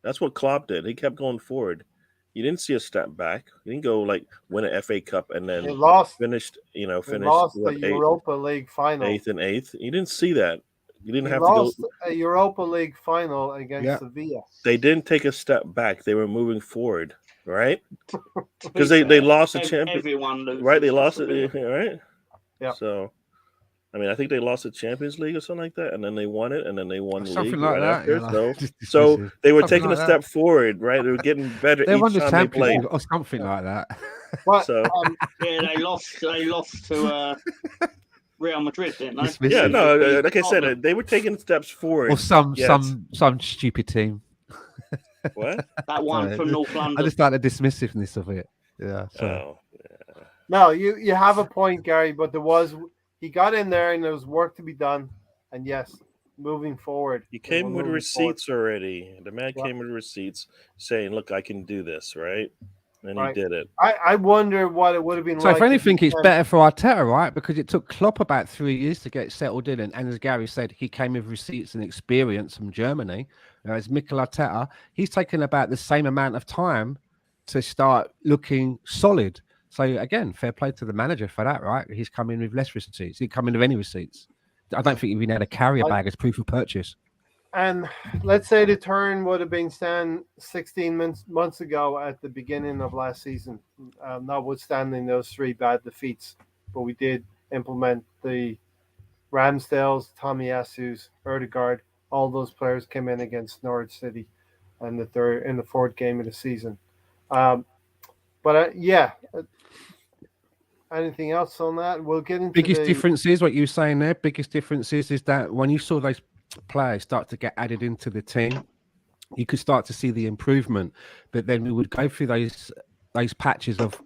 That's what Klopp did. He kept going forward. You didn't see a step back. He didn't go like win an FA Cup and
They
then
lost.
finished.
They
Finished
lost
what,
the Europa League final.
eighth and eighth. You didn't see that. You didn't
They
have to go.
lost a Europa League final against
Yeah.
Sevilla.
They didn't take a step back. They were moving forward, right? Because they lost the champion,
Everyone loses.
right? They lost
That's
it,
the bit.
right?
Yeah.
So, I mean, I think they lost the Champions League or something like that, and then they won it, and then they won the
Something
league
like
right
that.
after.
yeah,
So,
like, just
so
dismissive.
they were
Something
taking
like
a step
that.
forward, right? They were getting better
They won
each
the
time they
Champions
played.
League or something like that.
But
So,
Yeah, they lost. They lost to Real Madrid, didn't they?
Dismissive.
yeah, no,
Beat
like I said,
Tottenham.
they were taking steps forward.
Or some
Yes.
stupid team.
What?
That one
Sorry,
from North
I
London.
just like the dismissiveness of it. Yeah. So
Oh,
no, you have a point, Gary. But he got in there and there was work to be done. And yes, moving forward.
he
We're
came with
moving
receipts already. The man
Yeah.
came with receipts saying, "Look, I can do this," right? And
Right.
he did it.
forward. I wonder what it would have been
So
like.
if anything,
he
it's
came-
better for Arteta, right? Because it took Klopp about 3 years to get settled in, and as Gary said, he came with receipts and experience from Germany. Whereas Mikel Arteta, he's taken about the same amount of time to start looking solid. So again, fair play to the manager for that, right? He's come in with less receipts. He didn't come in with any receipts. I don't think he even had a carrier bag as proof of purchase.
And let's say the turn would have been stand 16 months ago at the beginning of last season, notwithstanding those 3 bad defeats. But we did implement the Ramsdales, Tomiyasus, Erdegaard. All those players came in against Norwich City in the 4th game of the season. Anything else on that? We'll get into
Biggest
the
difference is what you were saying there. Biggest difference is that when you saw those players start to get added into the team, you could start to see the improvement. But then we would go through those patches of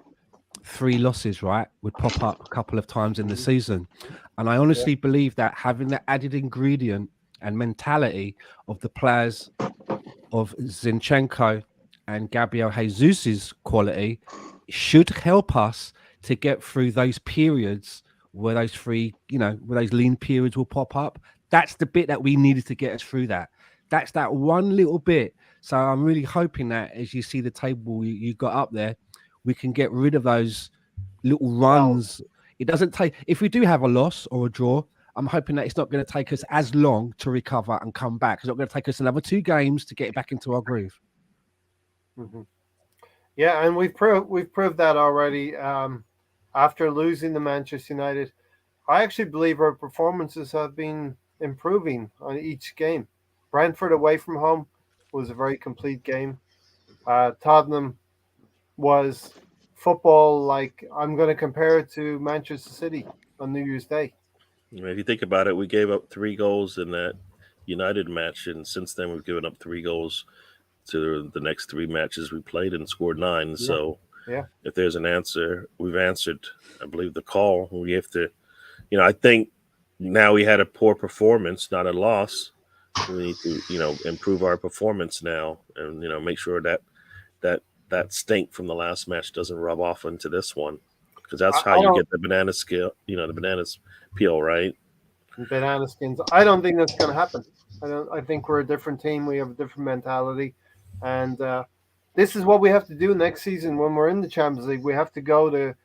3 losses, right? Would pop up a couple of times in the season. And I honestly believe that having that added ingredient and mentality of the players of Zinchenko and Gabriel Jesus's quality should help us to get through those periods where those 3, where those lean periods will pop up. That's the bit that we needed to get us through that. That's that one little bit. So I'm really hoping that as you see the table you got up there, we can get rid of those little runs. It doesn't take, if we do have a loss or a draw, I'm hoping that it's not going to take us as long to recover and come back. It's not going to take us another 2 games to get back into our groove.
Mm-hmm. Yeah, and we've proved that already. After losing to Manchester United, I actually believe our performances have been improving on each game. Brentford away from home was a very complete game. Tottenham was football like I'm going to compare it to Manchester City on New Year's Day.
If you think about it, we gave up 3 goals in that United match, and since then we've given up 3 goals to the next 3 matches we played and scored 9. So if there's an answer, we've answered, I believe, the call. We have to, I think now we had a poor performance, not a loss. We need to, improve our performance now and, make sure that stink from the last match doesn't rub off into this one, because that's how you get the banana scale, the bananas peel, right?
Banana skins. I don't think that's going to happen. I think we're a different team. We have a different mentality, and this is what we have to do next season when we're in the Champions League. We have to go to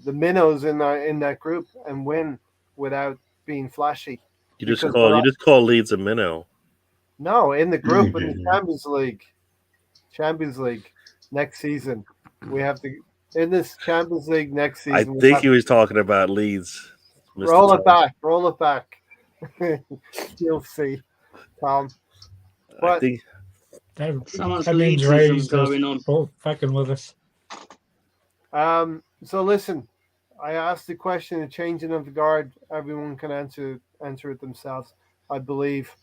the minnows in that group and win without being flashy.
You just call Leeds a minnow.
No, in the group in the Champions League next season, we have to in this Champions League next season.
I think he was talking about Leeds. Mr.
Roll
Tom.
it back. You'll see, Tom. But
that means Ray's going on. Fucking with us.
So listen, I asked the question of changing of the guard. Everyone can answer it themselves. I believe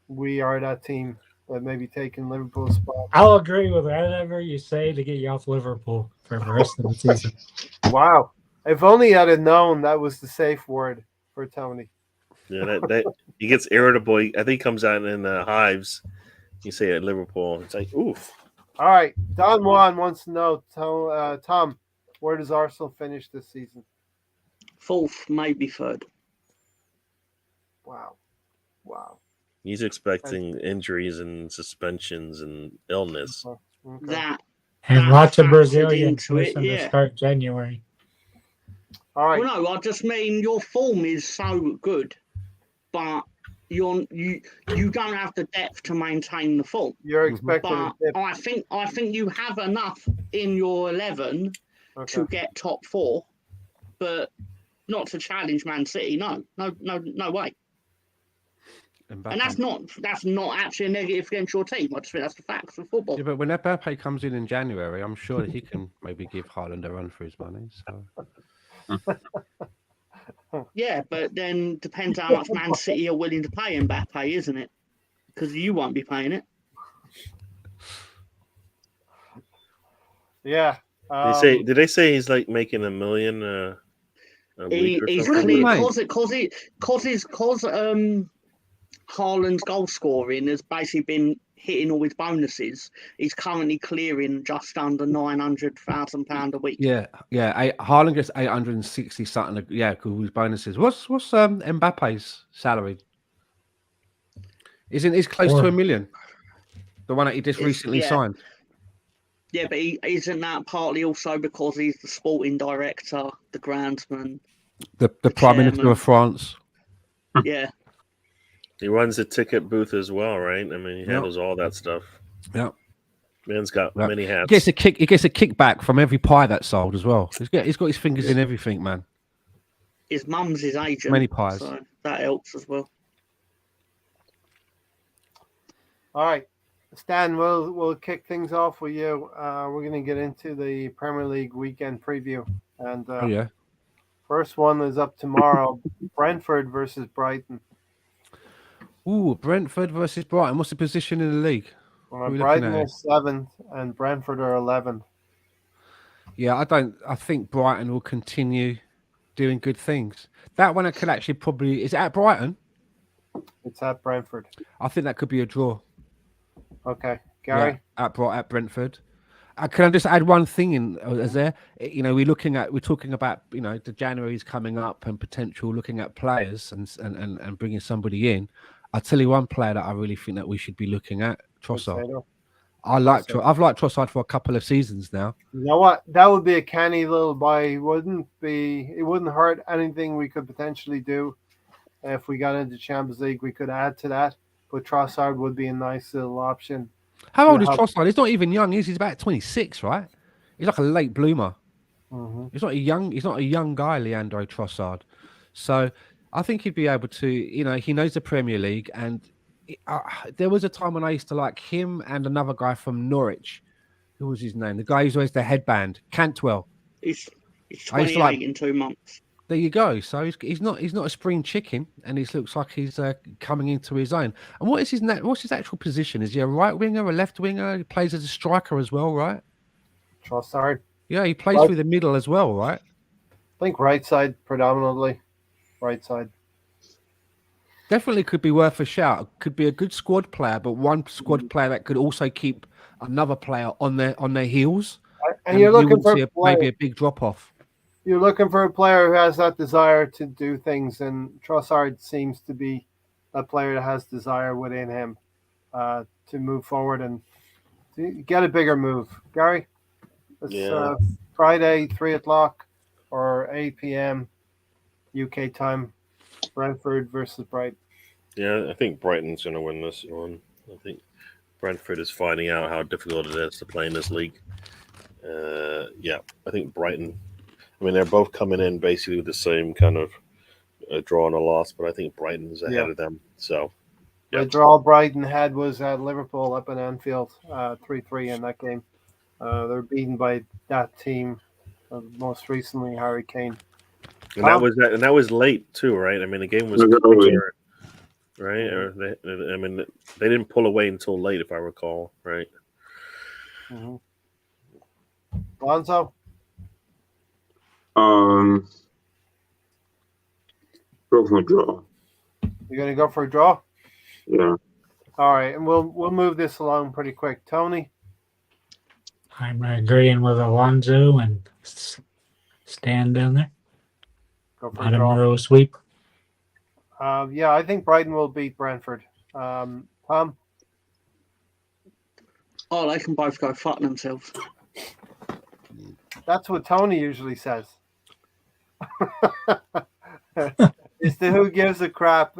we are that team that may be taking Liverpool's spot.
I'll agree with whatever you say to get you off Liverpool for the rest of the season.
Wow. If only I'd have known that was the safe word for Tony.
Yeah, that he gets irritable. I think he comes out in hives. You say at Liverpool, it's like, oof.
All right. Don Juan wants to know, Tom, where does Arsenal finish this season?
4th, maybe 3rd.
Wow.
He's expecting injuries and suspensions and illness.
Okay.
And lots of Brazilians listen to start January.
All right.
Well, no, I just mean your form is so good, but you don't have the depth to maintain the form.
You're expecting.
But I think you have enough in your 11 to get top 4, but not to challenge Man City. No way. And that's not actually a negative against your team. I just think that's the facts of football.
Yeah, but when Mbappe comes in January, I'm sure that he can maybe give Haaland a run for his money. So.
Yeah, but then depends how much Man City are willing to pay Mbappe, isn't it? Because you won't be paying it.
Yeah.
Did they say he's like making $1 million a week or something?
Because Haaland's goal scoring has basically been hitting all his bonuses. He's currently clearing just under £900,000 a week.
Yeah. Haaland gets 860 something. Yeah, because his bonuses. What's Mbappe's salary? Isn't he close to $1 million? The one that he just recently signed.
Yeah, but isn't that partly also because he's the sporting director, the groundsman,
the Prime Minister of France?
Yeah.
He runs the ticket booth as well, right? I mean, he handles all that stuff.
Yeah.
Man's got many hats.
He gets a kickback from every pie that's sold as well. He's got his fingers in everything, man.
His mum's his agent.
Many pies.
So that helps as well.
All right. Stan, we'll kick things off with you. We're going to get into the Premier League weekend preview. And first one is up tomorrow. Brentford versus Brighton.
Ooh, Brentford versus Brighton. What's the position in the league?
Brighton is 7th and Brentford are 11th.
Yeah, I think Brighton will continue doing good things. That one could actually probably... Is it at Brighton?
It's at Brentford.
I think that could be a draw.
Okay. Gary?
Yeah, at Brentford. Can I just add one thing in as there? We're talking about, the January's coming up and potential looking at players and bringing somebody in. I'll tell you one player that I really think that we should be looking at, Trossard. I've liked Trossard for a couple of seasons now.
You know what? That would be a canny little buy. It wouldn't hurt anything we could potentially do. If we got into Champions League, we could add to that. But Trossard would be a nice little option.
How old is Trossard? He's not even young. He's about 26, right? He's like a late bloomer.
Mm-hmm.
He's not a young guy, Leandro Trossard. So I think he'd be able to, he knows the Premier League. And there was a time when I used to like him and another guy from Norwich. Who was his name? The guy who's always the headband, Cantwell.
He's 28 in 2 months.
There you go. So he's not a spring chicken, and he looks like he's coming into his own. And what's his actual position? Is he a right winger, a left winger? He plays as a striker as well, right?
Trossard.
Yeah, he plays through the middle as well, right?
I think right side predominantly. Right side.
Definitely could be worth a shout. Could be a good squad player, but one squad player that could also keep another player on their heels.
And you're looking for
maybe a big drop off.
You're looking for a player who has that desire to do things, and Trossard seems to be a player that has desire within him to move forward and to get a bigger move. Gary, it's Friday, 3:00 or 8 p.m. UK time. Brentford versus Brighton.
Yeah, I think Brighton's going to win this one. I think Brentford is finding out how difficult it is to play in this league. I think Brighton. I mean, they're both coming in basically with the same kind of draw and a loss, but I think Brighton's ahead of them. So,
the draw Brighton had was at Liverpool up in Anfield, 3-3 in that game. They're beaten by that team, most recently Harry Kane.
And that was late too, right? I mean, the game was right? Or they didn't pull away until late, if I recall, right?
Mm-hmm. Alonso?
Go for a draw.
You're gonna go for a draw?
Yeah.
All right, and we'll move this along pretty quick. Tony?
I'm agreeing with Alonso and stand down there.
Go for
Bottom row sweep.
I think Brighton will beat Brentford. Tom?
Oh, they can both go fuck themselves.
That's what Tony usually says. It's the who gives a crap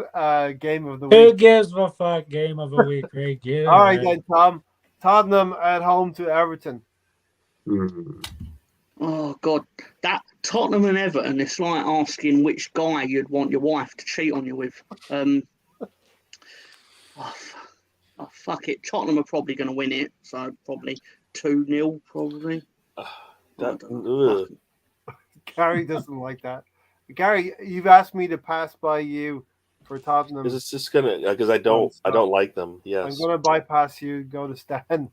game of the week.
Who gives a fuck game of the week, Rick? Yeah,
all right, then, Tom. Tottenham at home to Everton.
Oh, God. That Tottenham and Everton, it's like asking which guy you'd want your wife to cheat on you with. Fuck it. Tottenham are probably going to win it, so probably 2-0, probably.
Gary doesn't like that. Gary, you've asked me to pass by you for Tottenham.
Because it's just gonna because I don't like them. Yes,
I'm gonna bypass you. Go to Stan.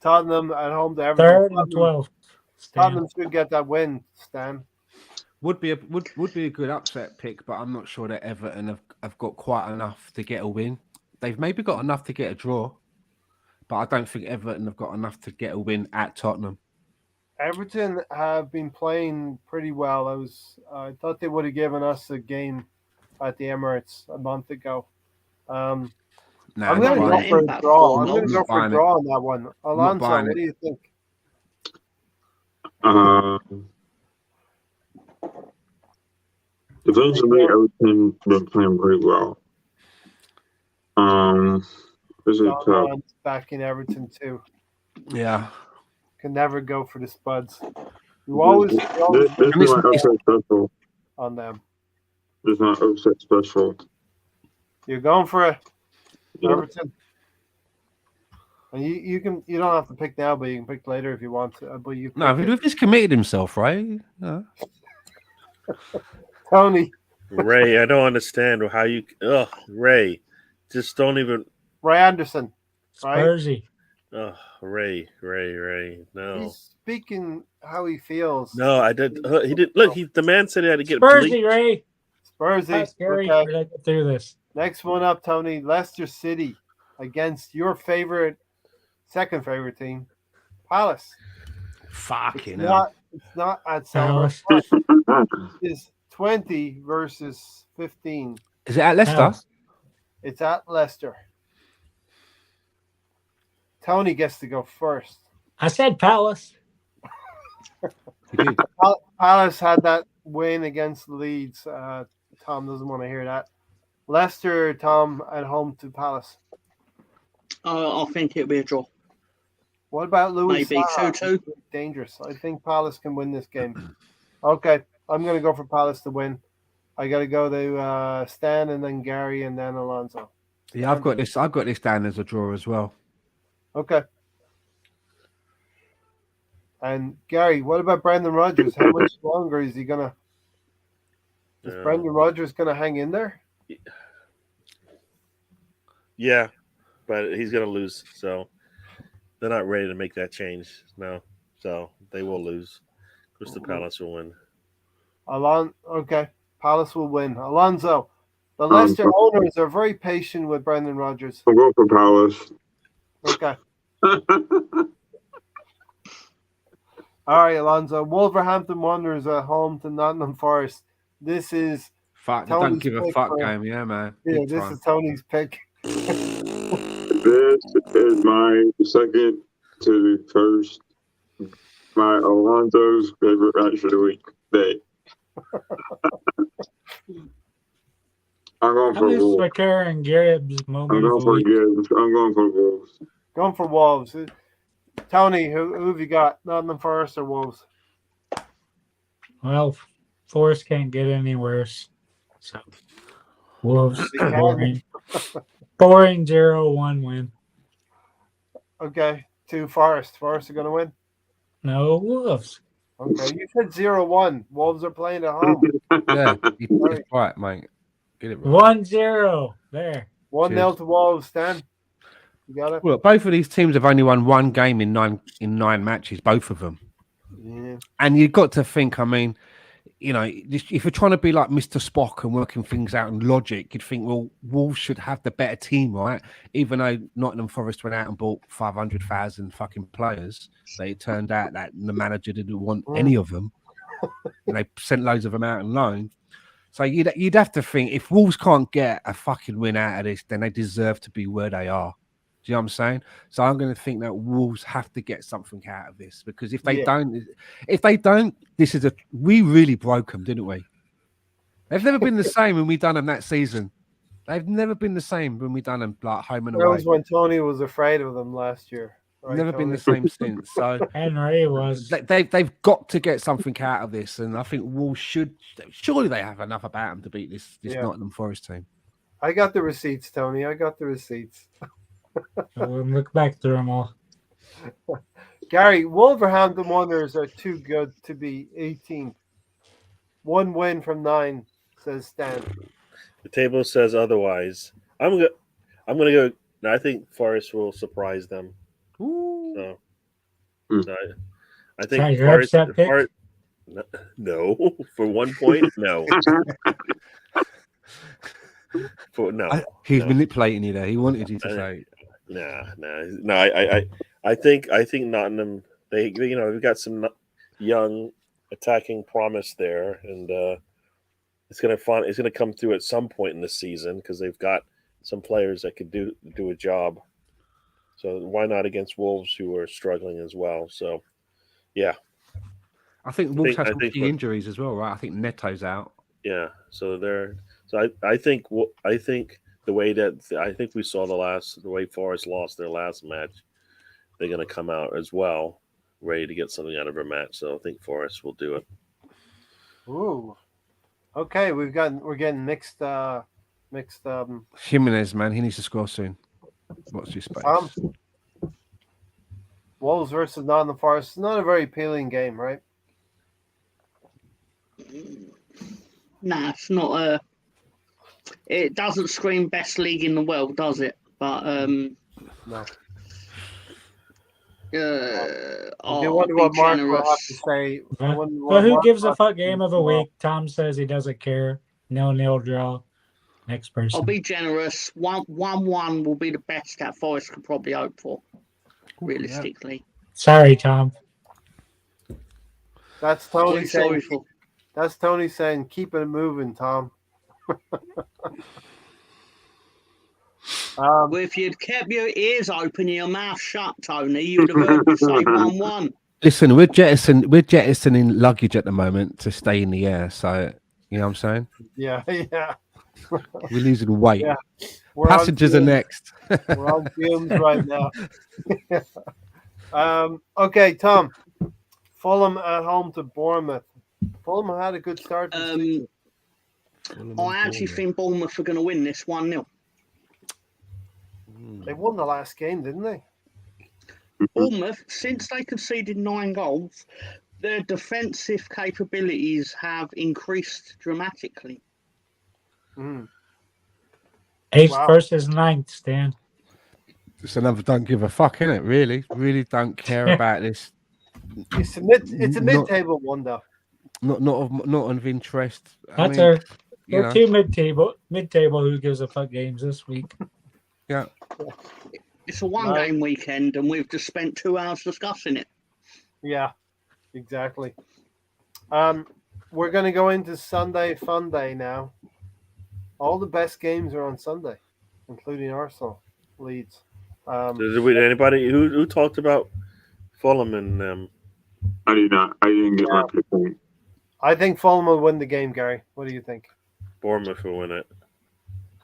Tottenham at home to Everton.
3rd and 12.
Tottenham should get that win. Stan
would be a good upset pick, but I'm not sure that Everton have got quite enough to get a win. They've maybe got enough to get a draw, but I don't think Everton have got enough to get a win at Tottenham.
Everton have been playing pretty well. I thought they would have given us a game at the Emirates a month ago. I'm going to go for a draw. I'm going to go for a draw on that one. Alonso, what do you think?
Defensively, Everton been playing pretty well. This is tough.
Back in Everton too.
Yeah.
Can never go for the Spuds. You always
this is my upset special
on them.
This is my upset special.
You're going for it, Everton. And you don't have to pick now, but you can pick later if you want to. But
we've just committed himself, right? No.
Tony.
Ray, I don't understand how you. Ray, just don't even.
Ray Anderson, right?
Spursy.
Oh, Ray, no.
He's speaking how he feels.
No, I did. He did. Look, the man said he had to get
Spursy,
bleach.
Ray.
Spursy.
Scary.
Okay.
We're gonna get through this.
Next one up, Tony. Leicester City against your second favorite team, Palace.
Fucking hell.
It's not at Selhurst. It's 20 versus 15.
Is it at Leicester?
It's at Leicester. Tony gets to go first.
I said Palace.
He did.
Palace had that win against Leeds. Tom doesn't want to hear that. Leicester, Tom, at home to Palace.
I think it'll be a draw.
What about Louis?
Maybe
Saha?
2-2.
Dangerous. I think Palace can win this game. Okay, I'm going to go for Palace to win. I got to go to Stan and then Gary and then Alonso.
Yeah, I've got this down as a draw as well.
Okay. And Gary, what about Brendan Rodgers? How much longer is he gonna? Is Brendan Rodgers gonna hang in there?
Yeah, but he's gonna lose. So they're not ready to make that change now. So they will lose. Crystal Palace will win.
Okay, Palace will win. Alonso, the Leicester owners are very patient with Brendan Rodgers.
I'll go for Palace.
Okay. All right, Alonso. Wolverhampton Wanderers at home to Nottingham Forest. This is
Fuck,
Tony's
don't give a
pick
fuck
for-
game, yeah, man.
yeah.
Big
This
time.
is Tony's pick.
This is my second to the first. My Alonso's favorite match of the week. Day. I'm going
At
for
least
Wolves.
for Karen Gibbs
I'm
moment
going
of the
for
week.
Gibbs. I'm going for Wolves.
Going for Wolves. Tony, who have you got? Nottingham Forest or Wolves?
Well, Forest can't get any worse. So Wolves
They can.
boring. Boring 0-1 win.
Okay, to Forest. Forest are going to win.
No Wolves.
Okay, you said 0-1. Wolves are playing at home.
Yeah, it's
Right.
right, mate. Get it right.
1-0. There.
1-0 to Wolves, Stan. You got it?
Well, both of these teams have only won one game in nine matches, both of them.
Yeah.
And you've got to think, I mean, you know, if you're trying to be like Mr. Spock and working things out in logic, you'd think, well, Wolves should have the better team, right? Even though Nottingham Forest went out and bought 500,000 fucking players, it turned out that the manager didn't want any of them. And they sent loads of them out on loan. So you'd have to think, if Wolves can't get a fucking win out of this, then they deserve to be where they are. Do you know what I'm saying? So I'm going to think that Wolves have to get something out of this, because if they don't, we really broke them, didn't we? They've never been the same when we done them that season. They've never been the same when we done them like home and
That
away.
was when Tony was afraid of them last year. Right,
Never been
Tony?
the same since. So
Henry was.
they've got to get something out of this, and I think Wolves surely they have enough about them to beat this Nottingham Forest team.
I got the receipts, Tony. I got the receipts.
We'll look back through them all.
Gary, Wolverhampton Wanderers are too good to be 18th. 1 win from 9, says Stan.
The table says otherwise. I'm gonna go. I think Forest will surprise them.
Ooh.
So I think
Sorry, your
Forest.
upset pick?
No, for 1 point, no.
He's manipulating you there. He wanted you to say.
No. I think Nottingham. We've got some young attacking promise there, and it's gonna come through at some point in the season because they've got some players that could do a job. So why not against Wolves, who are struggling as well? So, yeah.
I think Wolves have some key injuries as well, right? I think Neto's out.
Yeah. So I think the way that we saw the way Forest lost their last match, they're going to come out as well, ready to get something out of their match. So I think Forest will do it.
Ooh. Okay, we're getting mixed.
Jimenez, man, he needs to score soon. What's your space?
Wolves versus Nottingham Forest. Not a very appealing game, right?
Nah, it's not it doesn't scream best league in the world, does it? But
No.
I'll
I wonder
be
what Mark will have
generous.
to say.
But who gives a fuck game of the week? Tom says he doesn't care. 0-0 draw. Next person.
I'll be generous. 1-1 will be the best that Forest could probably hope for, realistically.
Sorry, Tom.
That's Tony
Really sorry
saying. That's Tony saying, keep it moving, Tom. Um,
Well, if you'd kept your ears open and your mouth shut, Tony, you would have heard me say 1-1.
Listen, we're jettisoning luggage at the moment to stay in the air. So you know what I'm saying?
yeah, yeah,
We're losing weight.
yeah. We're on
Passengers are
fumes.
next.
We're on fumes right now. Okay, Tom. Fulham at home to Bournemouth. Fulham had a good start. This season.
I actually think Bournemouth are going to win this 1-0.
They won the last game, didn't they?
Bournemouth, since they conceded 9 goals, their defensive capabilities have increased dramatically.
Mm.
8th
Wow.
versus 9th, Stan.
It's another don't give a fuck, innit? Really don't care about this.
It's a mid-table one, though.
Not of interest.
That's
I mean,
our
you know,
two mid-table who gives a fuck games this week.
yeah.
It's a one-game weekend, and we've just spent 2 hours discussing it.
Yeah, exactly. We're going to go into Sunday Funday now. All the best games are on Sunday, including Arsenal, Leeds.
Anybody who talked about Fulham and
I did not. I didn't get my pick right.
I think Fulham will win the game, Gary. What do you think?
Bournemouth will win it?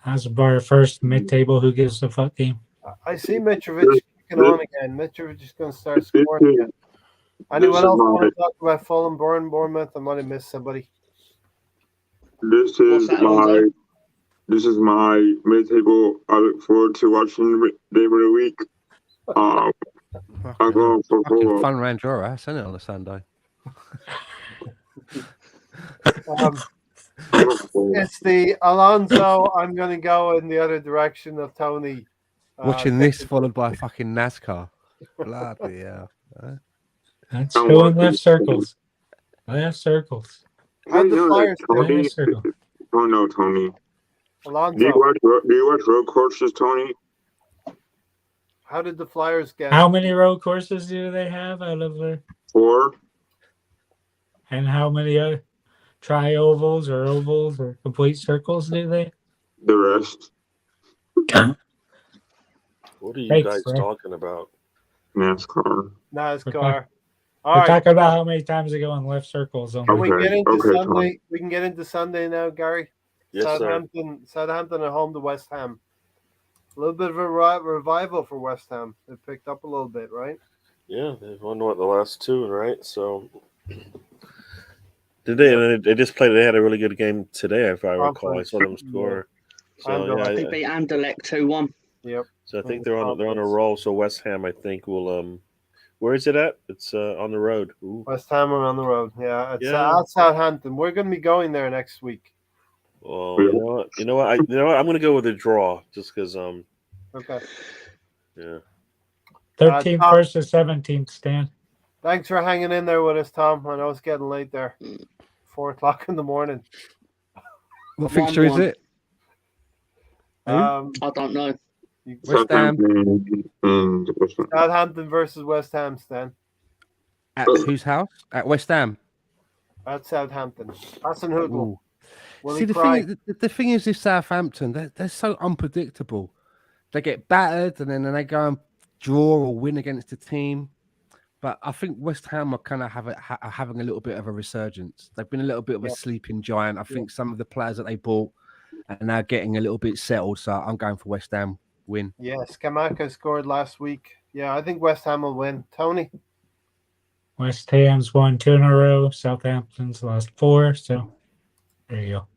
That's our first mid-table who gives a fuck game.
I see Mitrovic kicking on again. Mitrovic is going to start scoring again. Anyone else want to talk about Fulham, Bournemouth? I might have missed somebody.
This is my mid-table. I look forward to watching the game of the week. I'm going for Fulham.
Fun round your ass, isn't it, on a Sunday?
It's the Alonso. I'm going to go in the other direction of Tony.
Watching this followed by fucking NASCAR. Bloody hell.
That's going left circles. Left circles.
How'd the Flyers do?
Left circle.
Oh no, Tony.
Alonso.
Do you watch road courses, Tony?
How did the Flyers get?
How many road courses do they have out of the
4.
and how many other tri-ovals or ovals or complete circles do they?
The rest.
What are you
Thanks,
guys
bro.
talking about?
NASCAR.
NASCAR. All
We're
right.
talking about how many times they go in left circles.
Can we
Okay,
get into
okay,
Sunday?
Tony.
We can get into Sunday now, Gary.
Yes,
Southampton at home to West Ham. A little bit of a revival for West Ham. They picked up a little bit, right?
Yeah, they've won the last 2, right? So did they? And they just played. They had a really good game today, if I recall. I saw them score. So
I think they Anderlecht 2-1.
Yep.
So I think they're on a roll. So West Ham, I think, will where is it at? It's on the road. Ooh.
West Ham are on the road. Yeah, it's
Yeah.
at Southampton. We're going to be going there next week.
Well, you know what? I'm going to go with a draw, just because.
Okay.
Yeah.
13th
Tom,
versus 17th, Stan.
Thanks for hanging in there with us, Tom. I know it's getting late there. 4:00 in the morning.
What fixture is it?
I don't know.
West Ham.
Southampton versus West Ham, Stan.
At whose house? At West Ham.
At Southampton. Hassan Hoodle. Will
See,
he
the
cry?
the thing is with Southampton, they're so unpredictable. They get battered and then they go and draw or win against the team. But I think West Ham are kind of having a little bit of a resurgence. They've been a little bit of a sleeping giant. I think some of the players that they bought are now getting a little bit settled. So I'm going for West Ham win.
Yes, Kamaka scored last week. Yeah, I think West Ham will win. Tony?
West Ham's won 2 in a row. Southampton's lost 4. So there you go.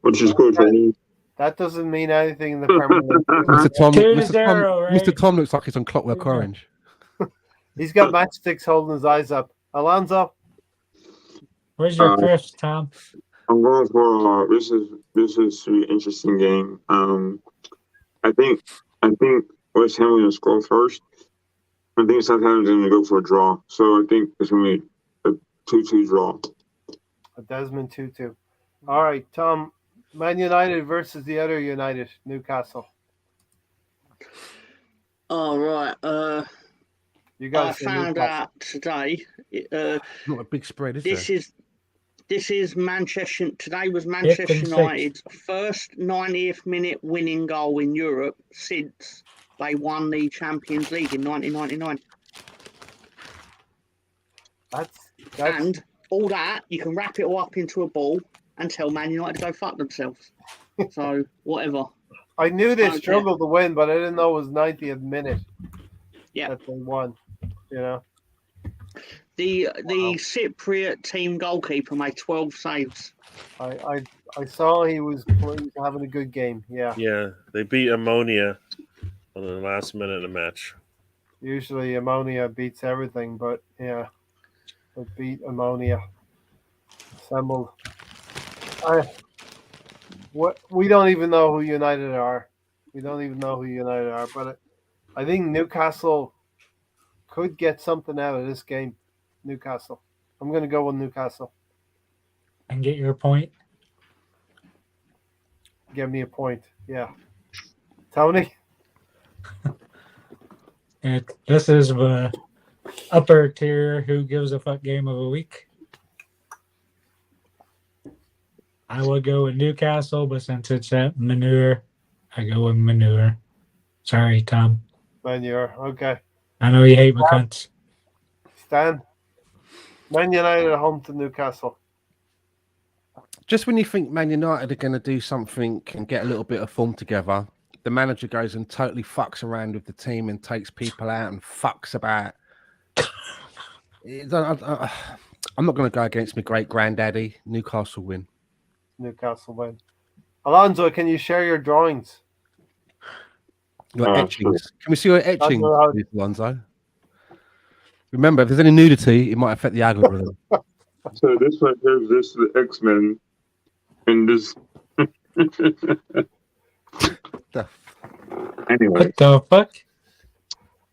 Which is good, Tony.
That doesn't mean anything in the Premier League.
Mr. Tom looks like he's on Clockwork Orange.
He's got matchsticks holding his eyes up. Alonso?
Where's your drifts, Tom?
I'm going for this is an interesting game. I think West Ham will score first. I think Southampton's going to go for a draw. So I think it's going to be a 2-2 draw.
A Desmond 2-2. All right, Tom. Man United versus the other United, Newcastle.
All right.
You guys
I found out today.
Not a big spread, is
This
there?
is This is Manchester. Today was Manchester
5th and 6th.
United's first 90th minute winning goal in Europe since they won the Champions League in 1999.
That's
And all that, you can wrap it all up into a ball and tell Man United to go fuck themselves. So, whatever.
I knew they
Okay.
struggled to win, but I didn't know it was 90th minute
Yeah.
that they won. You know,
The
Wow.
Cypriot team goalkeeper made 12 saves.
I saw he was having a good game. Yeah,
Yeah, they beat Ammonia on the last minute of the match.
usually Ammonia beats everything, but yeah, it beat Ammonia. Assembled. We don't even know who United are. We don't even know who United are, but I think Newcastle could get something out of this game. Newcastle. I'm going to go with Newcastle.
And get your point.
Give me a point. Yeah. Tony?
This is the upper tier who gives a fuck game of the week. I would go with Newcastle, but since it's at Manure, I go with Manure. Sorry, Tom.
Man, you're okay.
I know you hate my cunts.
Stan? Man United at home to Newcastle.
Just when you think Man United are going to do something and get a little bit of form together, the manager goes and totally fucks around with the team and takes people out and fucks about. I'm not going to go against my great granddaddy. Newcastle win.
Newcastle win. Alonso, can you share your drawings?
Your etchings.
Sure.
Can we see your etchings,
how-
Alonso? Remember, if there's any nudity, it might affect the algorithm.
So this one here is this the X-Men, and this. Anyway,
What the fuck?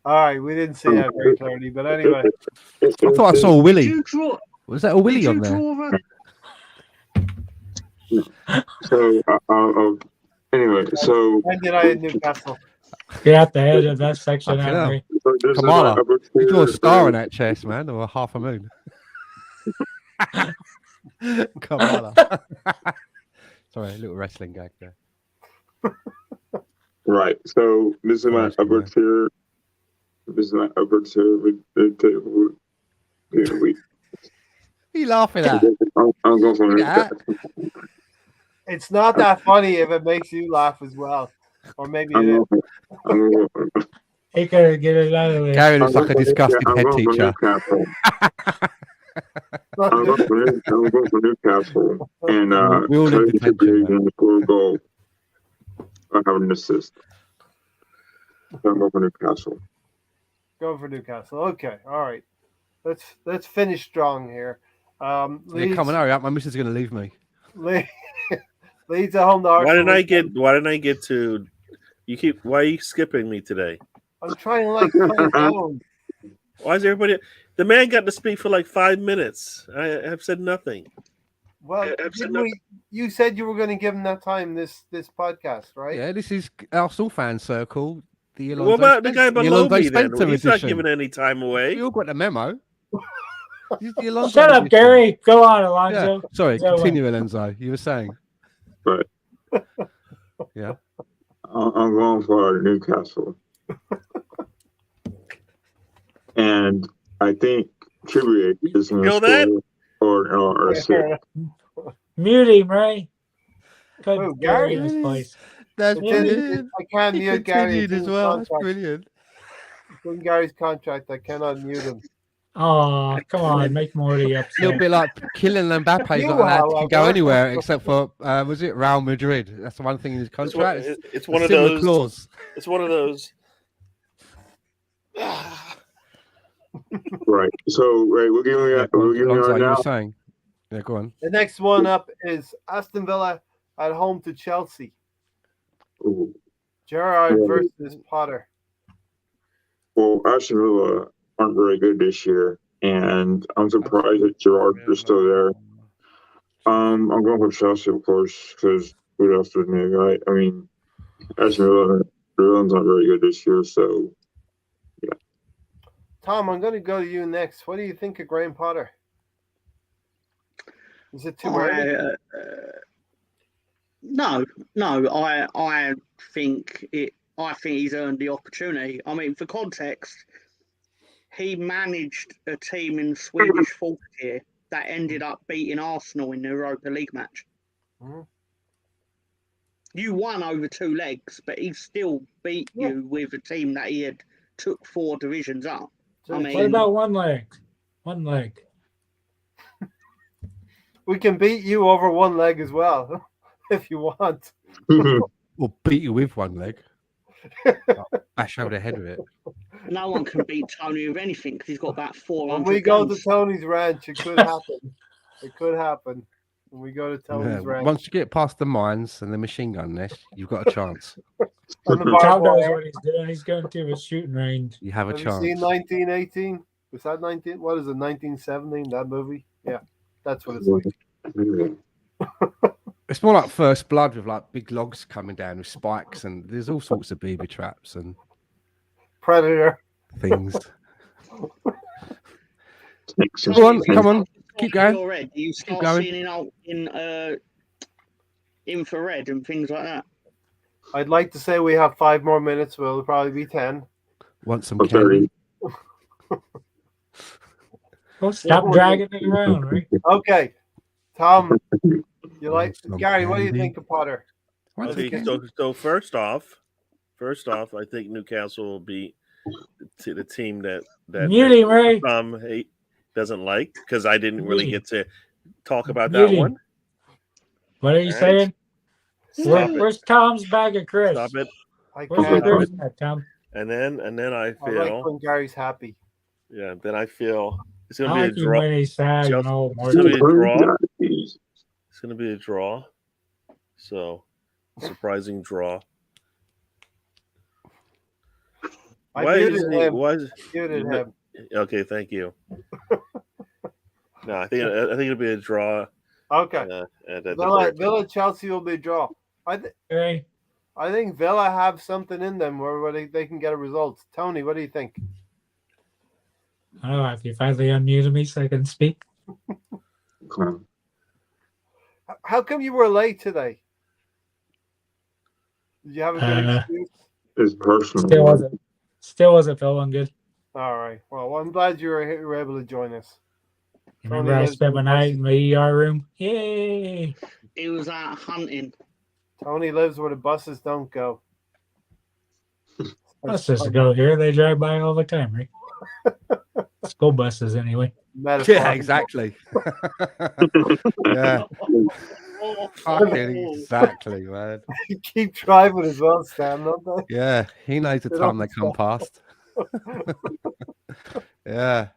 All right, we didn't see that very clearly, but anyway.
I thought I saw a
Did
Willie.
you draw?
Was that a Willie
Did
on
you
there?
draw the?
So anyway, so
Man United Newcastle.
Get out the edge of that section
Fucking
out
hell.
there.
this
Kamala,
is my upper
You draw a
tier,
star on that chest, man, or half a moon. Kamala. Sorry, a little wrestling gag there.
Right. So this is my
Nice,
upper
boy.
tier. This is my upper tier with the table.
What are you laughing at?
I'm going for
Yeah.
It's not that funny if it makes you laugh as well. Or maybe it is.
He couldn't get it out of there.
Gary looks like a disgusted
I'm
head
going for
teacher.
Newcastle. I'm going for Newcastle. And
We all need the tension, man.
and score a goal. I have an assist. So I'm going for Newcastle.
Go for Newcastle. Okay, all right. Let's finish strong here.
Yeah,
Leeds,
come on, hurry up. My missus is going to leave me.
Leeds at home to
Why didn't
Arsenal.
I get to? Why are you skipping me today?
I'm trying to cut it down.
Why is everybody? The man got to speak for like 5 minutes. I have said nothing.
Well, you said you were going to give him that time this podcast, right?
Yeah, this is Arsenal fan circle. The
What about the guy below me then?
Spencer
He's not
edition.
giving any time away.
We all got the memo. This is the Alonso
Shut up,
edition.
Gary. Go on,
Yeah.
Alonso.
Sorry,
So,
continue, Alonso. You were saying.
But
Yeah.
I'm going for Newcastle. And I think Tribute is going
Feel
to
that?
score or assist.
Mute him, Ray. Put
Who,
Gary
Gary?
in his place.
That's
It's in-
brilliant.
I can't
He
mute Gary.
continued as well. That's brilliant.
It's in Gary's contract. I cannot mute him.
Oh, come on. Make Morty
A little
upset.
bit like Kylian Mbappe's
You
not allowed to
are,
go
however.
anywhere except for was it Real Madrid? That's the one thing in his contract.
It's one of
Similar
those.
clause.
It's one of those.
Right. So, right, we're giving
Yeah,
it
go on,
we're giving it
Alonso,
right
you were
now.
saying. Yeah, go on.
The next one up is Aston Villa at home to Chelsea.
Ooh.
Gerrard
Yeah.
versus Potter.
Well, Aston Villa aren't very good this year, and I'm surprised that Gerrard is still there. I'm going for Chelsea, of course, because who else would me, right? I mean, Aston Villa's not very good this year, so
Tom, I'm going to go to you next. What do you think of Graham Potter? Is it too early?
No. I think it. I think he's earned the opportunity. I mean, for context, he managed a team in Swedish fourth tier that ended up beating Arsenal in the Europa League match.
Mm-hmm.
You won over 2 legs, but he still beat you with a team that he had took 4 divisions up. I mean,
what about 1 leg? 1 leg.
We can beat you over 1 leg as well, if you want.
Or beat you with 1 leg. Bash over the head with it.
no one can beat Tony with anything because he's got about 400
When we go
guns.
to Tony's ranch, it could happen. It could happen. When we go to Tony's ranch.
Once you get past the mines and the machine gun nest, you've got a chance.
And the
Tom
barbed
knows
wire.
what he's doing. He's going to a shooting range.
You have a
Have you
chance.
seen 1918? Was that 19? What is it? 1917? That movie? Yeah, that's what it's like.
It's more like First Blood with like big logs coming down with spikes, and there's all sorts of booby traps and
Predator.
things. Come on, keep going.
Infrared. You start
going.
seeing it in infrared and things like that.
I'd like to say we have 5 more minutes. Well, it'll probably be 10.
Want some
I'm
candy?
sorry.
Well, stop dragging it around, right?
Okay, Tom, you like
Some
Gary? What do you
candy.
think of Potter?
Want some
Okay,
candy?
so first off, I think Newcastle will beat the team that
Mute him, Ray.
Tom doesn't like because I didn't really
Mute
get to talk about
Mute
that
him.
one.
What are you
All right.
saying?
Stop it.
Where's Tom's bag of Chris?
Stop it.
I
Where's your
can't.
Chris at, Tom?
And then I
I
feel
like when Gary's happy.
then I feel it's
I
gonna be
like
a
you
draw.
when he's sad, you
Chelsea-
know, more
It's gonna be a draw.
Jeez.
It's gonna be a draw. So surprising draw.
I
Why
muted
isn't he?
him.
Why is
Muted
you
him.
Okay, thank you. No, I think it'll be a draw.
Okay.
At the
Villa,
break.
Villa Chelsea will be a draw.
okay.
I think Villa have something in them where they can get a result. Tony, what do you think?
Oh, have you finally unmuted me so I can speak?
Okay.
How come you were late today? Did you have a good
Uh,
excuse?
It's personal.
Still wasn't feeling good.
All right. Well, I'm glad you were able to join us.
Remember
Tony
I
lives
spent
with
my night
buses.
in the ER room? Yay!
He was out hunting.
Tony lives where the buses don't go.
Buses go here. They drive by all the time, right? School buses, anyway.
Metaphor.
Yeah, exactly. Yeah, fucking exactly, man.
Keep driving as well, Stan, don't they?
Yeah, he knows the
They
time
don't
they come past. Yeah.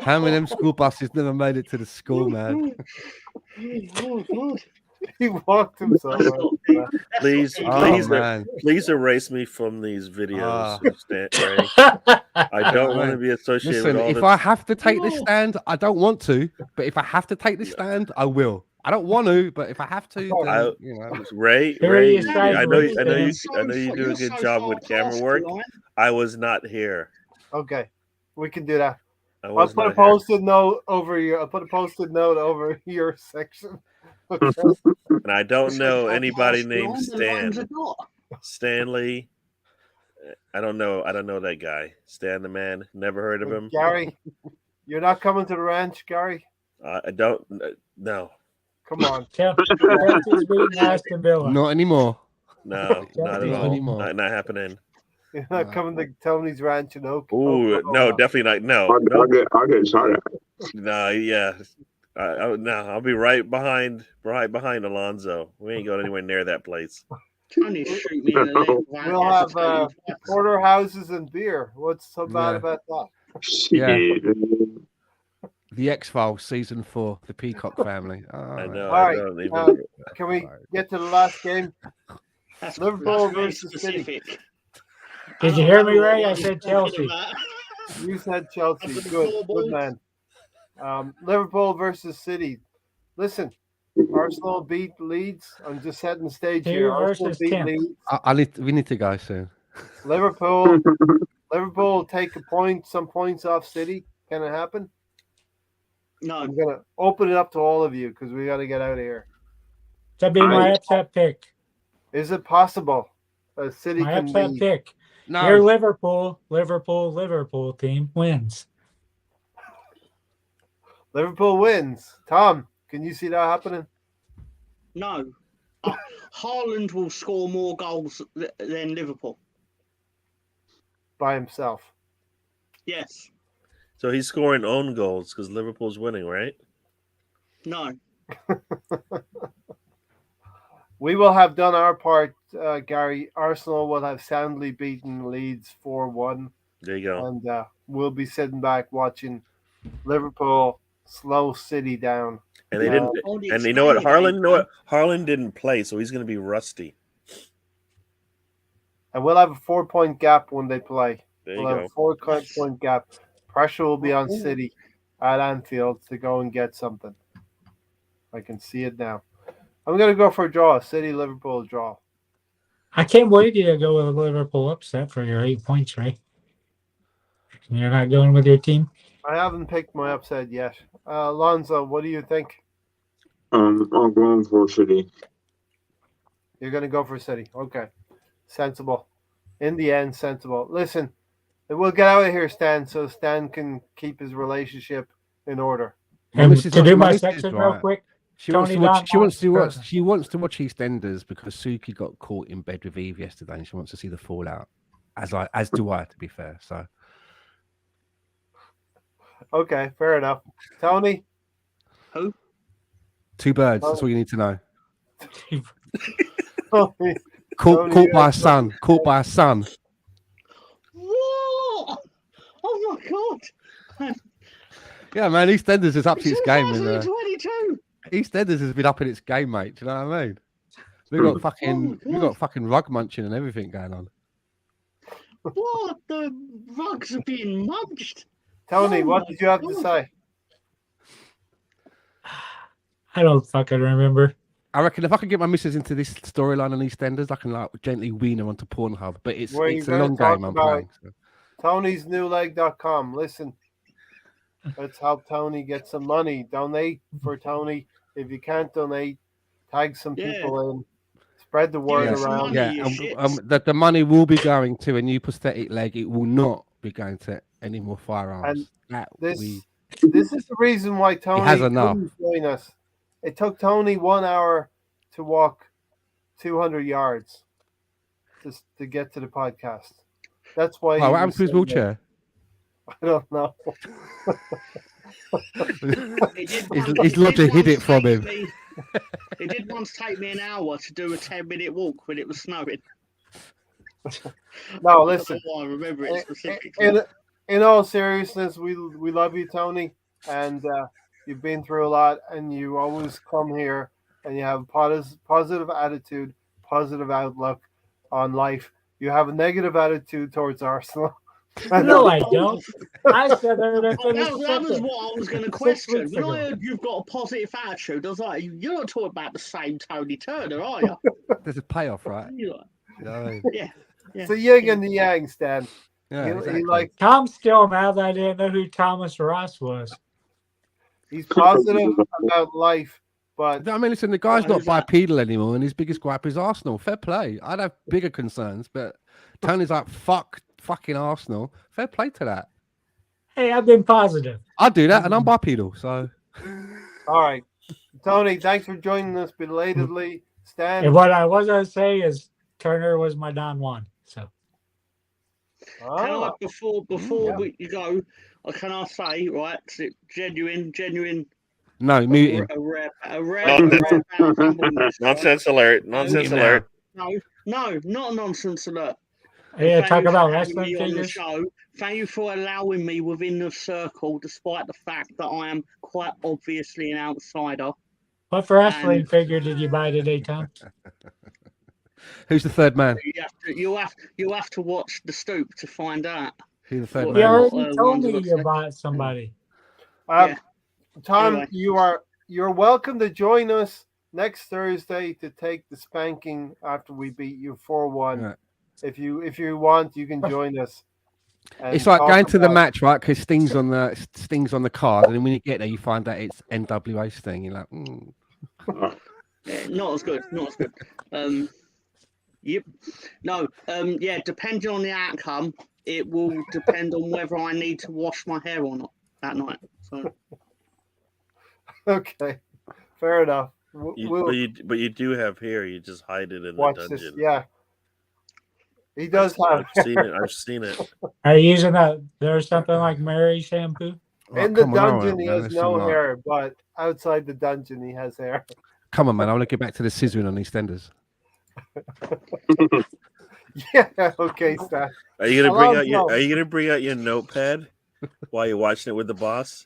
How many of them school buses never made it to the school, man?
He walked himself. out.
Please,
Oh,
please,
man.
please erase me from these videos.
Ah.
Ray. I don't want to be associated
Listen,
with all
if
this.
I have to take this stand, I don't want to. But if I have to take this stand, I will. I don't want to, but if I have to, then,
I-
you know.
Ray,
Here
Ray,
he is trying
I
to
know,
raise
I know you,
hands.
I know you do a good job with camera work. I was not here.
Okay, we can do that.
I
I'll
was
put a
not here.
post-it note over your. I'll put a post-it note over your section. Okay.
And I don't know anybody named Stan. Stanley. I don't know that guy. Stan the man. Never heard of him.
Gary, you're not coming to the ranch, Gary.
I don't. No,
Come on.
Chelsea's beating Aston Villa.
Not anymore.
no, not at
Not
all.
anymore.
Not happening.
You're not coming to Tony's ranch in Oak.
Ooh, no, definitely not. No,
I'll get shot at.
no, yeah. No, I'll be right behind Alonzo. We ain't going anywhere near that place.
Tony shoot me in the leg.
We'll have porterhouses and beer. What's so bad
Yeah.
about that?
Shit.
The X-Files season 4, the Peacock family. Oh,
I know.
All
I
right,
don't even.
Can we get to the last game?
That's
Liverpool
very
versus City.
specific.
Did you hear me, Ray? I said Chelsea.
You said Chelsea. Good man. Liverpool versus City. Listen, Arsenal beat Leeds. I'm just setting the stage
Two
here. Arsenal
versus
beat
10.
Leeds.
we need to go soon.
Liverpool will take some points off City. Can it happen?
No.
I'm gonna open it up to all of you because we got to get out of here.
That'd be my upset pick.
Is it possible a City
My
can
upset
lead?
pick.
No,
Your Liverpool team wins.
Liverpool wins. Tom, can you see that happening?
No. Haaland will score more goals than Liverpool.
By himself.
Yes.
So he's scoring own goals because Liverpool's winning, right?
No.
We will have done our part, Gary. Arsenal will have soundly beaten Leeds 4-1.
There you go.
And we'll be sitting back watching Liverpool slow City down.
And they didn't. And you know what, Haaland didn't play, so he's going to be rusty.
And we'll have a 4-point gap when they play.
There you
We'll have a
go.
4-point gap. Pressure will be on City at Anfield to go and get something. I can see it now. I'm going to go for a draw. City-Liverpool draw.
I can't believe you go with a Liverpool upset for your 8 points, Ray. You're not going with your team?
I haven't picked my upset yet. Alonso, what do you think?
I'm going for City.
You're going to go for City. Okay. Sensible. In the end, sensible. Listen, we'll get out of here, Stan, so Stan can keep his relationship in order.
And to do my section real quick,
She wants to watch EastEnders because Suki got caught in bed with Eve yesterday, and she wants to see the fallout. As do I, to be fair. So,
okay, fair enough. Tony,
Who?
two birds. That's all you need to know.
Tony,
Caught by a son. Caught by a son.
What? Oh my God!
Yeah, man. EastEnders is up to its game.
2022.
EastEnders has been up in its game, mate. Do you know what I mean? We got fucking rug munching and everything going on.
What? The rugs are being munched.
Tony,
Oh
what
my
did you have to
God.
say?
I don't fucking remember.
I reckon if I can get my missus into this storyline on EastEnders, I can like gently wean her onto Pornhub. But it's
Where
a
you gonna
long
talk
game I'm
about
playing. So.
Tony'sNewLeg.com. Listen, let's help Tony get some money. Donate for Tony. If you can't donate, tag some people in. Spread the word
us some
around.
money.
Yeah,
you shits.
that the money will be going to a new prosthetic leg. It will not be going to any more firearms.
This is the reason why Tony
has enough.
couldn't join us. It took Tony 1 hour to walk 200 yards just to get to the podcast. That's why.
Oh, what happened to his wheelchair?
I don't know.
He's not to hid it from him.
It did once take me an hour to do a 10-minute walk when it was snowing.
No, listen.
I remember it specifically.
In all seriousness, we love you, Tony, and you've been through a lot, and you always come here, and you have a positive attitude, positive outlook on life. You have a negative attitude towards Arsenal.
No, I don't. I said
that was what I was going to question.
weeks
When
ago.
I heard you've got a positive attitude, I was like, you're not talking about the same Tony Turner, are you?
There's a payoff, right?
You're like,
You know what I mean?
yeah.
It's the yin and the yang, Stan.
Yeah,
He
exactly.
like
Tom's still mad that I didn't know who Thomas Ross was.
he's positive about life, but
I mean, listen, the guy's
Right,
not
who's that?
bipedal anymore, and his biggest gripe is Arsenal. Fair play. I'd have bigger concerns, but Tony's like, fucking Arsenal. Fair play to that.
Hey, I've been positive.
I do that, and I'm bipedal, so.
all right. Tony, thanks for joining us belatedly. Stan,
And what I was going to say is Turner was my Don Juan. So
Can I, before
Yeah.
you go, can I say, right, genuine,
No, mute him.
a rare
Nonsense alert.
Nonsense alert.
No, not a nonsense alert.
yeah,
Thank
talk
you
about
for having
wrestling
me on the
figures.
show. Thank you for allowing me within the circle, despite the fact that I am quite obviously an outsider.
What wrestling figure did you buy today, Tom?
Who's the third man?
You have to watch the stoop to find out.
Who's the third
Well,
You
man?
already told
ones
me
looks
you
like-
bought somebody.
Yeah.
Tom,
Anyway.
you're welcome to join us next Thursday to take the spanking after we beat you 4-1.
Yeah.
If you want, you can join us. and
It's like
talk
going to the
about-
match, right? Because Sting's on the card, and then when you get there, you find out it's NWA Sting. You're like,
Yeah, not as good. Not as good. Yep. No. Yeah. Depending on the outcome, it will depend on whether I need to wash my hair or not that night. So.
Okay, fair enough.
But you do have hair. You just hide it in the
Watch
dungeon.
this. Yeah, he does have
I've seen it. I've seen it.
Are you using that? There's something like Mary shampoo.
in the dungeon. He has no hair, but outside the dungeon, he has hair.
Come on, man! I want to get back to the scissoring on EastEnders.
Yeah. Okay, Stan.
Are you gonna bring out
Alonso.
Are you gonna bring out your notepad while you're watching it with the boss?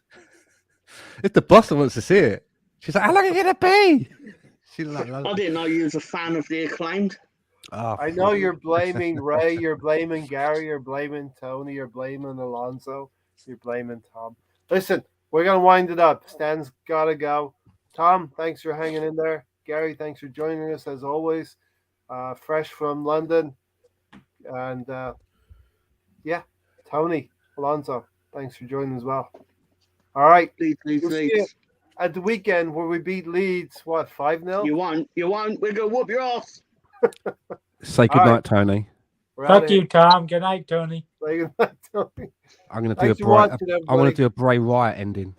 If the boss wants to see it, she's like, "How long are you gonna be?" She's like,
I didn't know you was a fan of the Acclaimed.
oh,
I know you're blaming Ray, you're blaming Gary, you're blaming Tony, you're blaming Alonso, you're blaming Tom. Listen, we're gonna wind it up. Stan's gotta go. Tom, thanks for hanging in there. Gary, thanks for joining us as always. Fresh from London. And yeah, Tony, Alonso, thanks for joining as well. All right.
Leeds.
We'll see you at the weekend where we beat Leeds, what, 5-0?
You won't. We're gonna whoop your ass.
say good night, Tony.
We're outta
Fuck
here.
you, Tom. Good night, Tony.
Say good night, Tony.
I'm gonna do
Thanks
a
for
Bray.
watching,
I want
everybody.
to do a Bray Wyatt ending.